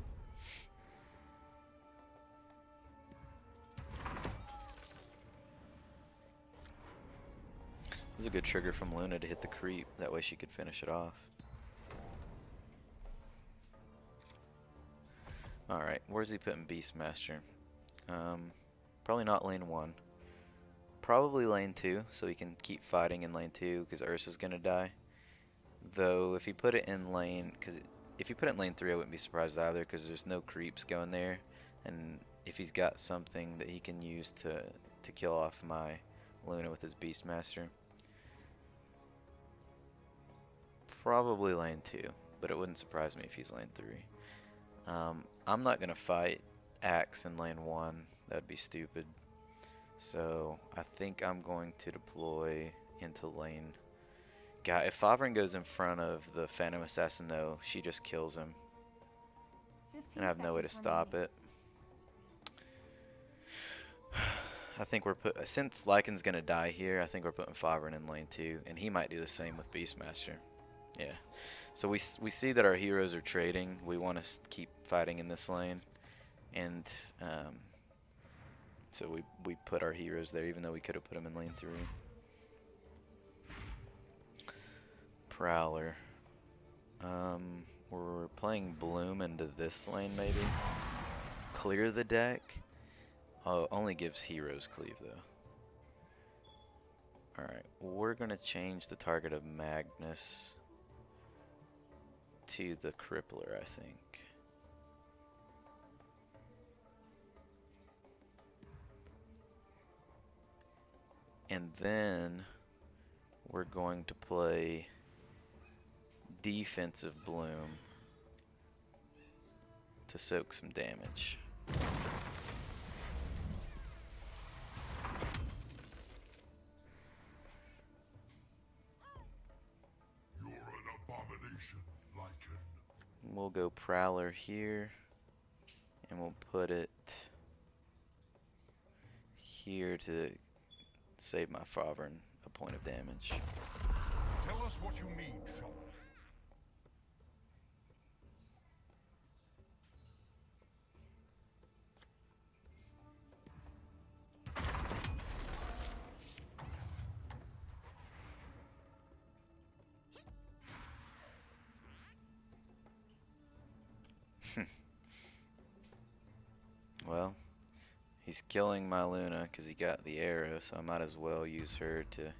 This is a good trigger from Luna to hit the creep. That way she could finish it off. Alright, where's he putting Beastmaster? Probably not lane 1. Probably lane 2, so he can keep fighting in lane 2, because Ursa's gonna die. Though, if he put it in lane... because if he put it in lane 3, I wouldn't be surprised either, because there's no creeps going there. And if he's got something that he can use to kill off my Luna with his Beastmaster. Probably lane 2, but it wouldn't surprise me if he's lane 3. I'm not going to fight Axe in lane 1. That would be stupid. So I think I'm going to deploy into lane... God, if Favren goes in front of the Phantom Assassin though, she just kills him. And I have no way to stop it. I think since Lycan's going to die here, I think we're putting Favren in lane 2. And he might do the same with Beastmaster. Yeah. So we see that our heroes are trading. We want to keep fighting in this lane. And so we put our heroes there, even though we could have put them in lane 3. Prowler. We're playing Bloom into this lane, maybe. Clear the deck. Oh, only gives heroes cleave, though. Alright, we're going to change the target of Magnus to the Crippler, I think. And then we're going to play defensive Bloom to soak some damage. You're an abomination, Lycan. We'll go Prowler here, and we'll put it here to save my Favren a point of damage. Tell us what you mean, Shaman. He's killing my Luna because he got the arrow, so I might as well use her to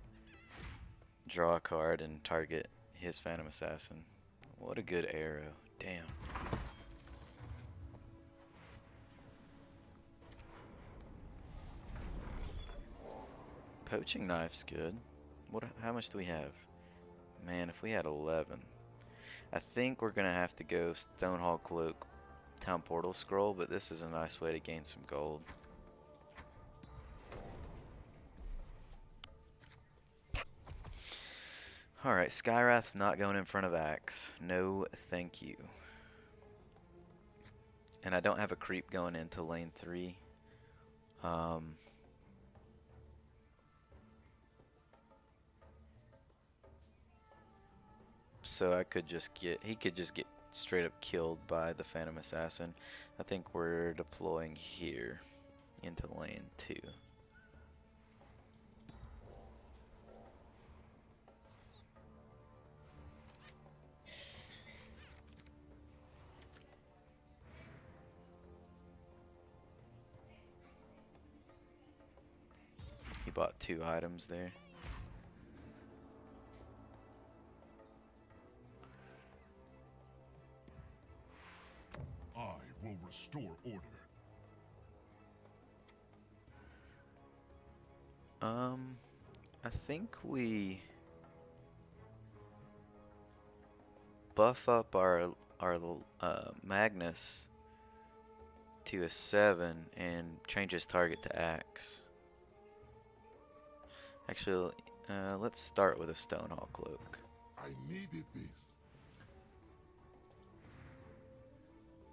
draw a card and target his Phantom Assassin. What a good arrow. Damn. Poaching knife's good. How much do we have? Man, if we had 11. I think we're gonna have to go Stonehall Cloak, Town Portal Scroll, but this is a nice way to gain some gold. Alright, Skyrath's not going in front of Axe. No thank you. And I don't have a creep going into lane 3. So I could just he could just get straight up killed by the Phantom Assassin. I think we're deploying here into lane 2. He bought 2 items there. I will restore order. I think we buff up our Magnus to a 7 and change his target to Axe. Actually, let's start with a Stonehall Cloak. I needed this.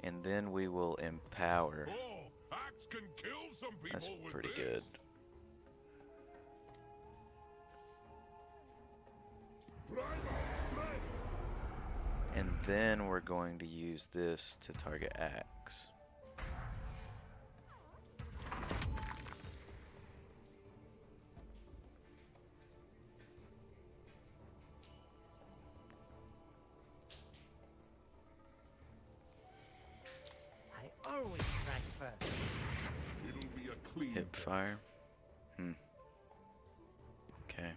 And then we will empower. Oh, Axe can kill some people. That's with pretty this. good. And then we're going to use this to target Axe. I always strike first. It'll be a clean Hip fire. Okay.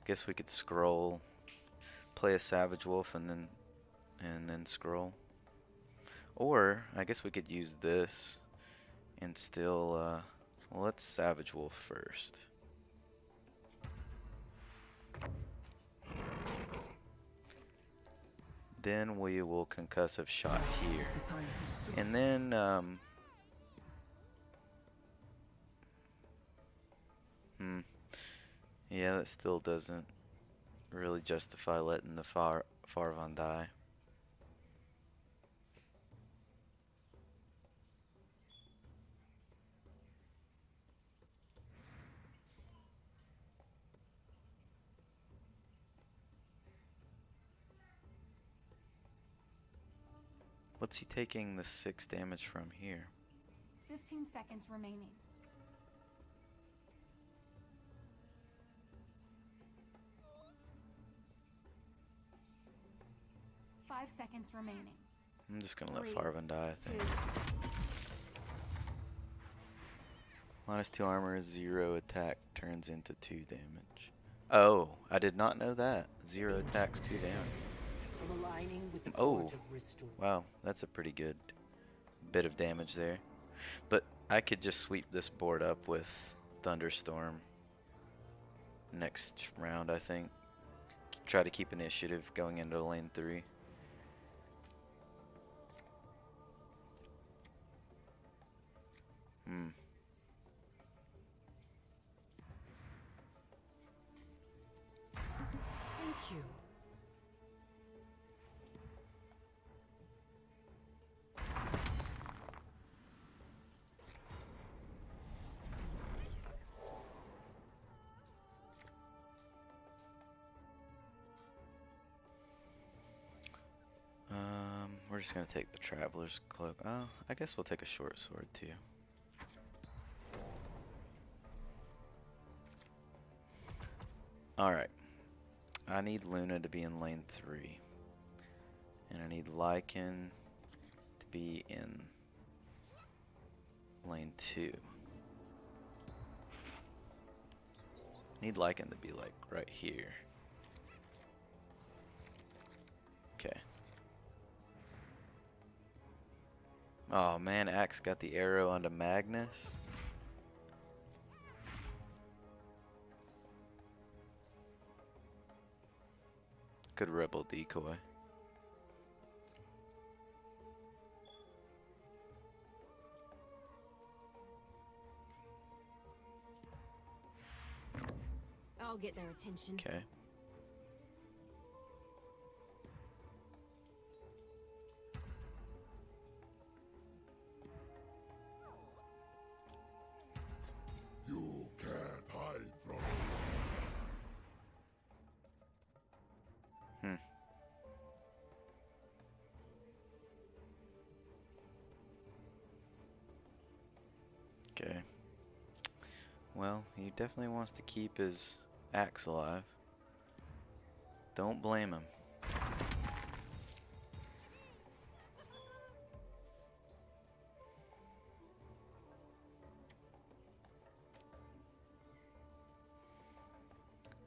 Guess we could scroll, play a Savage Wolf, and then scroll. Or I guess we could use this and still. Well, let's Savage Wolf first. Then we will Concussive Shot here, and then yeah, that still doesn't really justify letting the Farvan die. What's he taking the 6 damage from here? 15 seconds remaining. 5 seconds remaining. I'm just gonna let 3, Farvan die, I think. 2. -2 armor, 0 attack turns into 2 damage. Oh, I did not know that. 0 attacks, 2 damage. From aligning with the Oh, Court of Restore. wow, that's a pretty good bit of damage there. But I could just sweep this board up with Thunderstorm next round, I think. Try to keep initiative going into lane 3. Thank you. We're just gonna take the Traveler's Cloak. Oh, I guess we'll take a short sword too. Alright. I need Luna to be in lane 3. And I need Lycan to be in lane 2. Need Lycan to be like right here. Okay. Oh man, Axe got the arrow onto Magnus. Good rebel decoy. I'll get their attention. Okay. You can't hide from me. Hmm. Okay. Well, he definitely wants to keep his axe alive. Don't blame him.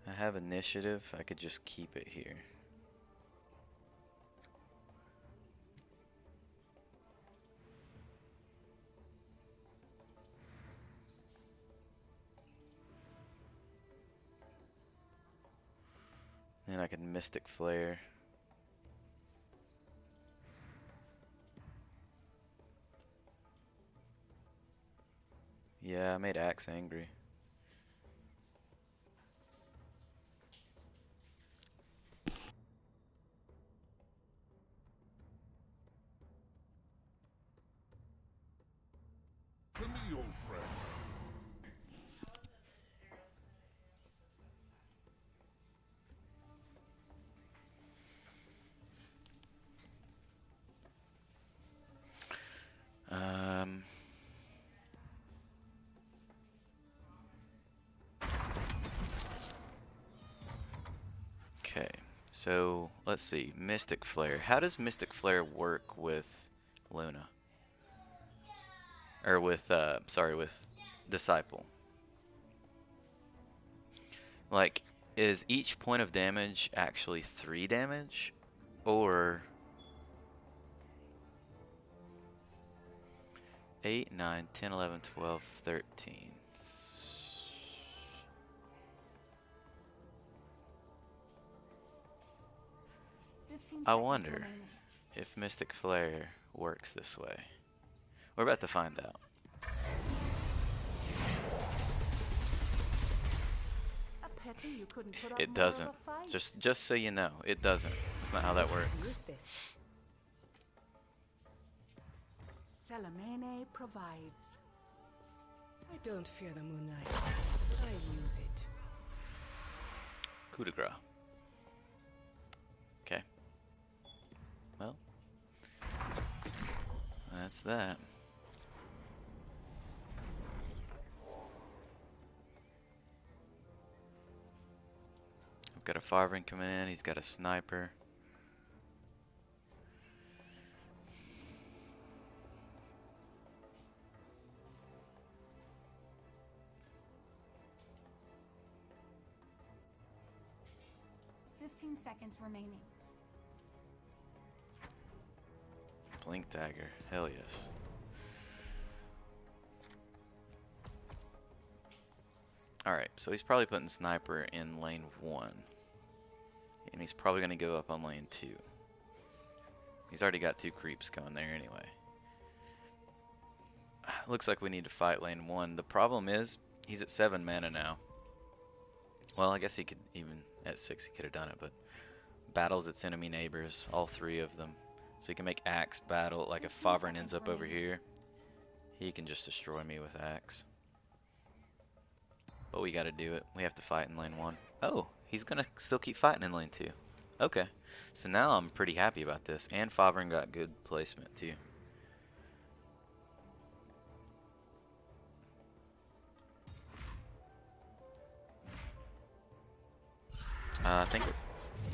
I have initiative, I could just keep it here. Then I can Mystic Flare. Yeah, I made Axe angry. To me, old friend. Um. Okay, so let's see. Mystic Flare. How does Mystic Flare work with Luna? Or with, sorry, with Disciple? Like, is each point of damage actually 3 damage? Or 8, 9, 10, 11, 12, 13. I wonder if Mystic Flare works this way. We're about to find out. A pity you couldn't put up It more of doesn't. a fight. Just so you know, it doesn't. That's not how that works. Salamene provides. I don't fear the moonlight. I use it. Coup de grace. Okay. Well, that's that. I've got a Farvin coming in. He's got a sniper. Seconds remaining. Blink dagger. Hell yes. Alright, so he's probably putting sniper in lane 1. And he's probably going to go up on lane 2. He's already got 2 creeps going there anyway. Looks like we need to fight lane 1. The problem is, he's at 7 mana now. Well, I guess he could even, at 6 he could have done it, but battles its enemy neighbors, all 3 of them. So he can make Axe battle, like if Favren ends up over here, he can just destroy me with Axe. But we gotta do it. We have to fight in lane 1. Oh, he's gonna still keep fighting in lane 2. Okay, so now I'm pretty happy about this. And Favren got good placement too. I think it,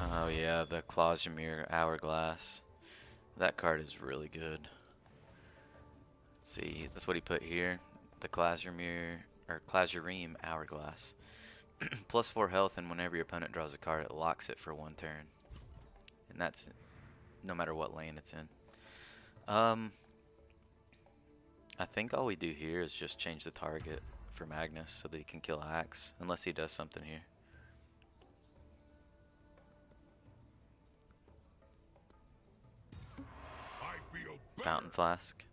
oh yeah, the Clausemir Hourglass. That card is really good. Let's see, that's what he put here. The Clazureme Hourglass. Plus 4 health, and whenever your opponent draws a card, it locks it for 1 turn. And that's no matter what lane it's in. I think all we do here is just change the target for Magnus so that he can kill Axe, unless he does something here. Fountain Flask.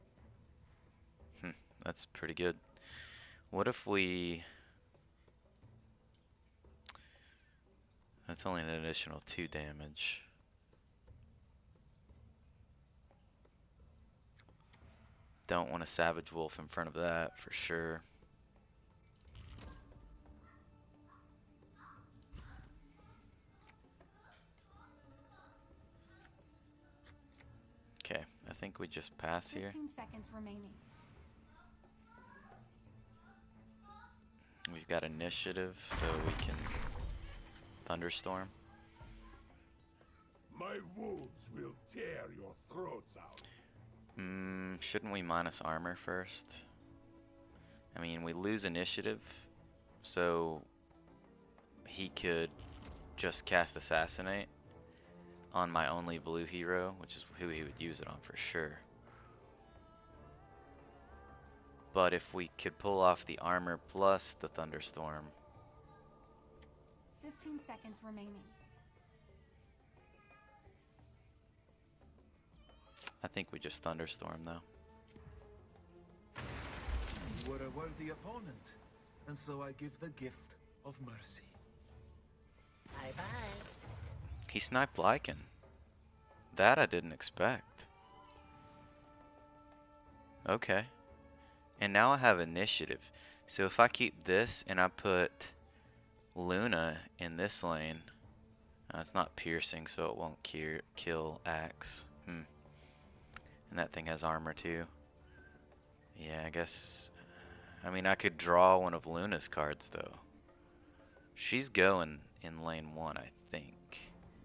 That's pretty good. What if we... That's only an additional 2 damage. Don't want a Savage Wolf in front of that for sure. Okay, I think we just pass here. 15 seconds remaining. We've got initiative, so we can Thunderstorm. My wolves will tear your throats out. Shouldn't we minus armor first? I mean, we lose initiative, so he could just cast Assassinate on my only blue hero, which is who he would use it on for sure. But if we could pull off the armor plus the Thunderstorm. 15 seconds remaining. I think we just Thunderstorm though. You were a worthy opponent, and so I give the gift of mercy. Bye-bye. He sniped Lycan. That I didn't expect. Okay. And now I have initiative. So if I keep this and I put Luna in this lane, it's not piercing, so it won't kill Axe. And that thing has armor too. Yeah, I guess. I mean, I could draw one of Luna's cards though. She's going in lane 1, I think.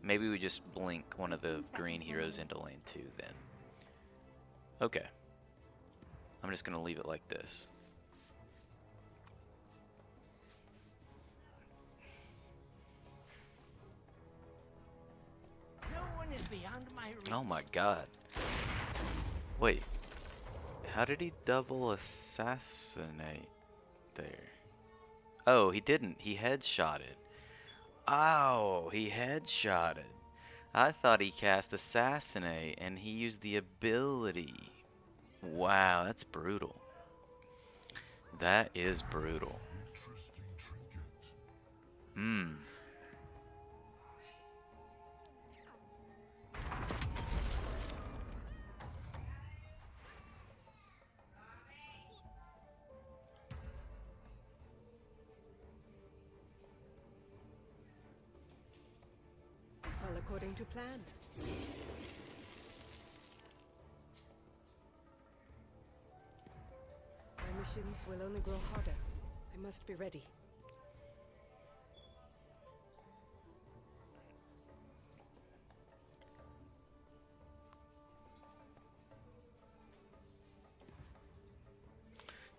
Maybe we just blink one of the green heroes into lane 2 then. Okay. I'm just gonna leave it like this. No one is beyond my reach. Oh my god. Wait. How did he double assassinate there? Oh, he didn't. He headshotted. Oh, he headshotted. I thought he cast Assassinate and he used the ability. Wow, that's brutal. That is brutal. Interesting trinket. It's all according to plan. My missions will only grow harder. I must be ready.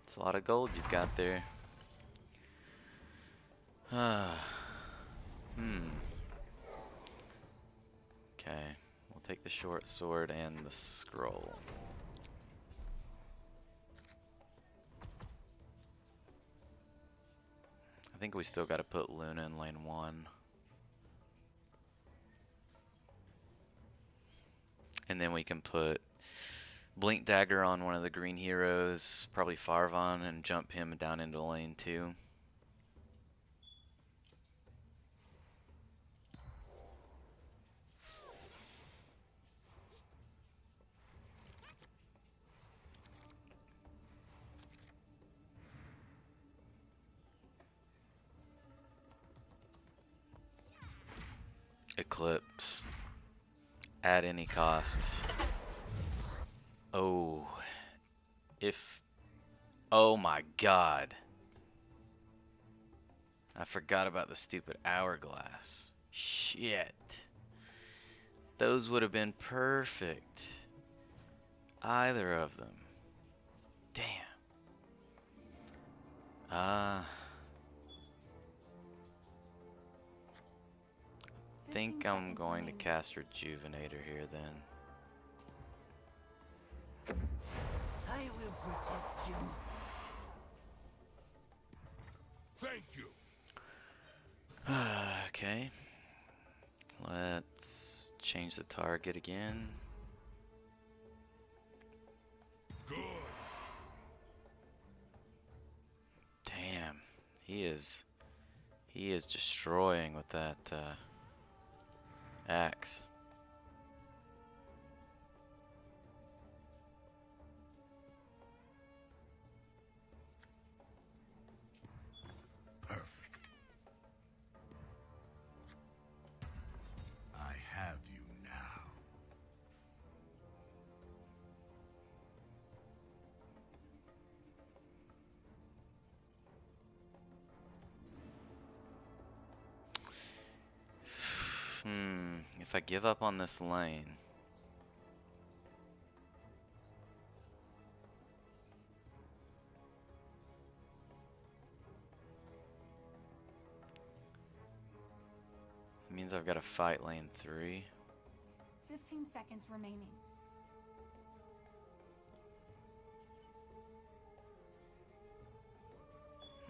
It's a lot of gold you've got there. Okay, we'll take the short sword and the scroll. I think we still got to put Luna in lane 1. And then we can put Blink Dagger on one of the green heroes, probably Farvon, and jump him down into lane 2. Eclipse. At any cost. Oh. Oh my god. I forgot about the stupid hourglass. Shit. Those would have been perfect. Either of them. Damn. I think I'm going to cast Rejuvenator here then. I will protect you. Thank you. Okay. Let's change the target again. Good. Damn. He is destroying with that axe. Perfect. I have you now. If I give up on this lane. It means I've got to fight lane 3. 15 seconds remaining.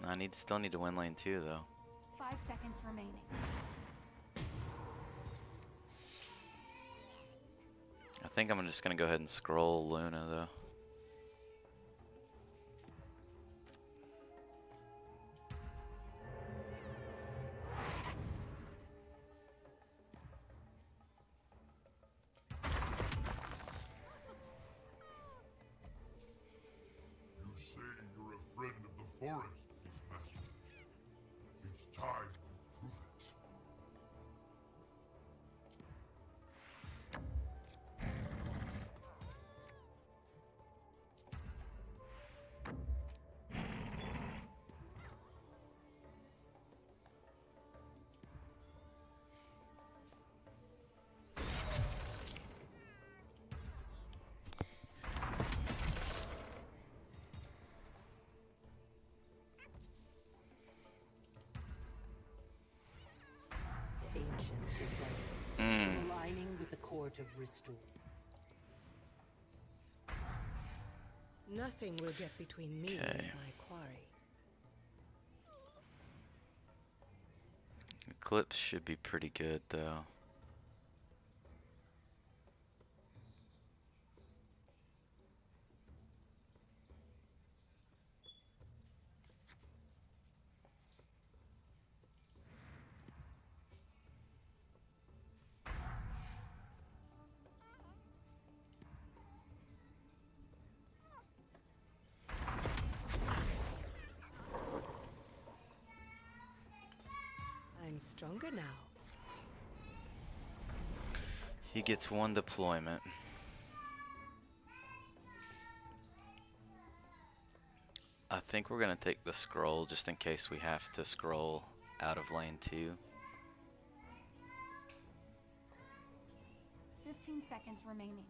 I still need to win lane 2 though. 5 seconds remaining. I think I'm just gonna go ahead and scroll Luna though. You say you're a friend of the forest, Beastmaster. It's time you prove it. Ancients advice. Aligning with the court of Restore. Nothing will get between me and my quarry. Eclipse should be pretty good though. I'm stronger now. He gets 1 deployment. I think we're gonna take the scroll just in case we have to scroll out of lane 2. 15 seconds remaining.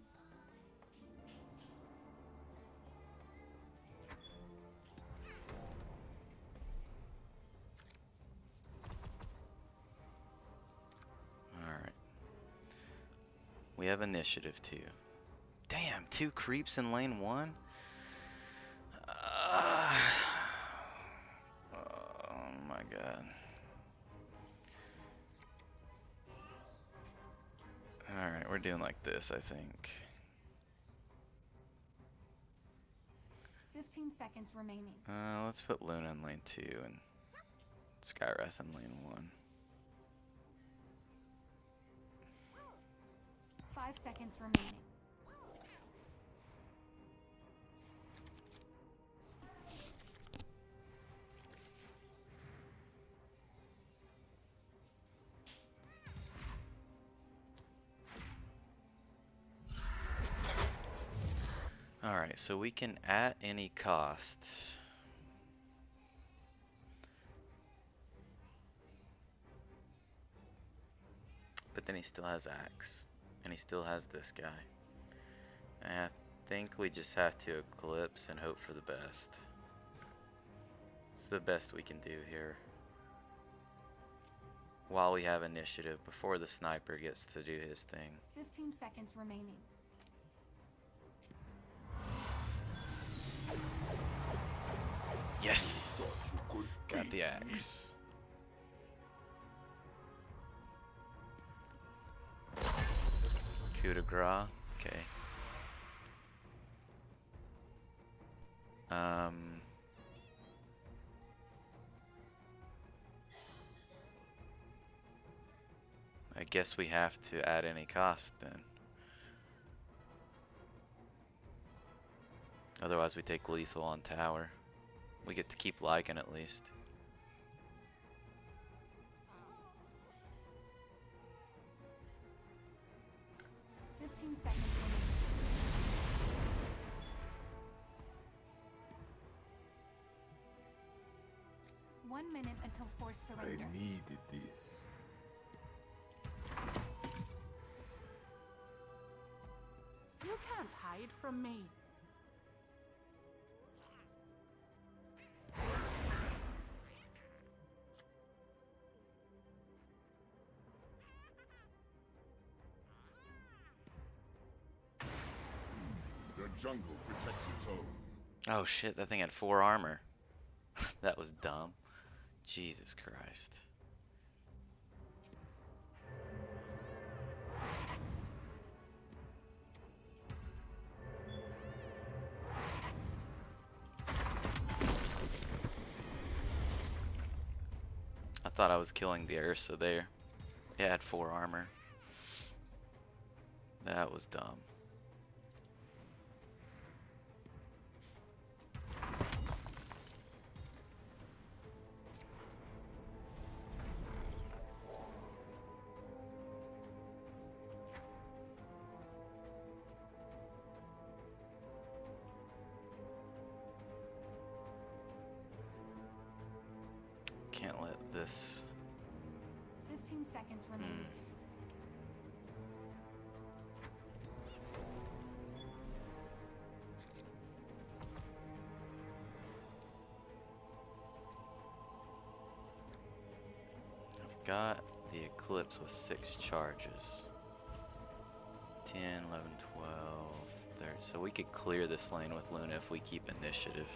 Alright. We have initiative 2. Damn, 2 creeps in lane 1? Oh my god. Alright, we're doing like this, I think. 15 seconds remaining. Let's put Luna in lane 2 and Skywrath in lane 1. 5 seconds remaining. Alright, so we can at any cost. But then he still has axe. And he still has this guy. I think we just have to eclipse and hope for the best. It's the best we can do here. While we have initiative, before the sniper gets to do his thing. 15 seconds remaining. Yes! Got the axe. Coup de grace. Okay. I guess we have to add any cost then. Otherwise we take lethal on tower. We get to keep Lycan at least. Seconds remaining. 1 minute until forced surrender. I needed this. You can't hide from me. Your jungle protects its own. Oh shit, that thing had 4 armor. That was dumb. Jesus Christ. I thought I was killing the Ursa there. It had 4 armor. That was dumb. Can't let this. 15 seconds remaining. I've got the Eclipse with 6 charges. 10, 11, 12, 13. So we could clear this lane with Luna if we keep initiative.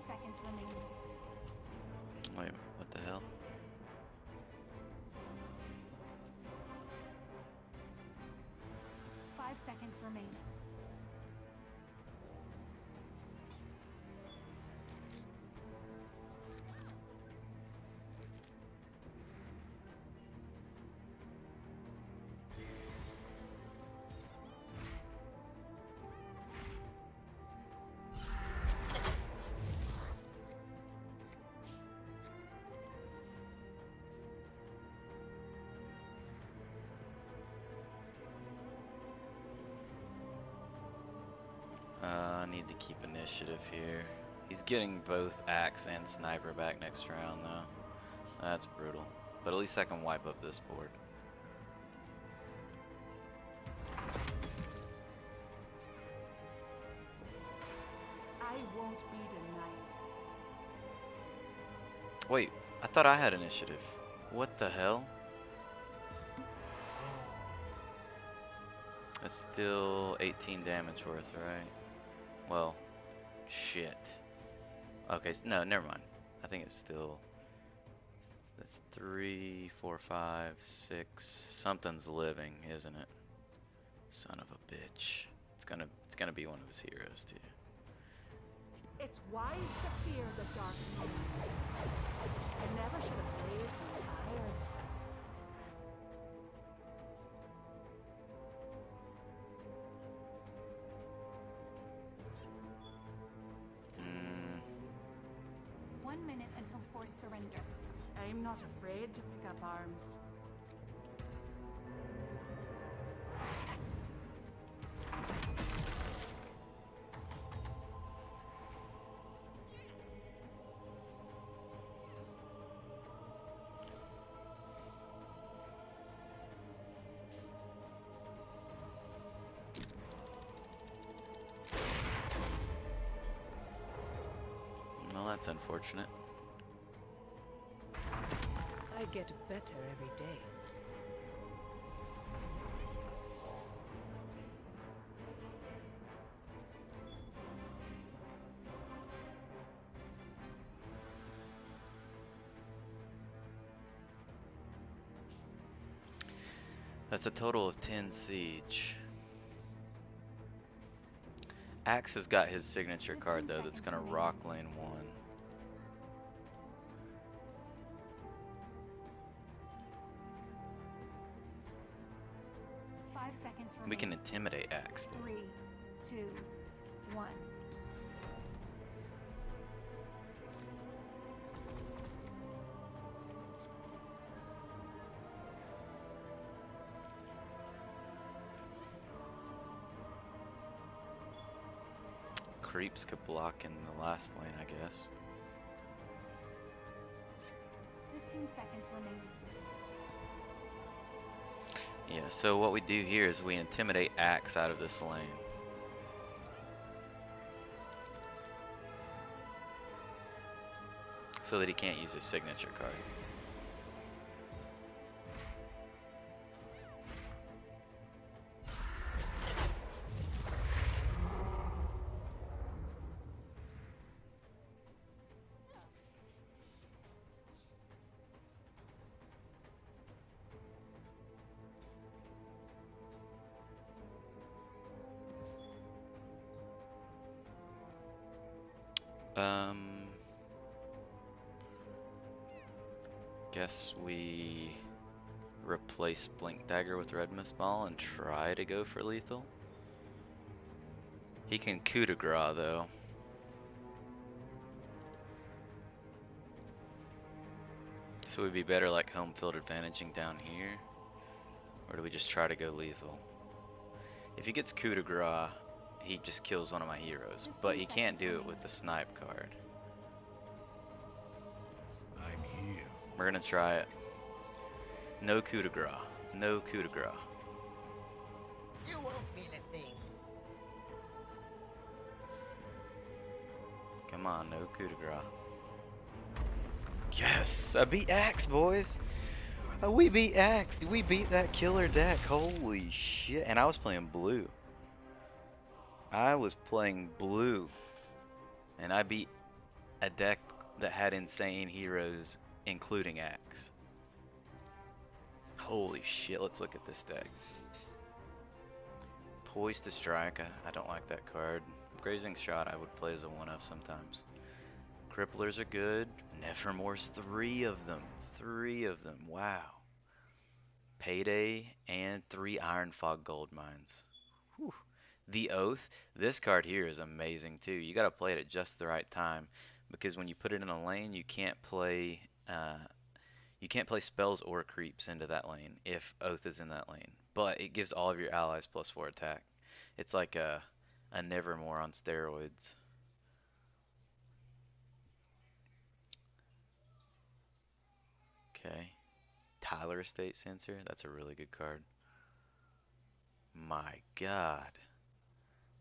Seconds remaining. Wait, what the hell? Five seconds remaining. I need to keep initiative here. He's getting both axe and sniper back next round though. That's brutal. But at least I can wipe up this board. I won't be denied. Wait, I thought I had initiative. What the hell? That's still 18 damage worth, right? Well, shit. Okay, no, never mind. I think it's still. That's 3, 4, 5, 6. Something's living, isn't it? Son of a bitch. It's gonna be one of his heroes too. It's wise to fear the dark moon. I never should have raised my iron. Hmm. 1 minute until forced surrender. I'm not afraid to pick up arms. that's unfortunate. I get better every day. That's a total of 10 siege. Axe has got his signature card though that's gonna rock lane 1. 5 seconds remaining. We can intimidate Axe. 3, 2, 1. Creeps could block in the last lane, I guess. 15 seconds remaining. Yeah, so what we do here is we intimidate Axe out of this lane. So that he can't use his signature card. Guess we replace Blink Dagger with Red Mist Ball and try to go for lethal. He can coup de grace though. So we'd be better like home field advantaging down here, or do we just try to go lethal? If he gets coup de grace, he just kills one of my heroes, but he can't do it with the snipe card. I'm here. We're gonna try it. No coup de grace. No coup de grace. You won't feel a thing. Come on, no coup de grace. Yes! I beat Axe, boys! We beat Axe! We beat that killer deck. Holy shit. And I was playing blue. I was playing blue. And I beat a deck that had insane heroes, including Axe. Holy shit, let's look at this deck. Poised to Strike, I don't like that card. Grazing Shot I would play as a 1-of sometimes. Cripplers are good. Nevermore's 3 of them. 3 of them, wow. Payday and 3 Iron Fog Gold Mines. Whew. The Oath, this card here is amazing too. You gotta play it at just the right time, because when you put it in a lane, you can't play spells or creeps into that lane if Oath is in that lane. But it gives all of your allies +4 attack. It's like a Nevermore on steroids. Okay. Tyler Estate Sensor, that's a really good card. My god.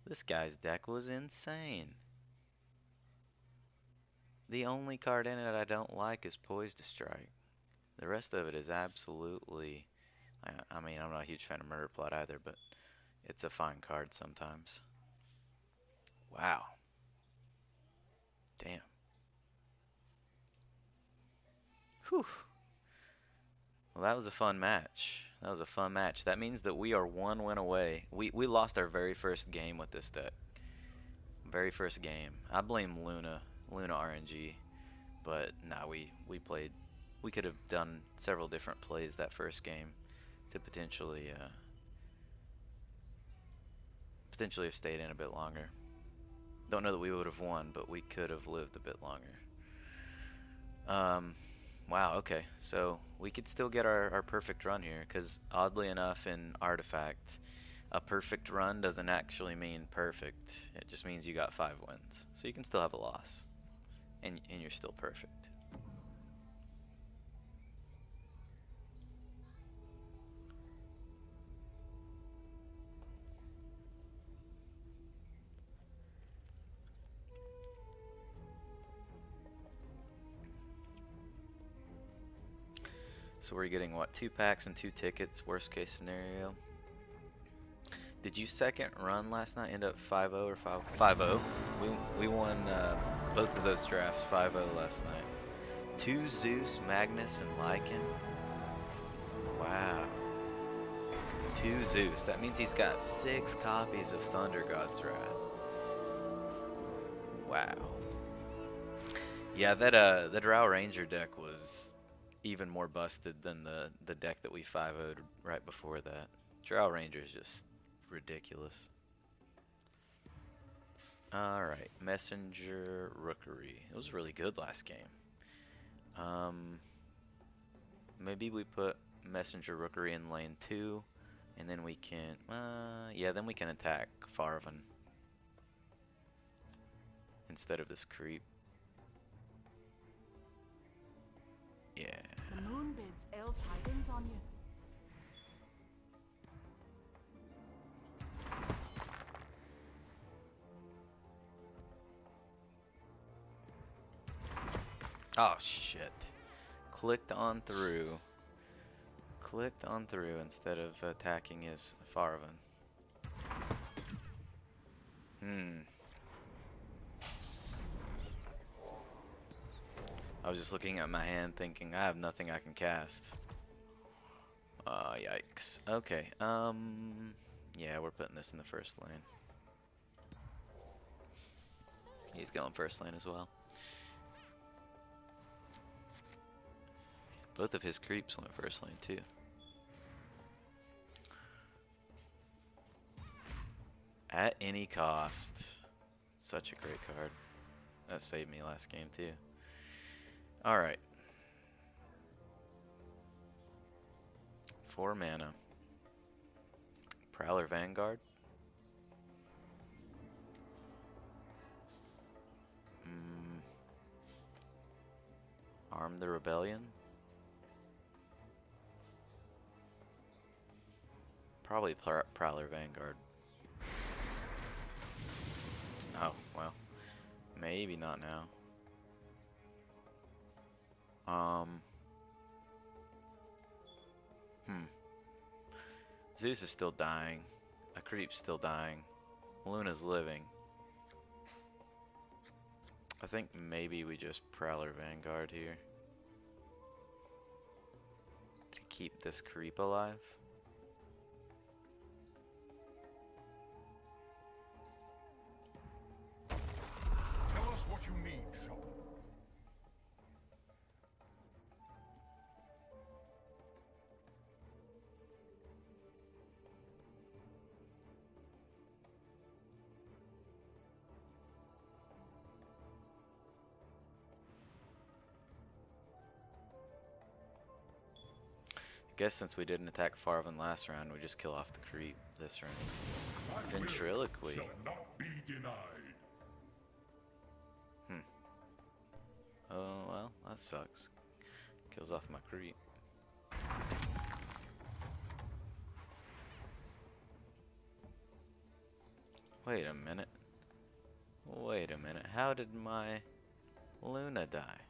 This guy's deck was insane. The only card in it I don't like is Poised to Strike. The rest of it is absolutely... I mean, I'm not a huge fan of Murder Plot either, but it's a fine card sometimes. Wow. Damn. Whew. Well, that was a fun match. That was a fun match. That means that we are 1 win away. We lost our very first game with this deck. Very first game. I blame Luna RNG, but nah, we played. We could have done several different plays that first game to potentially have stayed in a bit longer. Don't know that we would have won, but we could have lived a bit longer. Wow, okay, so we could still get our perfect run here, because oddly enough in Artifact, a perfect run doesn't actually mean perfect. It just means you got 5 wins. So you can still have a loss, and you're still perfect. So we're getting what, 2 packs and 2 tickets, worst case scenario. Did you second run last night end up 5-0 or 5-0? We won both of those drafts 5-0 last night. 2 Zeus, Magnus, and Lycan. Wow. 2 Zeus. That means he's got 6 copies of Thunder God's Wrath. Wow. Yeah, that Drow Ranger deck was even more busted than the deck that we 5-0'd right before that. Drow Ranger is just ridiculous. Alright, Messenger Rookery. It was really good last game. Maybe we put Messenger Rookery in lane 2, and then we can, yeah, then we can attack Farvan instead of this creep. Yeah. The moon bids ill tidings on you. Oh shit. Clicked on through. Clicked on through instead of attacking his Farvan. I was just looking at my hand thinking I have nothing I can cast. Yikes. Okay, yeah, we're putting this in the first lane. He's going first lane as well. Both of his creeps went first lane too. At any cost. Such a great card. That saved me last game too. Alright. 4 mana. Prowler Vanguard. Arm the Rebellion. Probably Prowler Vanguard. Oh, well. Maybe not now. Zeus is still dying. A creep's still dying. Luna's living. I think maybe we just Prowler Vanguard here to keep this creep alive. Tell us what you need, Shaman. I guess since we didn't attack Farvan last round, we just kill off the creep this round. Ventriloquy. Shall not be denied. Oh, well, that sucks. Kills off my creep. Wait a minute. Wait a minute. How did my Luna die?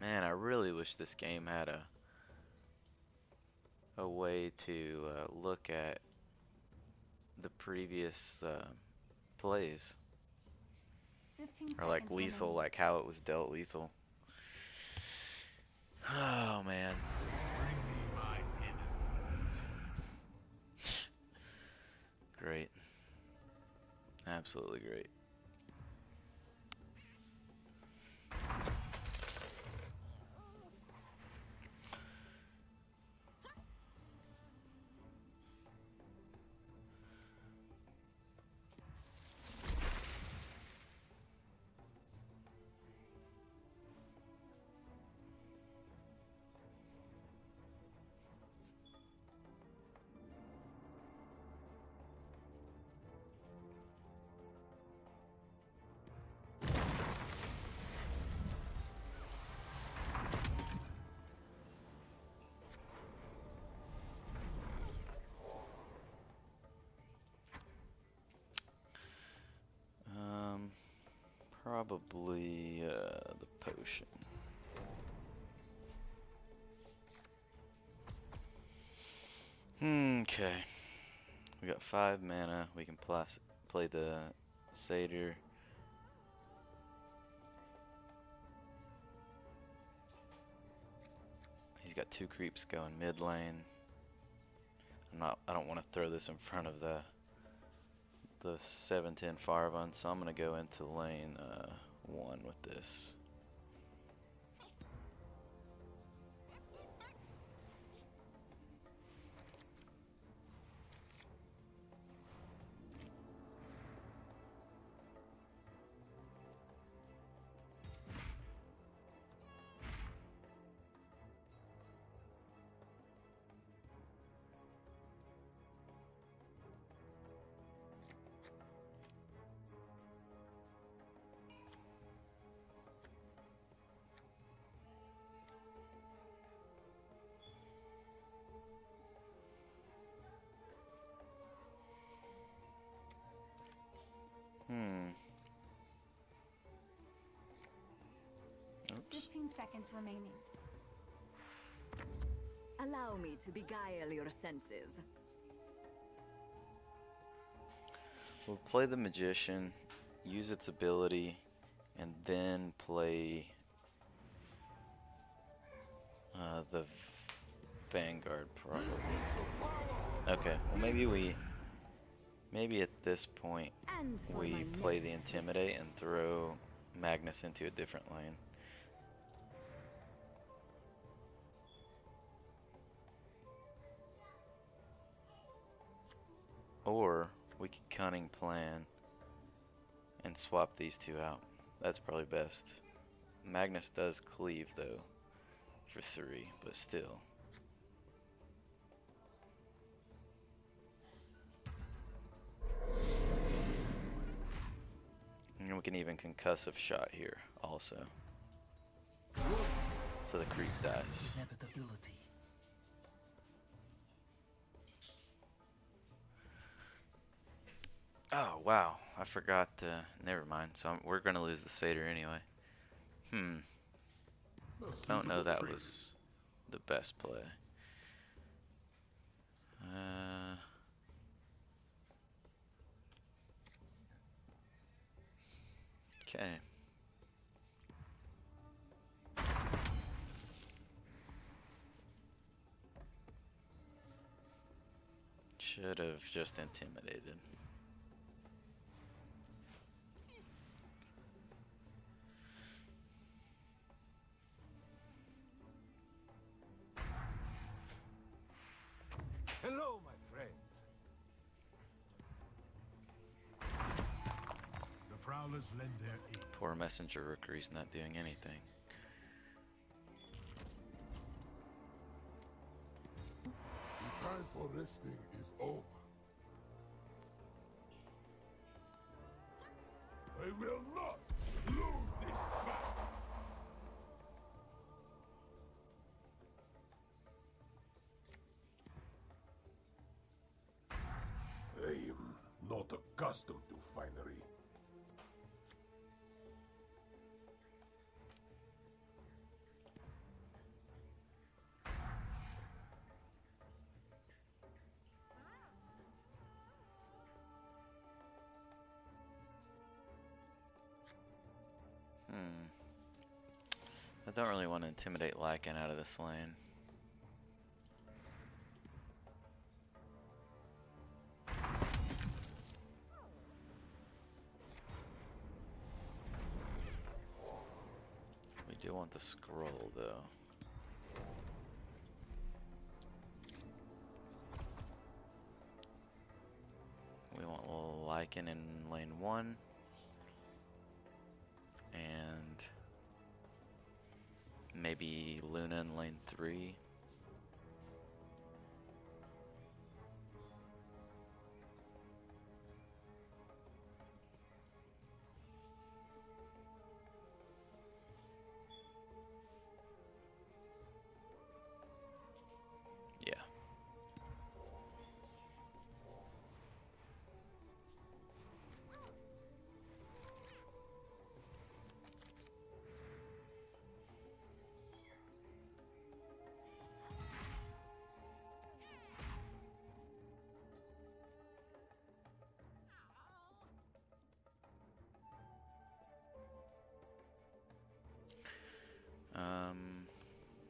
Man, I really wish this game had a way to look at the previous plays. 15 Or like seconds lethal, remaining. like how it was dealt lethal. Oh man. Bring me my enemies. Great. Absolutely great. Probably the potion. Okay. We got 5 mana. We can play the satyr. He's got 2 creeps going mid lane. I don't want to throw this in front of the 7/10 Farvun, so I'm gonna go into lane 1 with this. Oops. 15 seconds remaining. Allow me to beguile your senses. We'll play the magician, use its ability, and then play the Vanguard probably. Okay, well maybe at this point we play the Intimidate and throw Magnus into a different lane. Or we could cunning plan and swap these 2 out. That's probably best. Magnus does cleave though for 3, but still. And we can even concussive shot here also. So the creep dies. Inevitability. Oh wow, I forgot. Never mind. So we're gonna lose the satyr anyway. Don't know that was the best play. Okay. Should have just intimidated. Hello, my friends. The Prowlers lend their aid. Poor messenger rookery's not doing anything. The time for resting is over. I will not lose this battle. I am not accustomed to finery. I don't really want to intimidate Lycan out of this lane. We do want the scroll though. We want Lycan in lane 1. And maybe Luna in lane 3. Yeah.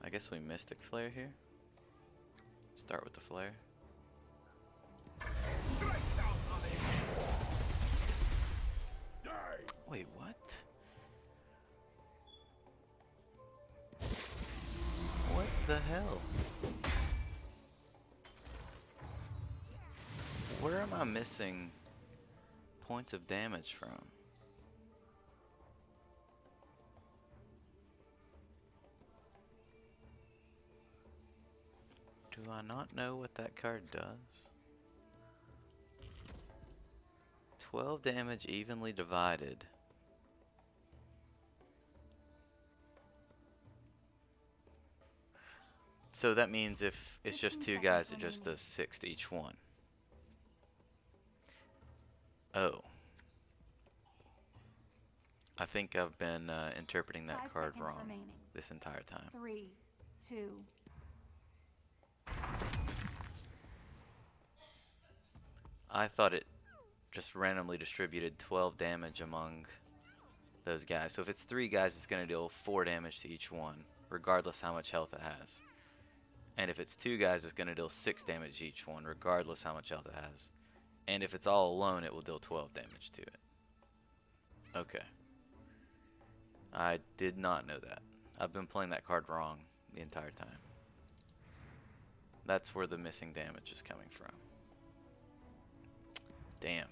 I guess we Mystic Flare here. Start with the Flare. Wait, what? What the hell? Where am I missing points of damage from? Do I not know what that card does? 12 damage evenly divided. So that means if it's just 2 guys, it just does 6 to each one. Oh. I think I've been interpreting that 5 card seconds wrong remaining. this entire time. 3, 2. I thought it just randomly distributed 12 damage among those guys. So if it's 3 guys, it's going to deal 4 damage to each one, regardless how much health it has. And if it's 2 guys, it's going to deal 6 damage each one, regardless how much health it has. And if it's all alone, it will deal 12 damage to it. Okay. I did not know that. I've been playing that card wrong the entire time. That's where the missing damage is coming from. Damn.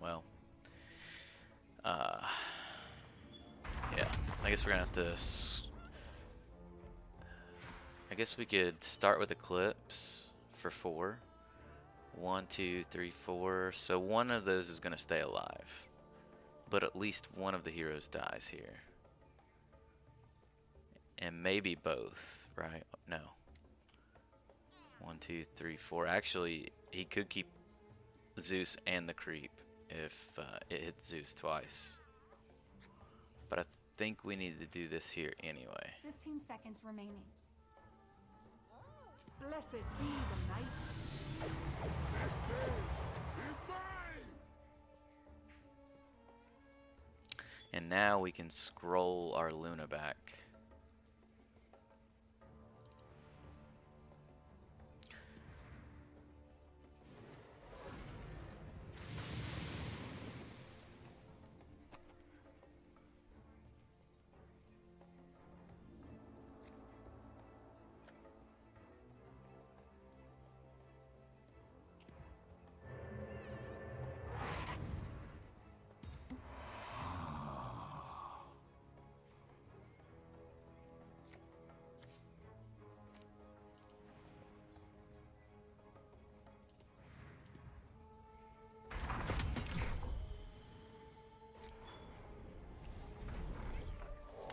Well. Yeah. I guess we're gonna have to... I guess we could start with Eclipse for 4. 1, 2, 3, 4. So one of those is gonna stay alive. But at least one of the heroes dies here. And maybe both, right? No. 1, 2, 3, 4. Actually, he could keep Zeus and the creep if it hits Zeus twice. But I think we need to do this here anyway. 15 seconds remaining. Blessed be the night. This day is mine! And now we can scroll our Luna back.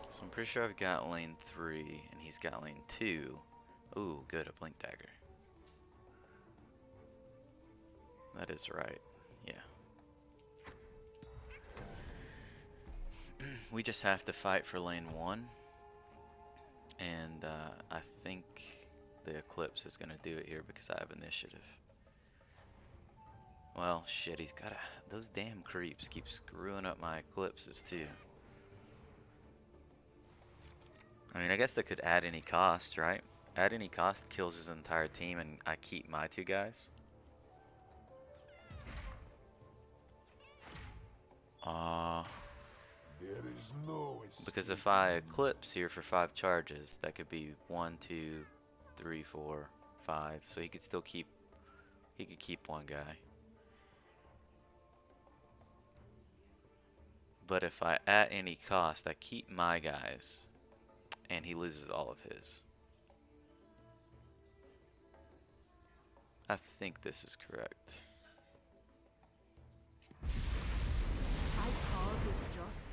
So I'm pretty sure I've got lane 3 and he's got lane 2. Ooh, good, a blink dagger. That is right, yeah. We just have to fight for lane 1. And I think the Eclipse is gonna do it here because I have initiative. Well, shit, he's gotta... Those damn creeps keep screwing up my Eclipses too. I mean, I guess that could add any cost, right? Add any cost kills his entire team and I keep my 2 guys. There is no Because if I Eclipse here for 5 charges, that could be 1, 2, 3, 4, 5. So he could still keep... He could keep 1 guy. But if I, at any cost, I keep my guys, and he loses all of his. I think this is correct. My cause is just.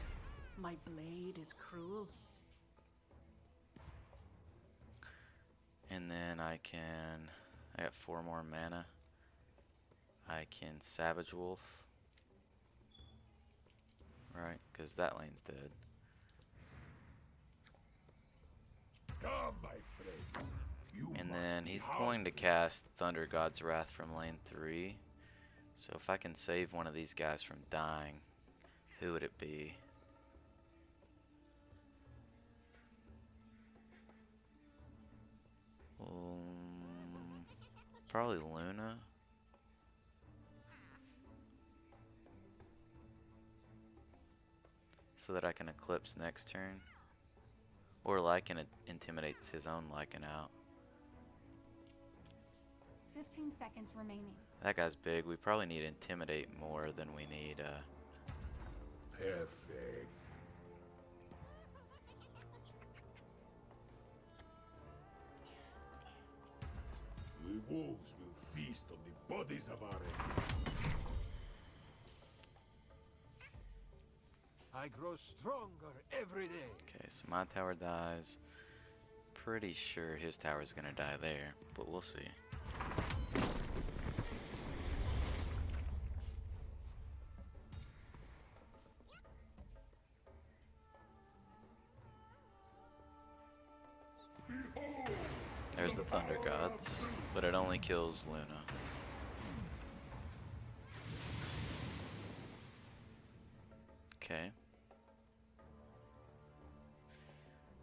My blade is cruel. And then I got 4 more mana. I can Savage Wolf. Right, because that lane's dead. Come, my friends. And then he's going to cast Thunder God's Wrath from lane 3. So if I can save one of these guys from dying, who would it be? Probably Luna. So that I can Eclipse next turn. Or Lycan intimidates his own Lycan out. 15 seconds remaining. That guy's big. We probably need Intimidate more than we need, Perfect. The wolves will feast on the bodies of our enemies. I grow stronger every day. Okay, so my tower dies. Pretty sure his tower's gonna die there, but we'll see. There's the Thunder Gods, but it only kills Luna. Okay.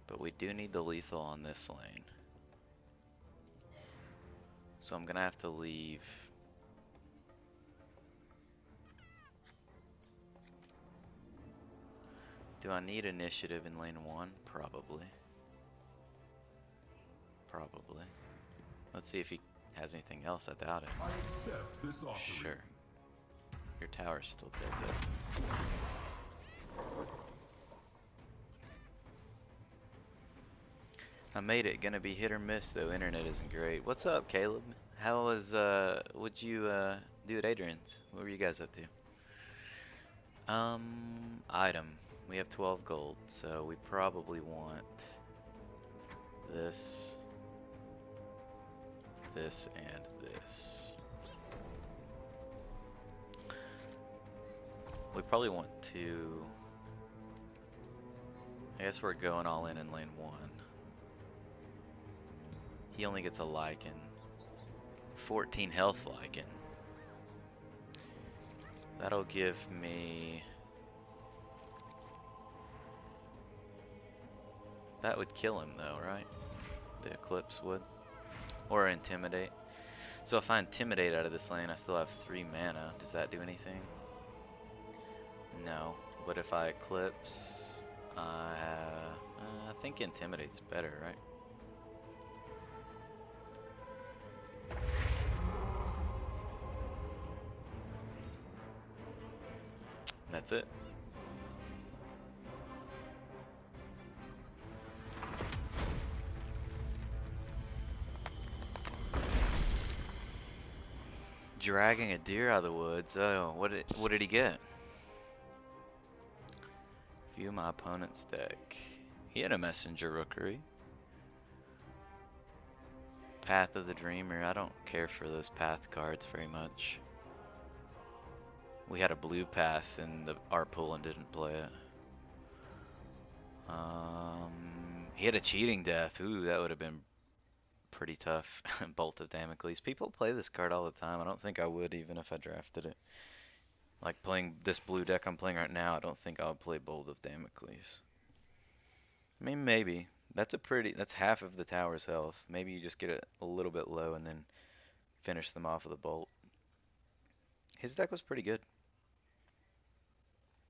But we do need the lethal on this lane. So I'm gonna have to leave. Do I need initiative in lane 1? Probably. Probably. Let's see if he has anything else. I doubt it. I accept this offering. Sure. Your tower's still dead though. I made it. Gonna be hit or miss though. Internet isn't great. What's up, Caleb? How was what'd you do at Adrian's? What were you guys up to? Item. We have 12 gold, so we probably want this, this, and this. We probably want to. I guess we're going all in lane 1. He only gets a Lycan. 14 health Lycan. That'll give me. That would kill him though, right? The Eclipse would. Or Intimidate. So if I Intimidate out of this lane, I still have 3 mana. Does that do anything? No. But if I Eclipse, I think Intimidate's better, right? That's it. Dragging a deer out of the woods. Oh, what did he get? View my opponent's deck. He had a messenger rookery. Path of the Dreamer. I don't care for those path cards very much. We had a blue path in the art pool and didn't play it. He had a cheating death. Ooh, that would have been pretty tough. Bolt of Damocles. People play this card all the time. I don't think I would even if I drafted it. Like playing this blue deck I'm playing right now, I don't think I would play Bolt of Damocles. I mean, maybe. That's half of the tower's health. Maybe you just get it a little bit low and then finish them off with a bolt. His deck was pretty good.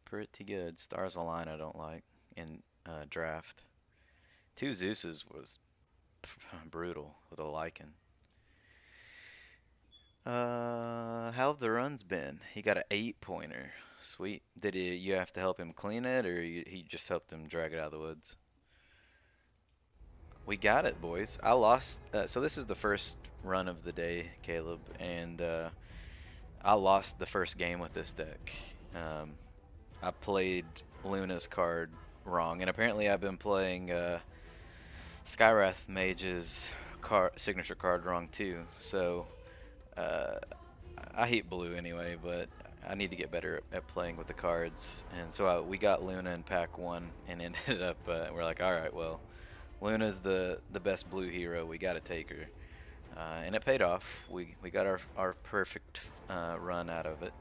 Pretty good. Stars Align I don't like in draft. 2 Zeuses was brutal with a Lycan. How have the runs been? He got an 8-pointer. Sweet. Did you have to help him clean it, or he just helped him drag it out of the woods? We got it, boys. I lost. So this is the first run of the day, Caleb, and I lost the first game with this deck. I played Luna's card wrong, and apparently I've been playing Skywrath Mage's signature card wrong too. So I hate blue anyway, but I need to get better at playing with the cards. And so we got Luna in pack 1 and ended up we're like, all right, well, Luna's the best blue hero. We got to take her, and it paid off. We got our perfect run out of it.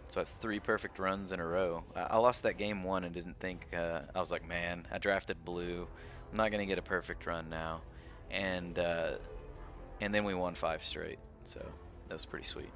So it's 3 perfect runs in a row. I lost that game 1 and didn't think, I was like, man, I drafted blue. I'm not going to get a perfect run now. and then we won 5 straight. So that was pretty sweet.